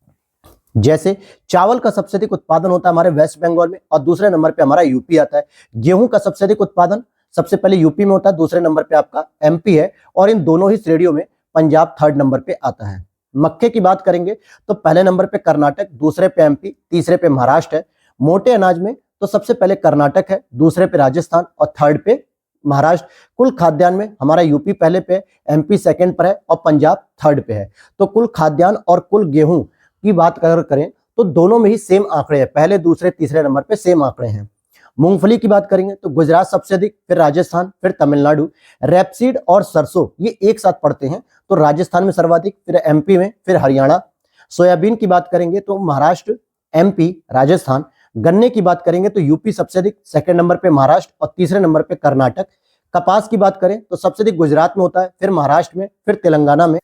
Speaker 1: जैसे चावल का सबसे अधिक उत्पादन होता है हमारे वेस्ट बंगाल में, और दूसरे नंबर पे हमारा यूपी आता है। गेहूं का सबसे अधिक उत्पादन सबसे पहले यूपी में होता है, दूसरे नंबर पे आपका एमपी है, और इन दोनों ही श्रेणियों में पंजाब थर्ड नंबर पे आता है। मक्के की बात करेंगे तो पहले नंबर पे कर्नाटक, दूसरे पे एमपी, तीसरे पे महाराष्ट्र है। मोटे अनाज में तो सबसे पहले कर्नाटक है, दूसरे पे राजस्थान और थर्ड पे महाराष्ट्र। कुल खाद्यान्न में हमारा यूपी पहले पे, एमपी सेकंड पर है और पंजाब थर्ड पे है। तो कुल खाद्यान्न और कुल गेहूं की बात अगर करें तो दोनों में ही सेम आंकड़े हैं, पहले दूसरे तीसरे नंबर पे सेम आंकड़े हैं। मूंगफली की बात करेंगे तो गुजरात सबसे अधिक, फिर राजस्थान, फिर तमिलनाडु। रैपसीड और सरसों ये एक साथ पड़ते हैं, तो राजस्थान में सर्वाधिक, फिर एमपी में, फिर हरियाणा। सोयाबीन की बात करेंगे तो महाराष्ट्र, एमपी, राजस्थान। गन्ने की बात करेंगे तो यूपी सबसे अधिक, सेकंड नंबर पे महाराष्ट्र और तीसरे नंबर पे कर्नाटक। कपास की बात करें तो सबसे अधिक गुजरात में होता है, फिर महाराष्ट्र में, फिर तेलंगाना में।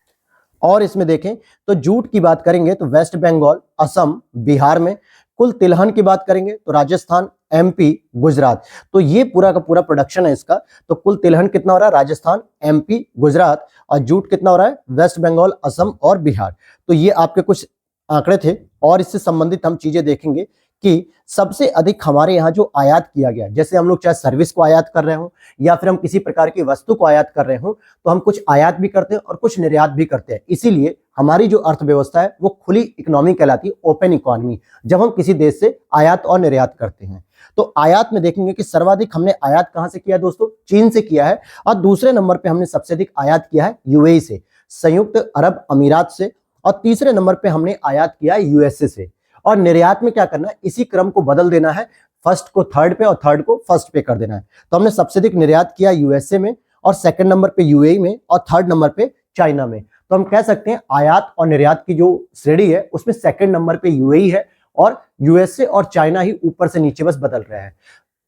Speaker 1: और इसमें देखें तो जूट की बात करेंगे तो वेस्ट बंगाल, असम, बिहार में। कुल तिलहन की बात करेंगे तो राजस्थान, एमपी, गुजरात। तो ये पूरा का पूरा प्रोडक्शन है इसका। तो कुल तिलहन कितना हो रहा है? राजस्थान, एमपी, गुजरात। और जूट कितना हो रहा है? वेस्ट बंगाल, असम और बिहार। तो ये आपके कुछ आंकड़े थे, और इससे संबंधित हम चीजें देखेंगे कि सबसे अधिक हमारे यहाँ जो आयात किया गया, जैसे हम लोग चाहे सर्विस को आयात कर रहे हो या फिर हम किसी प्रकार की वस्तु को आयात कर रहे हो, तो हम कुछ आयात भी करते हैं और कुछ निर्यात भी करते हैं। इसीलिए हमारी जो अर्थव्यवस्था है वो खुली इकोनॉमी कहलाती है, ओपन इकोनॉमी, जब हम किसी देश से आयात और निर्यात करते हैं। तो आयात में देखेंगे कि सर्वाधिक हमने आयात कहां से किया है दोस्तों? चीन से किया है। और दूसरे नंबर पे हमने सबसे अधिक आयात किया है यूएई से, संयुक्त अरब अमीरात से। और तीसरे नंबर पे हमने आयात किया है यूएसए से। और निर्यात में क्या करना है? इसी क्रम को बदल देना है, फर्स्ट को थर्ड पे और थर्ड को फर्स्ट पे कर देना है। तो हमने सबसे अधिक निर्यात किया यूएसए में, और सेकंड नंबर पे यूएई में, और थर्ड नंबर पे चाइना में। तो हम कह सकते हैं आयात और निर्यात की जो श्रेणी है उसमें सेकंड नंबर पे यूएई है, और यूएसए और चाइना ही ऊपर से नीचे बस बदल रहे हैं।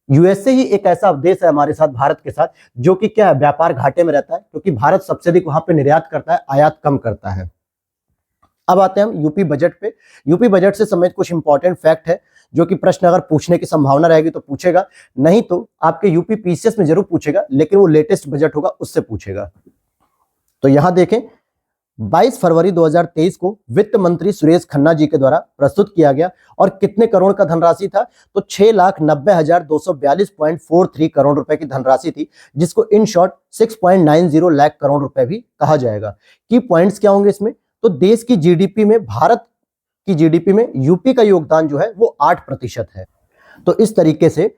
Speaker 1: यूएसए ही एक ऐसा देश है हमारे साथ, भारत के साथ, जो कि क्या है, व्यापार घाटे में रहता है, क्योंकि भारत सबसे अधिक वहां पे निर्यात करता है, आयात कम करता है। अब आते हैं हम यूपी बजट पे। यूपी बजट से संबंधित कुछ इंपॉर्टेंट फैक्ट है, जो कि प्रश्न अगर पूछने की संभावना रहेगी तो पूछेगा, नहीं तो आपके यूपी पीसीएस में जरूर पूछेगा, लेकिन वो लेटेस्ट बजट होगा उससे पूछेगा। तो यहां देखें 22 फरवरी 2023 को वित्त मंत्री सुरेश खन्ना जी के द्वारा प्रस्तुत किया गया, और कितने करोड़ का धनराशि था? तो 6,90,242.43 करोड़ रुपए की धनराशि थी, जिसको इन शॉर्ट 6.90 लाख करोड़ रुपए भी कहा जाएगा। की पॉइंट्स क्या होंगे इसमें? तो देश की जीडीपी में, भारत की जीडीपी में यूपी का योगदान जो है वो 8% है। तो इस तरीके से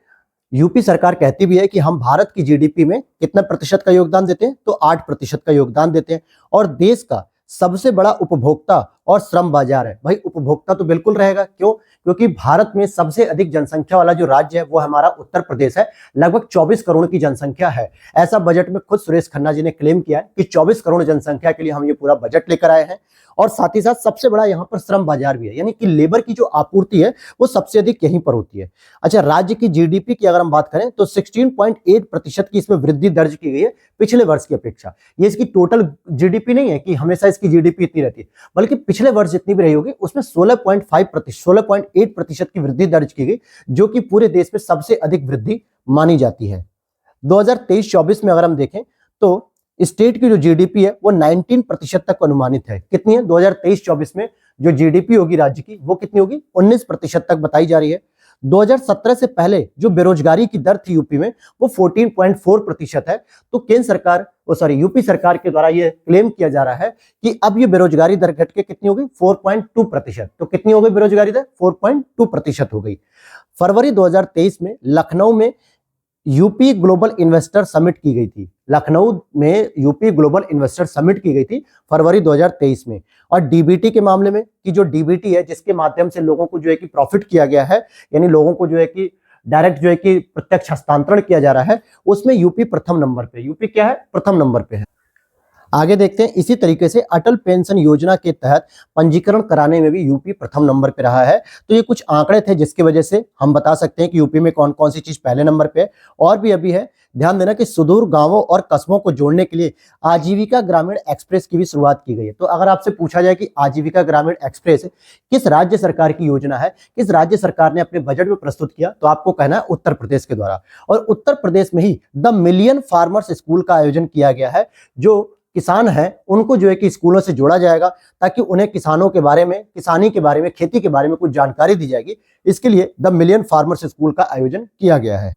Speaker 1: यूपी सरकार कहती भी है कि हम भारत की जीडीपी में कितना प्रतिशत का योगदान देते हैं? तो 8% का योगदान देते हैं। और देश का सबसे बड़ा उपभोक्ता और श्रम बाजार है। भाई उपभोक्ता तो बिल्कुल रहेगा, क्यों? क्योंकि भारत में सबसे अधिक जनसंख्या वाला जो राज्य है वो हमारा उत्तर प्रदेश है, लगभग 24 करोड़ की जनसंख्या है। ऐसा बजट में खुद सुरेश खन्ना जी ने क्लेम किया है कि 24 करोड़ जनसंख्या के लिए हम ये पूरा बजट लेकर आए हैं। और साथ ही साथ सबसे बड़ा यहाँ पर श्रम बाजार भी है, यानी कि लेबर की जो आपूर्ति है वो सबसे अधिक यहीं पर होती है। अच्छा, राज्य की जीडीपी की अगर हम बात करें तो 16.8% की इसमें वृद्धि दर्ज की गई है पिछले वर्ष की अपेक्षा। ये इसकी टोटल जीडीपी नहीं है कि हमेशा इसकी जीडीपी इतनी रहती है, बल्कि पिछले वर्ष जितनी भी रही होगी उसमें 16.8% की वृद्धि दर्ज की गई, जो कि पूरे देश में सबसे अधिक वृद्धि मानी जाती है। 2023-24 में अगर हम देखें तो स्टेट की जो जीडीपी है वो 19% तक अनुमानित है। कितनी है? 2023-24 में जो जीडीपी होगी राज्य की वो कितनी होगी? 19% तक बताई जा रही है। 2017 से पहले जो बेरोजगारी की दर थी यूपी में वो 14.4% है। तो केंद्र सरकार, यूपी सरकार के द्वारा ये क्लेम किया जा रहा है कि अब ये बेरोजगारी दर घट के कितनी हो गई? 4.2%। तो कितनी हो गई बेरोजगारी दर? 4.2% हो गई। फरवरी 2023 में लखनऊ में यूपी ग्लोबल इन्वेस्टर समिट की गई थी। लखनऊ में यूपी ग्लोबल इन्वेस्टर समिट की गई थी फरवरी 2023 में। और डीबीटी के मामले में कि जो डीबीटी है जिसके माध्यम से लोगों को जो है कि प्रॉफिट किया गया है, यानी लोगों को जो है कि डायरेक्ट जो है कि प्रत्यक्ष हस्तांतरण किया जा रहा है, उसमें यूपी प्रथम नंबर पे। यूपी क्या है? प्रथम नंबर पे है। आगे देखते हैं, इसी तरीके से अटल पेंशन योजना के तहत पंजीकरण कराने में भी यूपी प्रथम नंबर पे रहा है। तो ये कुछ आंकड़े थे जिसकी वजह से हम बता सकते हैं कि यूपी में कौन कौन सी चीज पहले नंबर पे है। और भी अभी है, ध्यान देना कि सुदूर गांवों और कस्बों को जोड़ने के लिए आजीविका ग्रामीण एक्सप्रेस की भी शुरुआत की गई है। तो अगर आपसे पूछा जाए कि आजीविका ग्रामीण एक्सप्रेस किस राज्य सरकार की योजना है, किस राज्य सरकार ने अपने बजट में प्रस्तुत किया, तो आपको कहना है उत्तर प्रदेश के द्वारा। और उत्तर प्रदेश में ही द मिलियन फार्मर्स स्कूल का आयोजन किया गया है। जो किसान हैं उनको जो है कि स्कूलों से जोड़ा जाएगा ताकि उन्हें किसानों के बारे में, किसानी के बारे में, खेती के बारे में कुछ जानकारी दी जाएगी। इसके लिए द मिलियन फार्मर्स स्कूल का आयोजन किया गया है।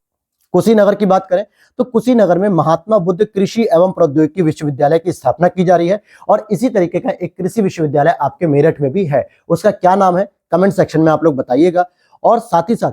Speaker 1: कुशीनगर की बात करें तो कुशीनगर में महात्मा बुद्ध कृषि एवं प्रौद्योगिकी विश्वविद्यालय की स्थापना की जा रही है। और इसी तरीके का एक कृषि विश्वविद्यालय आपके मेरठ में भी है। उसका क्या नाम है, कमेंट सेक्शन में आप लोग बताइएगा। और साथ ही साथ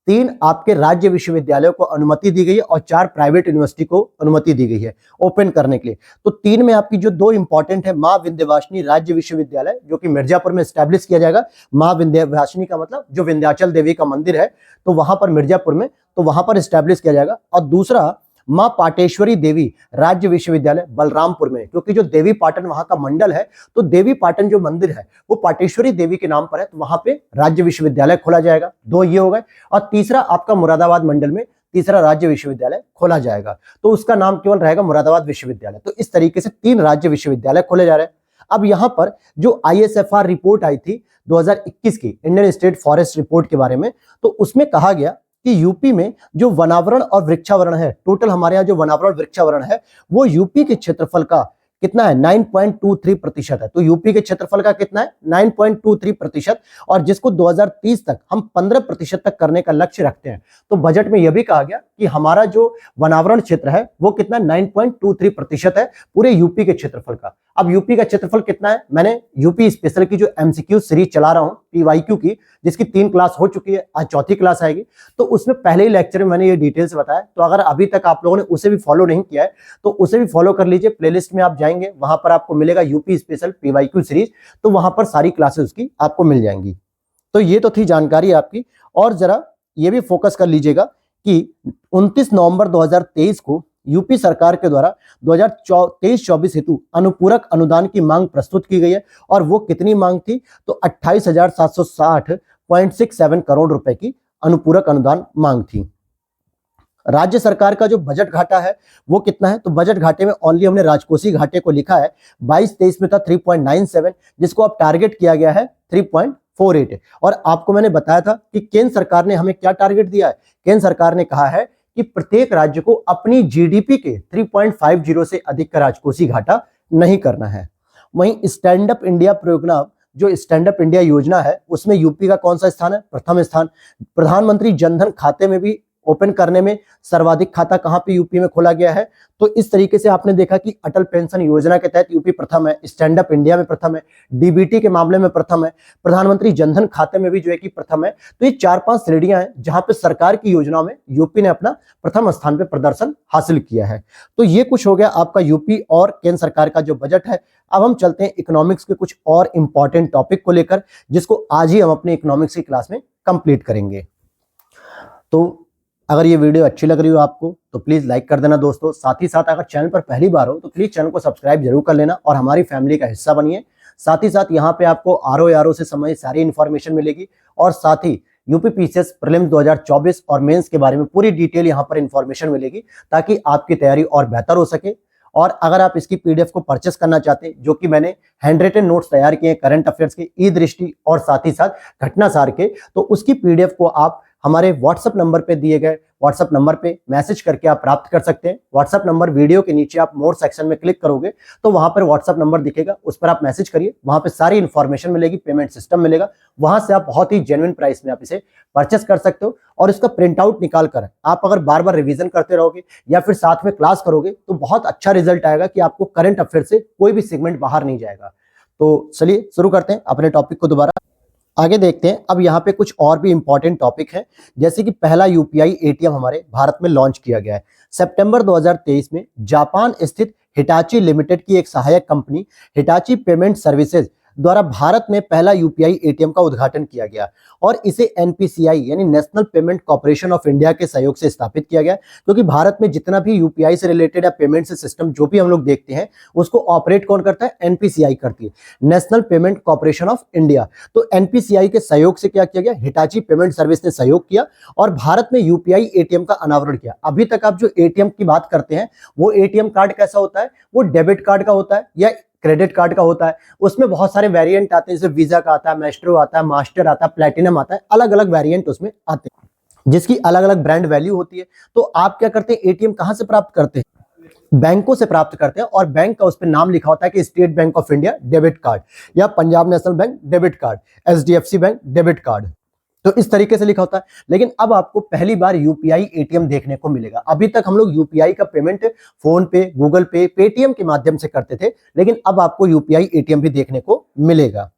Speaker 1: तीन आपके राज्य विश्वविद्यालयों को अनुमति दी गई है और 4 प्राइवेट यूनिवर्सिटी को अनुमति दी गई है ओपन करने के लिए। तो 3 में आपकी जो 2 इंपॉर्टेंट है, मां विंध्यवासिनी राज्य विश्वविद्यालय जो कि मिर्जापुर में स्टैब्लिश किया जाएगा। मां विंध्यवासिनी का मतलब जो विंध्याचल देवी का मंदिर है, तो वहां पर मिर्जापुर में, तो वहां पर स्टैब्लिश किया जाएगा। और दूसरा मां पाटेश्वरी देवी राज्य विश्वविद्यालय बलरामपुर में, क्योंकि जो देवी पाटन वहां का मंडल है, तो देवी पाटन जो मंदिर है वो पाटेश्वरी देवी के नाम पर है, तो वहां पे राज्य विश्वविद्यालय खोला जाएगा। 2 ये हो गए। और तीसरा आपका मुरादाबाद मंडल में तीसरा राज्य विश्वविद्यालय खोला जाएगा, तो उसका नाम केवल रहेगा मुरादाबाद विश्वविद्यालय। तो इस तरीके से 3 राज्य विश्वविद्यालय खोले जा रहे हैं। अब यहां पर जो ISFR रिपोर्ट आई थी 2021 की, इंडियन स्टेट फॉरेस्ट रिपोर्ट के बारे में, तो उसमें कहा गया कि यूपी में जो वनावरण और वृक्षावरण है, टोटल हमारे यहाँ जो वनावरण वृक्षावरण है, वो यूपी के क्षेत्रफल का कितना है? 9.23% है। तो यूपी के क्षेत्रफल का कितना है? 9.23%। और जिसको 2030 तक हम 15% तक करने का लक्ष्य रखते हैं। तो बजट में यह भी कहा गया कि हमारा जो वनावरण क्षेत्र है वो कितना 9.23% है पूरे यूपी के क्षेत्रफल का। अब यूपी का क्षेत्रफल कितना है? मैंने यूपी स्पेशल की जो MCQ सीरीज चला रहा हूं PYQ की, जिसकी 3 क्लास हो चुकी है, आज 4थी क्लास आएगी, तो उसमें पहले ही लेक्चर में मैंने ये डिटेल से बताया। तो अगर अभी तक आप लोगों ने उसे भी फॉलो नहीं किया है तो उसे भी फॉलो कर लीजिए। प्लेलिस्ट में आप जाएंगे, वहां पर आपको मिलेगा यूपी स्पेशल PYQ सीरीज, तो वहां पर सारी क्लासेस उसकी आपको मिल जाएंगी। तो ये तो थी जानकारी आपकी। और जरा ये भी फोकस कर लीजिएगा कि 29 नवंबर 2023 को यूपी सरकार के द्वारा 2023-24 हेतु अनुपूरक अनुदान की मांग प्रस्तुत की गई है। और वो कितनी मांग थी? तो 28,760.67 करोड़ रुपए की अनुपूरक अनुदान मांग थी। राज्य सरकार का जो बजट घाटा है वो कितना है? तो बजट घाटे में ओनली हमने राजकोषीय घाटे को लिखा है, 22-23 में था 3.97, जिसको अब टारगेट किया गया है 3.48। और आपको मैंने बताया था कि केंद्र सरकार ने हमें क्या टारगेट दिया है। केंद्र सरकार ने कहा है कि प्रत्येक राज्य को अपनी GDP के 3.50 से अधिक का राजकोषीय घाटा नहीं करना है। वहीं स्टैंड अप इंडिया प्रोग्राम, जो स्टैंड अप इंडिया योजना है, उसमें यूपी का कौन सा स्थान है? प्रथम स्थान। प्रधानमंत्री जनधन खाते में भी ओपन करने में सर्वाधिक खाता कहां पे यूपी में खोला गया है? तो इस तरीके से आपने देखा कि अटल पेंशन योजना के तहत यूपी प्रथम है, स्टैंड अप इंडिया में प्रथम है, डीबीटी के मामले में प्रथम है, प्रधानमंत्री जनधन खाते में भी जो है कि प्रथम है। तो ये 4-5 श्रेणियां हैं जहां पे सरकार की योजनाओं में यूपी ने अपना प्रथम स्थान पे प्रदर्शन हासिल किया है। तो ये कुछ हो गया आपका यूपी और केंद्र सरकार का जो बजट है। अब हम चलते हैं इकोनॉमिक्स के कुछ और इंपॉर्टेंट टॉपिक को लेकर, जिसको आज ही हम अपने इकोनॉमिक्स की क्लास में कंप्लीट करेंगे। तो अगर ये वीडियो अच्छी लग रही हो आपको तो प्लीज लाइक कर देना दोस्तों। साथ ही साथ अगर चैनल पर पहली बार हो तो प्लीज चैनल को सब्सक्राइब जरूर कर लेना और हमारी फैमिली का हिस्सा बनिए। साथ ही साथ यहाँ पे आपको RO से संबंधित सारी इन्फॉर्मेशन मिलेगी और साथ ही यूपी PCS प्रीलिम्स 2024 और मेंस के बारे में पूरी डिटेल यहाँ पर इन्फॉर्मेशन मिलेगी, ताकि आपकी तैयारी और बेहतर हो सके। और अगर आप इसकी PDF को परचेस करना चाहते हैं, जो कि मैंने हैंड रिटन नोट्स तैयार किए हैं करंट अफेयर्स के, ई दृष्टि और साथ ही साथ घटना सार के, तो उसकी PDF को आप हमारे व्हाट्सएप नंबर पे दिए गए व्हाट्सएप नंबर पे मैसेज करके आप प्राप्त कर सकते हैं। व्हाट्सएप नंबर वीडियो के नीचे आप मोर सेक्शन में क्लिक करोगे तो वहां पर व्हाट्सएप नंबर दिखेगा, उस पर आप मैसेज करिए, वहां पे सारी इन्फॉर्मेशन मिलेगी, पेमेंट सिस्टम मिलेगा, वहां से आप बहुत ही जेन्युइन प्राइस में आप इसे परचेस कर सकते हो। और इसका प्रिंट आउट निकाल कर आप अगर बार बार रिवीजन करते रहोगे या फिर साथ में क्लास करोगे तो बहुत अच्छा रिजल्ट आएगा कि आपको करंट अफेयर से कोई भी सेगमेंट बाहर नहीं जाएगा। तो चलिए शुरू करते हैं अपने टॉपिक को दोबारा। आगे देखते हैं। अब यहाँ पे कुछ और भी इंपॉर्टेंट टॉपिक है, जैसे कि पहला यूपीआई एटीएम हमारे भारत में लॉन्च किया गया है सितंबर 2023 में। जापान स्थित हिटाची लिमिटेड की एक सहायक कंपनी हिटाची पेमेंट सर्विसेज द्वारा भारत में पहला यूपीआई एटीएम का उद्घाटन किया गया और इसे एनपीसीआई यानी national payment corporation of India के सहयोग से स्थापित किया गया, क्योंकि भारत में जितना भी यूपीआई से रिलेटेड या पेमेंट से सिस्टम जो भी हम लोग देखते हैं उसको ऑपरेट कौन करता है, एनपीसीआई करती है, national payment corporation of India. तो एनपीसीआई के सहयोग से क्या किया गया, हिटाची पेमेंट सर्विस ने सहयोग किया और भारत में यूपीआई एटीएम का अनावरण किया। अभी तक आप जो एटीएम की बात करते हैं वो एटीएम कार्ड कैसा होता है, वो डेबिट कार्ड का होता है या क्रेडिट कार्ड का होता है। उसमें बहुत सारे वेरिएंट आते हैं, जैसे वीजा का आता है, मैस्ट्रो आता है, मास्टर आता है, प्लैटिनम आता है, अलग अलग वेरिएंट उसमें आते हैं जिसकी अलग अलग ब्रांड वैल्यू होती है। तो आप क्या करते हैं, एटीएम कहां से प्राप्त करते हैं, बैंकों से प्राप्त करते हैं और बैंक का उस पर नाम लिखा होता है कि State Bank of India debit card या Punjab National Bank debit card, HDFC bank debit card, तो इस तरीके से लिखा होता है। लेकिन अब आपको पहली बार यूपीआई एटीएम देखने को मिलेगा। अभी तक हम लोग यूपीआई का पेमेंट फोन पे, गूगल पे, पेटीएम के माध्यम से करते थे, लेकिन अब आपको यूपीआई एटीएम भी देखने को मिलेगा।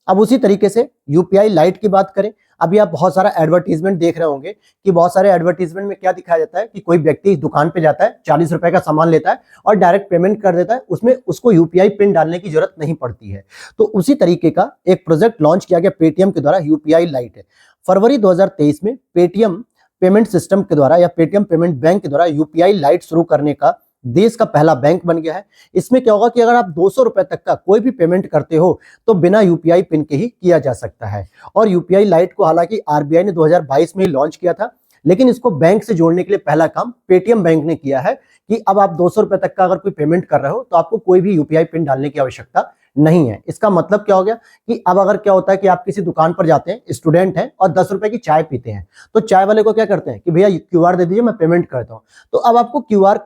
Speaker 1: अब उसी तरीके से यूपीआई लाइट की बात करें, अभी आप बहुत सारा एडवर्टीजमेंट देख रहे होंगे कि बहुत सारे एडवर्टीजमेंट में क्या दिखाया जाता है कि कोई व्यक्ति दुकान पे जाता है, 40 रुपए का सामान लेता है और डायरेक्ट पेमेंट कर देता है, उसमें उसको यूपीआई पिन डालने की जरूरत नहीं पड़ती है। तो उसी तरीके का एक प्रोजेक्ट लॉन्च किया गया पेटीएम के द्वारा, यूपीआई लाइट है। फरवरी 2023 में पेटीएम पेमेंट सिस्टम के द्वारा या पेटीएम पेमेंट बैंक के द्वारा यूपीआई लाइट शुरू करने का देश का पहला बैंक बन गया है। इसमें क्या होगा कि अगर आप 200 रुपए तक का कोई भी पेमेंट करते हो तो बिना यूपीआई पिन के ही किया जा सकता है। और यूपीआई लाइट को हालांकि आरबीआई ने 2022 में ही लॉन्च किया था, लेकिन इसको बैंक से जोड़ने के लिए पहला काम पेटीएम बैंक ने किया है कि अब आप 200 रुपए तक का अगर कोई पेमेंट कर रहे हो तो आपको कोई भी यूपीआई पिन डालने की आवश्यकता नहीं है। इसका मतलब क्या हो गया कि अब अगर क्या होता है कि आप किसी दुकान पर जाते हैं, स्टूडेंट हैं और 10 रुपए की चाय पीते हैं, तो चाय वाले को क्या करते हैं कि भैया क्यूआर दे दीजिए, मैं पेमेंट करता हूं। तो अब आपको क्यूआर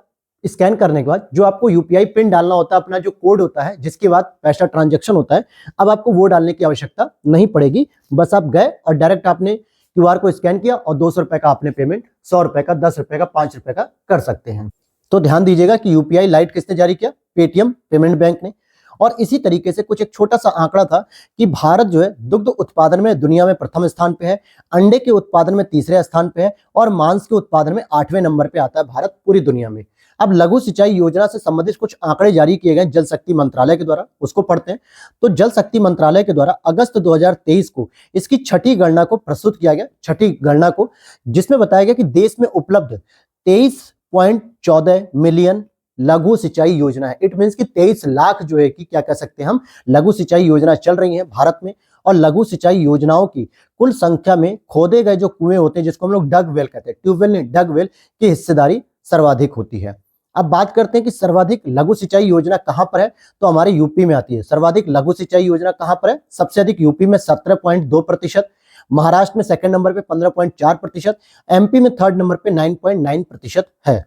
Speaker 1: स्कैन करने के बाद जो आपको यूपीआई पिन डालना होता है, अपना जो कोड होता है जिसके बाद पैसा ट्रांजैक्शन होता है, अब आपको वो डालने की आवश्यकता नहीं पड़ेगी। बस आप गए और डायरेक्ट आपने क्यूआर को स्कैन किया और 200 रुपए का आपने पेमेंट 100 रुपए का, 10 रुपए का, 5 रुपए का कर सकते हैं। तो ध्यान दीजिएगा कि यूपीआई लाइट किसने जारी किया, पेटीएम पेमेंट बैंक ने। और इसी तरीके से कुछ एक छोटा सा आंकड़ा था कि भारत जो है दुग्ध उत्पादन में दुनिया में प्रथम स्थान पे है, अंडे के उत्पादन में तीसरे स्थान पे है और मांस के उत्पादन में 8वें नंबर पे आता है भारत पूरी दुनिया में। अब लघु सिंचाई योजना से संबंधित कुछ आंकड़े जारी किए गए जल शक्ति मंत्रालय के द्वारा, उसको पढ़ते हैं। तो जल शक्ति मंत्रालय के द्वारा अगस्त 2023 को इसकी छठी गणना को प्रस्तुत किया गया, छठी गणना को, जिसमें बताया गया कि देश में उपलब्ध 23.14 मिलियन लघु सिंचाई योजना है। इट मींस कि 23 लाख जो है कि क्या कह सकते हैं हम, लघु सिंचाई योजना चल रही है भारत में। और लघु सिंचाई योजनाओं की कुल संख्या में खोदे गए जो कुएं होते हैं, जिसको हम लोग डग वेल कहते हैं, ट्यूबवेल नहीं डग वेल, की हिस्सेदारी सर्वाधिक होती है। अब बात करते हैं कि सर्वाधिक लघु सिंचाई योजना कहां पर है, तो हमारे यूपी में आती है। सर्वाधिक लघु सिंचाई योजना कहां पर है, सबसे अधिक यूपी में 17.2%, महाराष्ट्र में सेकंड नंबर पे 15.4%, एमपी में थर्ड नंबर पे 9.9% है।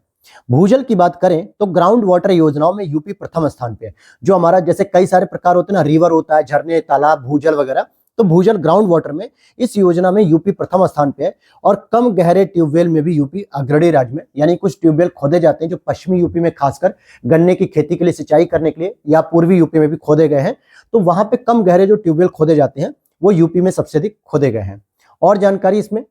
Speaker 1: भूजल की बात करें तो ग्राउंड वाटर योजनाओं में यूपी प्रथम स्थान पे है। जो हमारा जैसे कई सारे प्रकार होते हैं ना, रिवर होता है, झरने, तालाब, भूजल वगैरह, तो भूजल ग्राउंड वाटर में इस योजना में यूपी प्रथम स्थान पे है। और कम गहरे ट्यूबवेल में भी यूपी अग्रणी राज्य में, यानी कुछ ट्यूबवेल खोदे जाते हैं जो पश्चिमी यूपी में खासकर गन्ने की खेती के लिए, सिंचाई करने के लिए, या पूर्वी यूपी में भी खोदे गए हैं। तो वहां पे कम गहरे जो ट्यूबवेल खोदे जाते हैं वो यूपी में सबसे अधिक खोदे गए हैं। और जानकारी इसमें,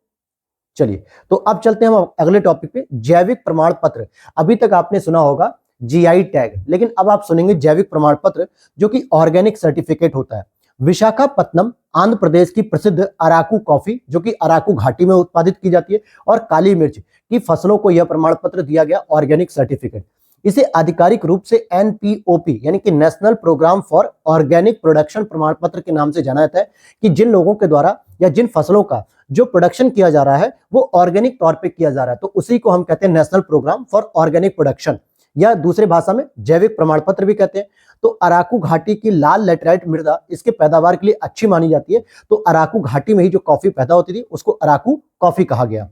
Speaker 1: चलिए तो अब चलते हैं हम अगले टॉपिक पे, जैविक प्रमाण पत्र। अभी तक आपने सुना होगा जीआई टैग, लेकिन अब आप सुनेंगे जैविक प्रमाण पत्र, जो कि ऑर्गेनिक सर्टिफिकेट होता है। विशाखापत्तनम आंध्र प्रदेश की प्रसिद्ध अराकू कॉफी, जो कि अराकू घाटी में उत्पादित की जाती है, और काली मिर्च की फसलों को यह प्रमाण पत्र दिया गया ऑर्गेनिक सर्टिफिकेट। इसे आधिकारिक रूप से एनपीओपी यानी कि national programme for organic production प्रमाण पत्र के नाम से जाना जाता है, कि जिन लोगों के द्वारा या जिन फसलों का जो प्रोडक्शन किया जा रहा है वो ऑर्गेनिक तौर पे किया जा रहा है, तो उसी को हम कहते हैं national programme for organic production, या दूसरे भाषा में जैविक प्रमाण पत्र भी कहते हैं। तो अराकू घाटी की लाल लेटराइट मृदा इसके पैदावार के लिए अच्छी मानी जाती है, तो अराकू घाटी में ही जो कॉफी पैदा होती थी उसको अराकू कॉफी कहा गया।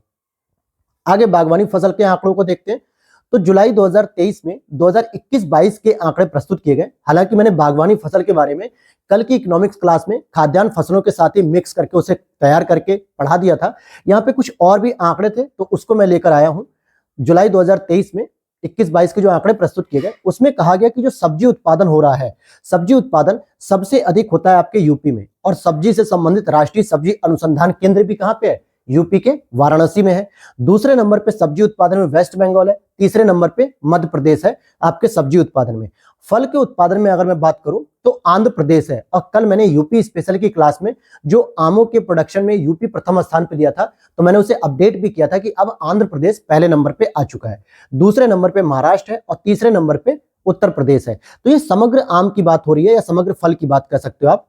Speaker 1: आगे बागवानी फसल के आंकड़ों को देखते हैं। तो जुलाई 2023 में 2021-22 के आंकड़े प्रस्तुत किए गए। हालांकि मैंने बागवानी फसल के बारे में कल की इकोनॉमिक्स क्लास में खाद्यान्न फसलों के साथ ही मिक्स करके उसे तैयार करके पढ़ा दिया था। यहाँ पे कुछ और भी आंकड़े थे तो उसको मैं लेकर आया हूं। जुलाई 2023 में 2021-22 के जो आंकड़े प्रस्तुत किए गए उसमें कहा गया कि जो सब्जी उत्पादन हो रहा है, सब्जी उत्पादन सबसे अधिक होता है आपके यूपी में, और सब्जी से संबंधित राष्ट्रीय सब्जी अनुसंधान केंद्र भी कहां पे है? यूपी के वाराणसी में है। दूसरे नंबर पे सब्जी उत्पादन में वेस्ट बंगाल है, तीसरे नंबर पे मध्य प्रदेश है आपके सब्जी उत्पादन में। फल के उत्पादन में अगर मैं बात करूं तो आंध्र प्रदेश है, और कल मैंने यूपी स्पेशल की क्लास में जो आमों के प्रोडक्शन में यूपी प्रथम स्थान पे दिया था, तो मैंने उसे अपडेट भी किया था कि अब आंध्र प्रदेश पहले नंबर पे आ चुका है, दूसरे नंबर पे महाराष्ट्र है और तीसरे नंबर पे उत्तर प्रदेश है। तो ये समग्र आम की बात हो रही है या समग्र फल की बात कर सकते हो आप।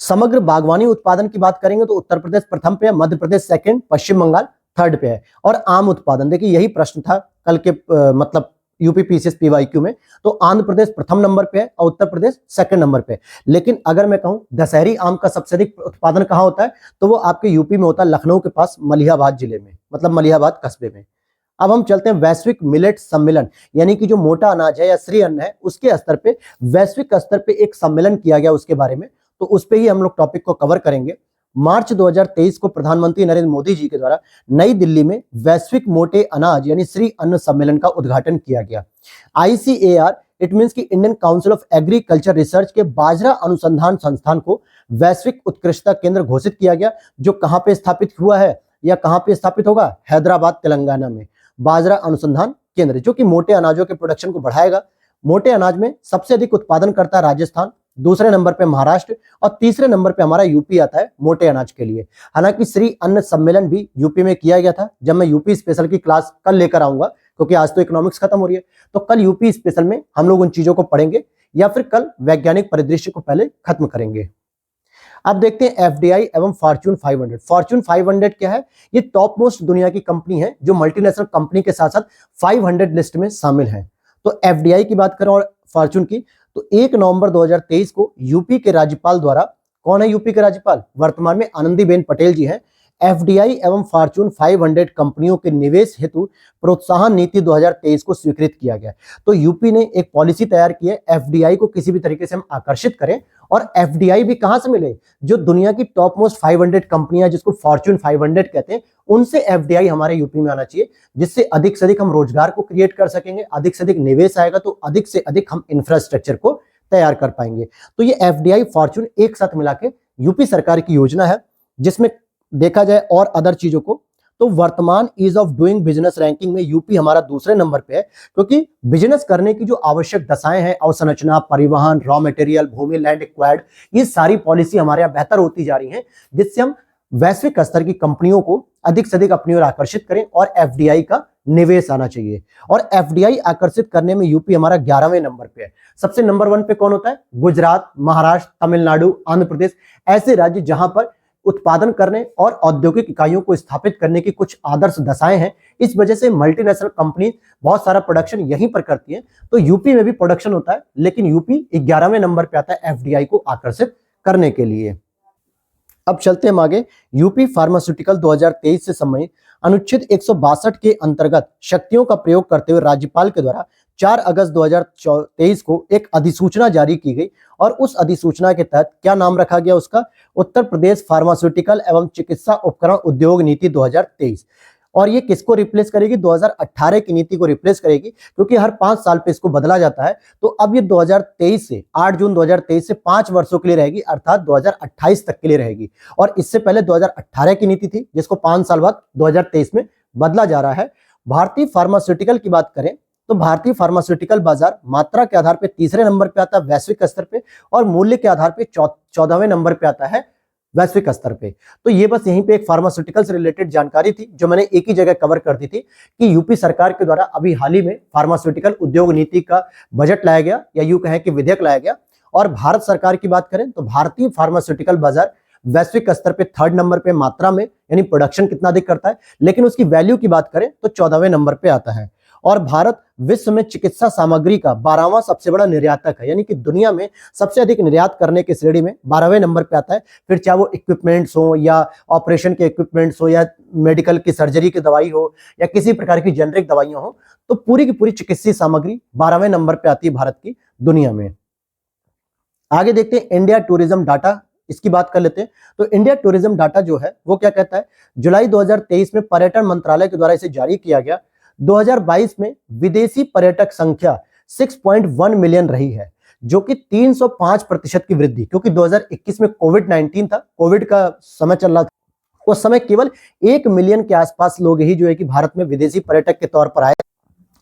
Speaker 1: समग्र बागवानी उत्पादन की बात करेंगे तो उत्तर प्रदेश प्रथम पे है, मध्य प्रदेश सेकंड, पश्चिम बंगाल थर्ड पे है। और आम उत्पादन, देखिए यही प्रश्न था कल के मतलब यूपी पीसीएस पीवाईक्यू में, तो आंध्र प्रदेश प्रथम नंबर पे है और उत्तर प्रदेश सेकंड नंबर पे है। लेकिन अगर मैं कहूं दशहरी आम का सबसे अधिक उत्पादन कहां होता है, तो वो आपके यूपी में होता है, लखनऊ के पास मलिहाबाद जिले में, मतलब मलिहाबाद कस्बे में। अब हम चलते हैं वैश्विक मिलेट सम्मेलन, यानी कि जो मोटा अनाज है या श्री अन्न है उसके स्तर पे वैश्विक स्तर पे एक सम्मेलन किया गया उसके बारे में, तो उस पे ही हम लोग टॉपिक को कवर करेंगे। मार्च 2023 को प्रधानमंत्री नरेंद्र मोदी जी के द्वारा नई दिल्ली में वैश्विक मोटे अनाज यानी श्री अन्न सम्मेलन का उद्घाटन किया गया। ICAR इट मींस कि Indian council of agriculture research के बाजरा अनुसंधान संस्थान को वैश्विक उत्कृष्टता केंद्र घोषित किया गया, जो कहां पे स्थापित हुआ है या कहां पे स्थापित होगा? हैदराबाद तेलंगाना में बाजरा अनुसंधान केंद्र, जो कि मोटे अनाजों के प्रोडक्शन को बढ़ाएगा। मोटे अनाज में सबसे अधिक उत्पादन करता है राजस्थान, दूसरे नंबर पे महाराष्ट्र और तीसरे नंबर पे हमारा यूपी आता है मोटे अनाज के लिए। हालांकि श्री अन्न सम्मेलन भी यूपी में किया गया था, जब मैं यूपी स्पेशल की क्लास कल लेकर आऊंगा, क्योंकि आज तो इकोनॉमिक्स खत्म हो रही है, तो कल यूपी स्पेशल में हम लोग उन चीजों को पढ़ेंगे, या फिर कल वैज्ञानिक परिदृश्य को पहले खत्म करेंगे। अब देखते हैं एफडीआई एवं फॉर्च्यून 500। फॉर्च्यून 500 क्या है? ये टॉप मोस्ट दुनिया की कंपनी है जो मल्टीनेशनल कंपनी के साथ साथ 500 लिस्ट में शामिल है। तो एफडीआई की बात करें और फॉर्च्यून की, तो 1 नवंबर 2023 को यूपी के राज्यपाल द्वारा, कौन है यूपी के राज्यपाल? वर्तमान में आनंदीबेन पटेल जी हैं। एफडीआई एवं फॉर्च्यून 500 कंपनियों के निवेश हेतु प्रोत्साहन नीति 2023 को स्वीकृत किया गया। तो यूपी ने एक पॉलिसी तैयार की है, एफडीआई को किसी भी तरीके से हम आकर्षित करें, और एफडीआई भी कहां से मिले? जो दुनिया की टॉप मोस्ट 500 कंपनियां जिसको फॉर्च्यून 500 कहते हैं, उनसे एफडीआई हमारे यूपी में आना चाहिए, जिससे अधिक से अधिक हम रोजगार को क्रिएट कर सकेंगे, अधिक से अधिक निवेश आएगा तो अधिक से अधिक हम इंफ्रास्ट्रक्चर को तैयार कर पाएंगे। तो ये एफडीआई फॉर्च्यून एक साथ मिला के यूपी सरकार की योजना है, जिसमें देखा जाए और अदर चीजों को, तो वर्तमान ease of doing business ranking में यूपी हमारा दूसरे नंबर पे है, क्योंकि बिजनेस करने की जो आवश्यक दशाएं हैं, अवसंरचना, परिवहन, रॉ मटेरियल, भूमि, लैंड एक्वायर्ड, ये सारी पॉलिसी हमारे यहाँ बेहतर होती जा रही है, जिससे हम वैश्विक स्तर की कंपनियों को अधिक से अधिक अपनी ओर आकर्षित करें और एफडीआई का निवेश आना चाहिए। और एफडीआई आकर्षित करने में यूपी हमारा 11वें नंबर पे है। सबसे नंबर 1 पे कौन होता है? गुजरात, महाराष्ट्र, तमिलनाडु, आंध्र प्रदेश, ऐसे राज्य जहां पर उत्पादन करने और औद्योगिक इकाइयों को स्थापित करने की कुछ आदर्श दशाएं हैं। इस वजह से मल्टीनेशनल कंपनी बहुत सारा प्रोडक्शन यहीं पर करती है, तो यूपी में भी प्रोडक्शन होता है, लेकिन यूपी 11वें नंबर पे आता है एफडीआई को आकर्षित करने के लिए। अब चलते हैं आगे। यूपी फार्मास्यूटिकल 2023 से संबंधित अनुच्छेद 162 के अंतर्गत शक्तियों का प्रयोग करते हुए राज्यपाल के द्वारा 4 अगस्त 2023 को एक अधिसूचना जारी की गई, और उस अधिसूचना के तहत क्या नाम रखा गया उसका? उत्तर प्रदेश फार्मास्यूटिकल एवं चिकित्सा उपकरण उद्योग नीति 2023। और ये किसको रिप्लेस करेगी? 2018 की नीति को रिप्लेस करेगी, क्योंकि हर 5 साल पे इसको बदला जाता है। तो अब ये 2023 से 8 जून 2023 से 5 वर्षों के लिए रहेगी, अर्थात 2028 तक के लिए रहेगी। और इससे पहले 2018 की नीति थी, जिसको 5 साल बाद 2023 में बदला जा रहा है। भारतीय फार्मास्यूटिकल की बात करें तो भारतीय फार्मास्यूटिकल बाजार मात्रा के आधार पर तीसरे नंबर पे आता है वैश्विक स्तर पे, और मूल्य के आधार पर 14वें नंबर पे आता है वैश्विक स्तर पे। तो ये बस यहीं पे एक फार्मास्यूटिकल से रिलेटेड जानकारी थी, जो मैंने एक ही जगह कवर कर दी थी कि यूपी सरकार के द्वारा अभी हाल ही में फार्मास्यूटिकल उद्योग नीति का बजट लाया गया, या यूं कहें कि विधेयक लाया गया। और भारत सरकार की बात करें तो भारतीय फार्मास्यूटिकल बाजार वैश्विक स्तर पे 3rd नंबर पे मात्रा में, यानी प्रोडक्शन कितना अधिक करता है, लेकिन उसकी वैल्यू की बात करें तो 14वें नंबर पे आता है। और भारत विश्व में चिकित्सा सामग्री का 12वां सबसे बड़ा निर्यातक है, यानी कि दुनिया में सबसे अधिक निर्यात करने की श्रेणी में 12वें नंबर पे आता है। फिर चाहे वो इक्विपमेंट्स हो, या ऑपरेशन के इक्विपमेंट्स हो, या मेडिकल की सर्जरी की दवाई हो, या किसी प्रकार की जेनरिक दवाइयां हो, तो पूरी की पूरी चिकित्सीय सामग्री 12वें नंबर पे आती है भारत की दुनिया में। आगे देखते हैं इंडिया टूरिज्म डाटा इसकी बात कर लेते हैं। तो इंडिया टूरिज्म डाटा जो है वो क्या कहता है, जुलाई 2023 में पर्यटन मंत्रालय के द्वारा इसे जारी किया गया। 2022 में विदेशी पर्यटक संख्या 6.1 मिलियन रही है, जो कि 305% की वृद्धि, क्योंकि 2021 में कोविड-19 था, कोविड का समय चल रहा था, उस समय केवल 1 मिलियन के आसपास लोग ही जो है कि भारत में विदेशी पर्यटक के तौर पर आए,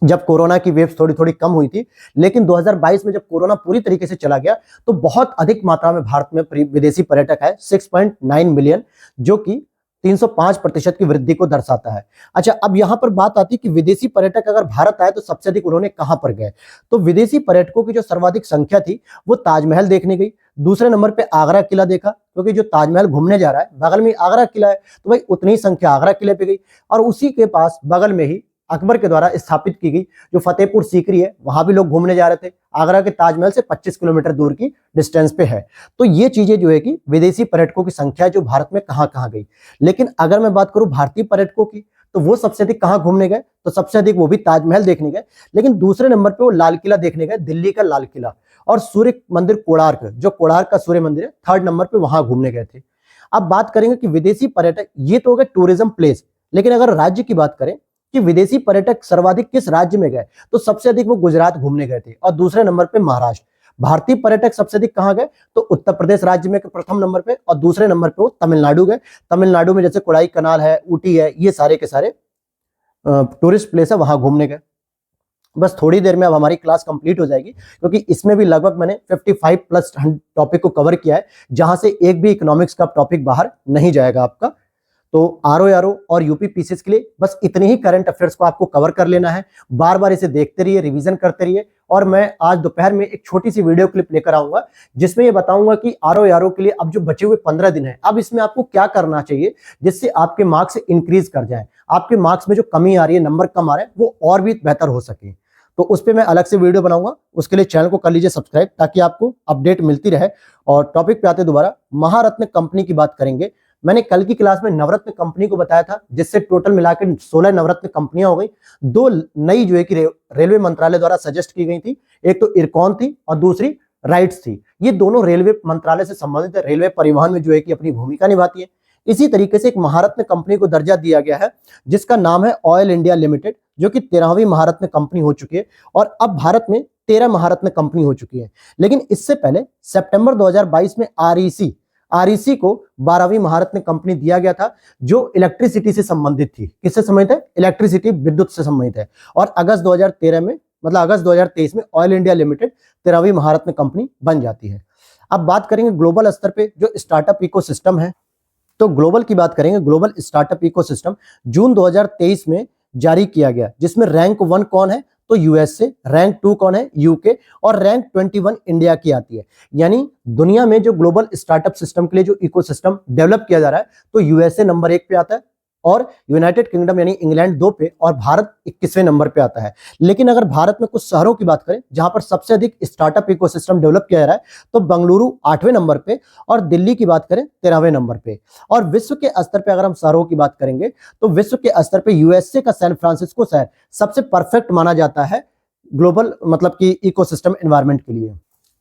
Speaker 1: जब कोरोना की वेव थोड़ी थोड़ी कम हुई थी। लेकिन 2022 में जब कोरोना पूरी तरीके से चला गया तो बहुत अधिक मात्रा में भारत में विदेशी पर्यटक आए, 6.9 मिलियन, जो कि 305% की वृद्धि को दर्शाता है। अच्छा, अब यहां पर बात आती है कि विदेशी पर्यटक अगर भारत आए तो सबसे अधिक उन्होंने कहां पर गए। तो विदेशी पर्यटकों की जो सर्वाधिक संख्या थी वो ताजमहल देखने गई। दूसरे नंबर पे आगरा किला देखा, क्योंकि जो ताजमहल घूमने जा रहा है बगल में आगरा किला है, तो भाई उतनी संख्या आगरा किले पे गई। और उसी के पास बगल में ही अकबर के द्वारा स्थापित की गई जो फतेहपुर सीकरी है, वहां भी लोग घूमने जा रहे थे। आगरा के ताजमहल से 25 किलोमीटर दूर की डिस्टेंस पे है। तो ये चीजें जो है कि विदेशी पर्यटकों की संख्या जो भारत में कहां कहां गई। लेकिन अगर मैं बात करूं भारतीय पर्यटकों की, तो वो सबसे अधिक कहां घूमने गए, तो सबसे अधिक वो भी ताजमहल देखने गए। लेकिन दूसरे नंबर पे वो लाल किला देखने गए, दिल्ली का लाल किला, और सूर्य मंदिर कोणार्क, जो कोणार्क का सूर्य मंदिर है, थर्ड नंबर पे वहां घूमने गए थे। अब बात करेंगे कि विदेशी पर्यटक, ये तो हो गए टूरिज्म प्लेस। लेकिन अगर राज्य की बात करें कि विदेशी पर्यटक सर्वाधिक किस राज्य में गए, तो सबसे अधिक वो गुजरात घूमने गए थे, और दूसरे नंबर पे महाराष्ट्र। भारतीय पर्यटक सबसे अधिक कहां गए, तो उत्तर प्रदेश राज्य में प्रथम नंबर पे, और दूसरे नंबर पे वो तमिलनाडु गए। तमिलनाडु में जैसे कोडाई कनाल है, ऊटी है, ये सारे के सारे टूरिस्ट प्लेस है, वहां घूमने गए। बस थोड़ी देर में अब हमारी क्लास कंप्लीट हो जाएगी, क्योंकि इसमें भी लगभग मैंने 55 प्लस टॉपिक को कवर किया है, जहां से एक भी इकोनॉमिक्स का टॉपिक बाहर नहीं जाएगा आपका। तो आरओ और यूपी पीसीएस के लिए बस इतने ही करंट अफेयर्स को आपको कवर कर लेना है। बार बार इसे देखते रहिए, रिवीजन करते रहिए। और मैं आज दोपहर में एक छोटी सी वीडियो क्लिप लेकर आऊंगा, जिसमें ये बताऊंगा कि आरओ के लिए अब जो बचे हुए 15 दिन है, अब इसमें आपको क्या करना चाहिए जिससे आपके मार्क्स इंक्रीज कर जाए, आपके मार्क्स में जो कमी आ रही है, नंबर कम आ रहे हैं, वो और भी बेहतर हो सके। तो उस पर मैं अलग से वीडियो बनाऊंगा, उसके लिए चैनल को कर लीजिए सब्सक्राइब, ताकि आपको अपडेट मिलती रहे। और टॉपिक पे आते दोबारा, महारत्न कंपनी की बात करेंगे। मैंने कल की क्लास में नवरत्न कंपनी को बताया था, जिससे टोटल मिलाकर 16 नवरत्न कंपनियां हो गई। 2 नई जो है कि रेलवे मंत्रालय द्वारा सजेस्ट की गई थी, एक तो इरकॉन थी और दूसरी राइट्स थी। ये दोनों रेलवे मंत्रालय से संबंधित है, रेलवे परिवहन में जो है कि अपनी भूमिका निभाती है। इसी तरीके से एक महारत्न कंपनी को दर्जा दिया गया है, जिसका नाम है ऑयल इंडिया लिमिटेड, जो कि 13वीं महारत्न कंपनी हो चुकी है। और अब भारत में 13 महारत्न कंपनी हो चुकी है। लेकिन इससे पहले सितंबर 2022 में आरईसी को 12वीं महारत्न कंपनी दिया गया था, जो इलेक्ट्रिसिटी से संबंधित थी। किससे संबंधित है? इलेक्ट्रिसिटी, विद्युत से संबंधित है। और अगस्त 2023 में ऑयल इंडिया लिमिटेड 13वीं महारत्न कंपनी बन जाती है। अब बात करेंगे ग्लोबल स्तर पे जो स्टार्टअप इकोसिस्टम है। तो ग्लोबल की बात करेंगे, ग्लोबल स्टार्टअप इकोसिस्टम जून 2023 में जारी किया गया, जिसमें रैंक 1 कौन है, तो यूएसए, रैंक 2 कौन है, यूके, और रैंक 21 इंडिया की आती है। यानी दुनिया में जो ग्लोबल स्टार्टअप सिस्टम के लिए जो इकोसिस्टम डेवलप किया जा रहा है, तो यूएसए नंबर 1 पे आता है, और यूनाइटेड किंगडम यानी इंग्लैंड 2 पे, और भारत 21वें नंबर पे आता है। लेकिन अगर भारत में कुछ शहरों की बात करें जहां पर सबसे अधिक स्टार्टअप इकोसिस्टम डेवलप किया जा रहा है, तो बेंगलुरु 8वें नंबर पे, और दिल्ली की बात करें 13वें नंबर पे। और विश्व के स्तर पे अगर हम शहरों की बात करेंगे, तो विश्व के स्तर पे यूएसए का सैन फ्रांसिस्को शहर सबसे परफेक्ट माना जाता है ग्लोबल मतलब कि इकोसिस्टम एनवायरनमेंट के लिए।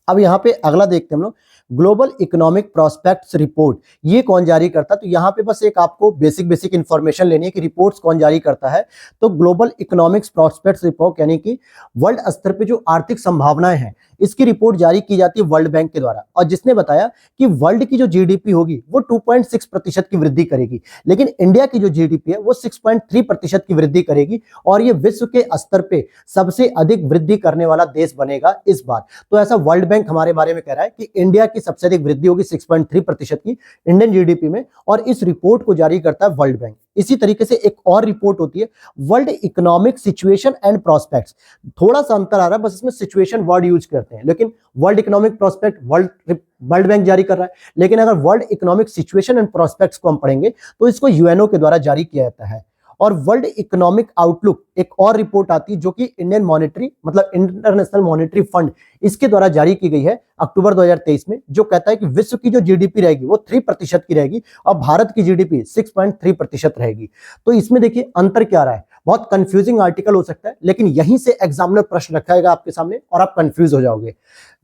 Speaker 1: अब यहाँ पे अगला देखते हैं हम लोग, ग्लोबल इकोनॉमिक प्रोस्पेक्ट्स रिपोर्ट। ये कौन जारी करता है? तो यहाँ पे बस एक आपको बेसिक इंफॉर्मेशन लेनी है कि रिपोर्ट्स कौन जारी करता है। तो ग्लोबल इकोनॉमिक्स प्रोस्पेक्ट्स रिपोर्ट यानी कि वर्ल्ड स्तर पे जो आर्थिक संभावनाएं हैं, इसकी रिपोर्ट जारी की जाती है वर्ल्ड बैंक के द्वारा, और जिसने बताया कि वर्ल्ड की जो जीडीपी होगी वो 2.6% की वृद्धि करेगी, लेकिन इंडिया की जो जीडीपी है वो 6.3% की वृद्धि करेगी, और ये विश्व के स्तर पे सबसे अधिक वृद्धि करने वाला देश बनेगा इस बार। तो ऐसा वर्ल्ड बैंक हमारे बारे में कह रहा है कि इंडिया की सबसे अधिक वृद्धि होगी 6.3% की इंडियन जीडीपी में, और इस रिपोर्ट को जारी करता है वर्ल्ड बैंक। इसी तरीके से एक और रिपोर्ट होती है world economic situation and prospects. थोड़ा सा अंतर आ रहा है, बस इसमें सिचुएशन वर्ड यूज करते हैं, लेकिन world economic prospect world bank जारी कर रहा है। लेकिन अगर world economic situation and prospects को हम पढ़ेंगे तो इसको यूएनओ के द्वारा जारी किया जाता है। और वर्ल्ड इकोनॉमिक आउटलुक एक और रिपोर्ट आती है, जो कि इंडियन मॉनेटरी मतलब इंटरनेशनल मॉनेटरी फंड, इसके द्वारा जारी की गई है अक्टूबर 2023 में, जो कहता है कि विश्व की जो जीडीपी रहेगी वो 3% की रहेगी, और भारत की जीडीपी 6.3% रहेगी। तो इसमें देखिए अंतर क्या रहा है, बहुत कंफ्यूजिंग आर्टिकल हो सकता है, लेकिन यहीं से एग्जामिनर प्रश्न रखाएगा आपके सामने और आप कंफ्यूज हो जाओगे।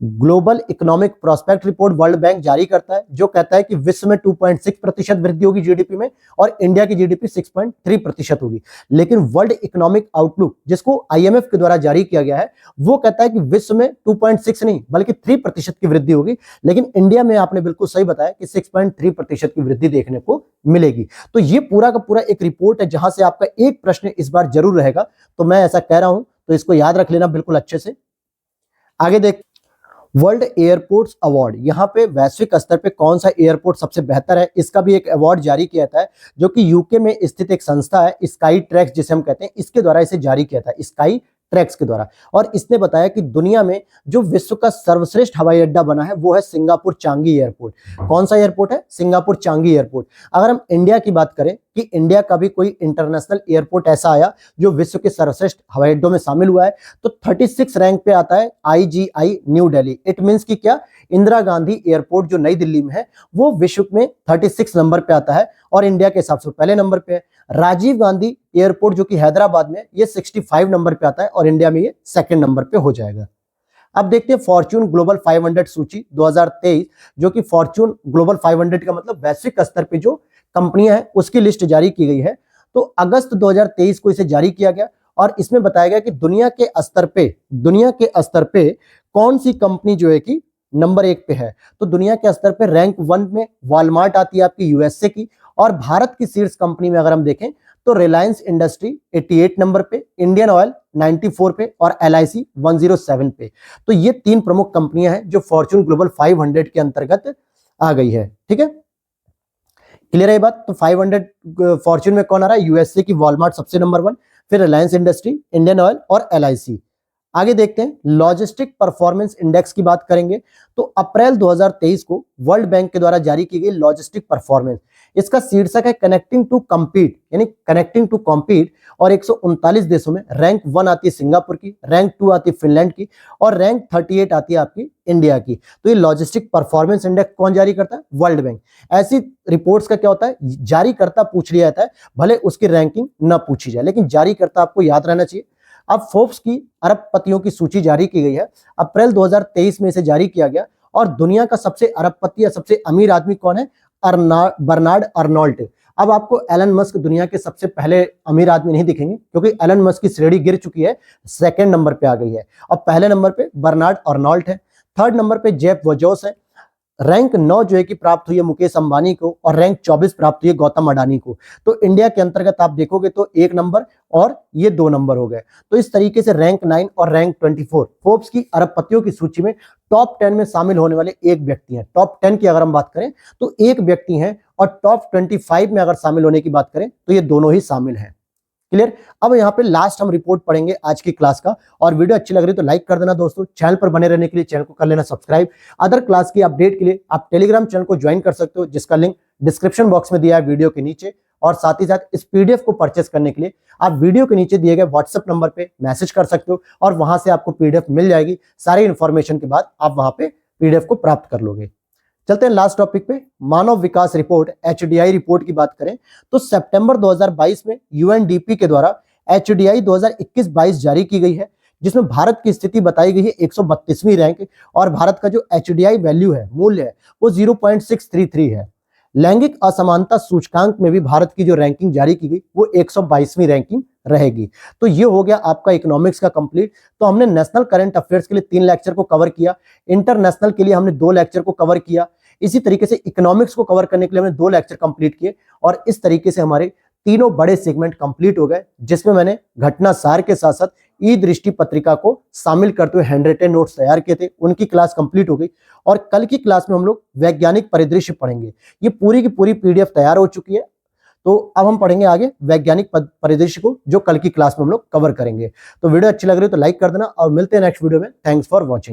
Speaker 1: Global economic prospect report world bank जारी करता है, जो कहता है कि विश्व में 2.6% वृद्धि होगी जीडीपी में और इंडिया की जीडीपी 6.3% होगी। लेकिन वर्ल्ड इकोनॉमिक आउटलुक, जिसको आईएमएफ के द्वारा जारी किया गया है, वो कहता है कि विश्व में 2.6 नहीं बल्कि 3% की वृद्धि होगी। लेकिन इंडिया में आपने बिल्कुल सही बताया कि 6.3% की वृद्धि देखने को मिलेगी। तो ये पूरा का पूरा एक रिपोर्ट है जहां से आपका एक प्रश्न इस बार जरूर रहेगा, तो मैं ऐसा कह रहा हूं, तो इसको याद रख लेना बिल्कुल अच्छे से। आगे देख, वर्ल्ड एयरपोर्ट्स अवार्ड, यहाँ पे वैश्विक स्तर पे कौन सा एयरपोर्ट सबसे बेहतर है, इसका भी एक अवार्ड जारी किया था, जो कि यूके में स्थित एक संस्था है, स्काई ट्रैक्स जिसे हम कहते हैं, इसके द्वारा इसे जारी किया था, स्काई ट्रैक्स के द्वारा। और इसने बताया कि दुनिया में जो विश्व का सर्वश्रेष्ठ हवाई अड्डा बना है वो है सिंगापुर चांगी एयरपोर्ट। कौन सा एयरपोर्ट है? Singapore Changi airport. अगर हम इंडिया की बात करें कि इंडिया का भी कोई इंटरनेशनल एयरपोर्ट ऐसा आया जो विश्व के सर्वश्रेष्ठ हवाई अड्डों में शामिल हुआ है, तो 36 रैंक पे आता है IGI new Delhi. It means कि क्या, इंदिरा गांधी एयरपोर्ट जो नई दिल्ली में है वो विश्व में 36 नंबर पे आता है और इंडिया के हिसाब से पहले नंबर पे है। राजीव गांधी एयरपोर्ट जो कि हैदराबाद में, ये 65 नंबर पे आता है और इंडिया में ये सेकंड नंबर पे हो जाएगा। अब देखते हैं फॉर्च्यून ग्लोबल 500 सूची 2023, जो कि फॉर्च्यून ग्लोबल 500 का मतलब वैश्विक स्तर पे जो कंपनियां हैं उसकी लिस्ट जारी की गई है। तो अगस्त 2023 को इसे जारी किया गया और इसमें बताया गया कि दुनिया के स्तर पे कौन सी कंपनी जो है कि नंबर 1 पे है। तो दुनिया के स्तर पे रैंक 1 में वॉलमार्ट आती है आपकी यूएसए की, और भारत की शीर्ष कंपनी में अगर हम देखें तो रिलायंस इंडस्ट्री 88 नंबर पे, इंडियन ऑयल 94 पे और एलआईसी 107 पे। तो ये 3 प्रमुख कंपनियां हैं जो फॉर्च्यून ग्लोबल 500 के अंतर्गत आ गई है। ठीक है, क्लियर है ये बात? तो 500 फॉर्च्यून में कौन आ रहा है? यूएसए की वॉलमार्ट सबसे नंबर 1, फिर रिलायंस इंडस्ट्री, इंडियन ऑयल और एलआईसी। आगे देखते हैं लॉजिस्टिक परफॉर्मेंस इंडेक्स की बात करेंगे। तो अप्रैल 2023 को वर्ल्ड बैंक के द्वारा जारी की गई लॉजिस्टिक परफॉर्मेंस, इसका शीर्षक है कनेक्टिंग टू कम्पीट, यानी कनेक्टिंग टू कॉम्पीट। और 139 देशों में रैंक 1 आती है सिंगापुर की, रैंक 2 आती है फिनलैंड की और रैंक 38 आती है आपकी इंडिया की। तो ये लॉजिस्टिक परफॉर्मेंस इंडेक्स कौन जारी करता है? World bank. ऐसी रिपोर्ट्स का क्या होता है, जारी करता पूछ लिया जाता है, भले उसकी रैंकिंग ना पूछी जाए, लेकिन जारी करता आपको याद रहना चाहिए। अब फोर्ब्स की अरबपतियों की सूची जारी की गई है, अप्रैल 2023 में इसे जारी किया गया। और दुनिया का सबसे अरबपति या सबसे अमीर आदमी कौन है? Bernard Arnault. अब आपको एलन मस्क दुनिया के सबसे पहले अमीर आदमी नहीं दिखेंगे, क्योंकि एलन मस्क की श्रेणी गिर चुकी है, सेकंड नंबर पे आ गई है। और पहले नंबर पे बर्नार्ड अर्नोल्ट है, थर्ड नंबर पे जेफ बेजोस है, रैंक 9 जो है कि प्राप्त हुई है मुकेश अंबानी को और रैंक 24 प्राप्त हुई है गौतम अडानी को। तो इंडिया के अंतर्गत आप देखोगे तो 1 नंबर और ये 2 नंबर हो गए। तो इस तरीके से रैंक 9 और रैंक 24 फोर्ब्स की अरबपतियों की सूची में टॉप 10 में शामिल होने वाले एक व्यक्ति हैं। टॉप 10 की अगर हम बात करें तो एक व्यक्ति हैं, और टॉप 25 में अगर शामिल होने की बात करें तो ये दोनों ही शामिल हैं। क्लियर? अब यहाँ पे लास्ट हम रिपोर्ट पढ़ेंगे आज की क्लास का, और वीडियो अच्छी लग रही है तो लाइक कर देना दोस्तों। चैनल पर बने रहने के लिए चैनल को कर लेना सब्सक्राइब। अदर क्लास की अपडेट के लिए आप टेलीग्राम चैनल को ज्वाइन कर सकते हो, जिसका लिंक डिस्क्रिप्शन बॉक्स में दिया है वीडियो के नीचे। और साथ ही साथ इस पीडीएफ को परचेस करने के लिए आप वीडियो के नीचे दिए गए व्हाट्सएप नंबर पे मैसेज कर सकते हो और वहां से आपको पीडीएफ मिल जाएगी। सारी इंफॉर्मेशन के बाद आप वहां पे पीडीएफ को प्राप्त कर लोगे। चलते हैं लास्ट टॉपिक पे, मानव विकास रिपोर्ट एचडीआई रिपोर्ट की बात करें तो सितंबर 2022 में यूएनडीपी के द्वारा एचडीआई 2021-22 जारी की गई है, जिसमें भारत की स्थिति बताई गई है 132वीं रैंक, और भारत का जो एचडीआई वैल्यू है, मूल्य है, वो 0.633 है। लैंगिक असमानता सूचकांक में भी भारत की जो रैंकिंग जारी की गई वो 122वीं रैंकिंग रहेगी। तो ये हो गया आपका इकोनॉमिक्स का कंप्लीट। तो हमने नेशनल करंट अफेयर्स के लिए 3 लेक्चर को कवर किया, इंटरनेशनल के लिए हमने 2 लेक्चर को कवर किया, इसी तरीके से इकोनॉमिक्स को कवर करने के लिए हमने 2 लेक्चर कंप्लीट किए, और इस तरीके से हमारे तीनों बड़े सेगमेंट कंप्लीट हो गए, जिसमें मैंने घटना सार के साथ साथ ई दृष्टि पत्रिका को शामिल करते हुए हैंडरिटन नोट्स तैयार किए थे। उनकी क्लास कंप्लीट हो गई, और कल की क्लास में हम लोग वैज्ञानिक परिदृश्य पढ़ेंगे। ये पूरी की पूरी पीडीएफ तैयार हो चुकी है, तो अब हम पढ़ेंगे आगे वैज्ञानिक परिदृश्य को, जो कल की क्लास में हम लोग कवर करेंगे। तो वीडियो अच्छी लग रही है तो लाइक कर देना, और मिलते हैं नेक्स्ट वीडियो में। Thanks for watching.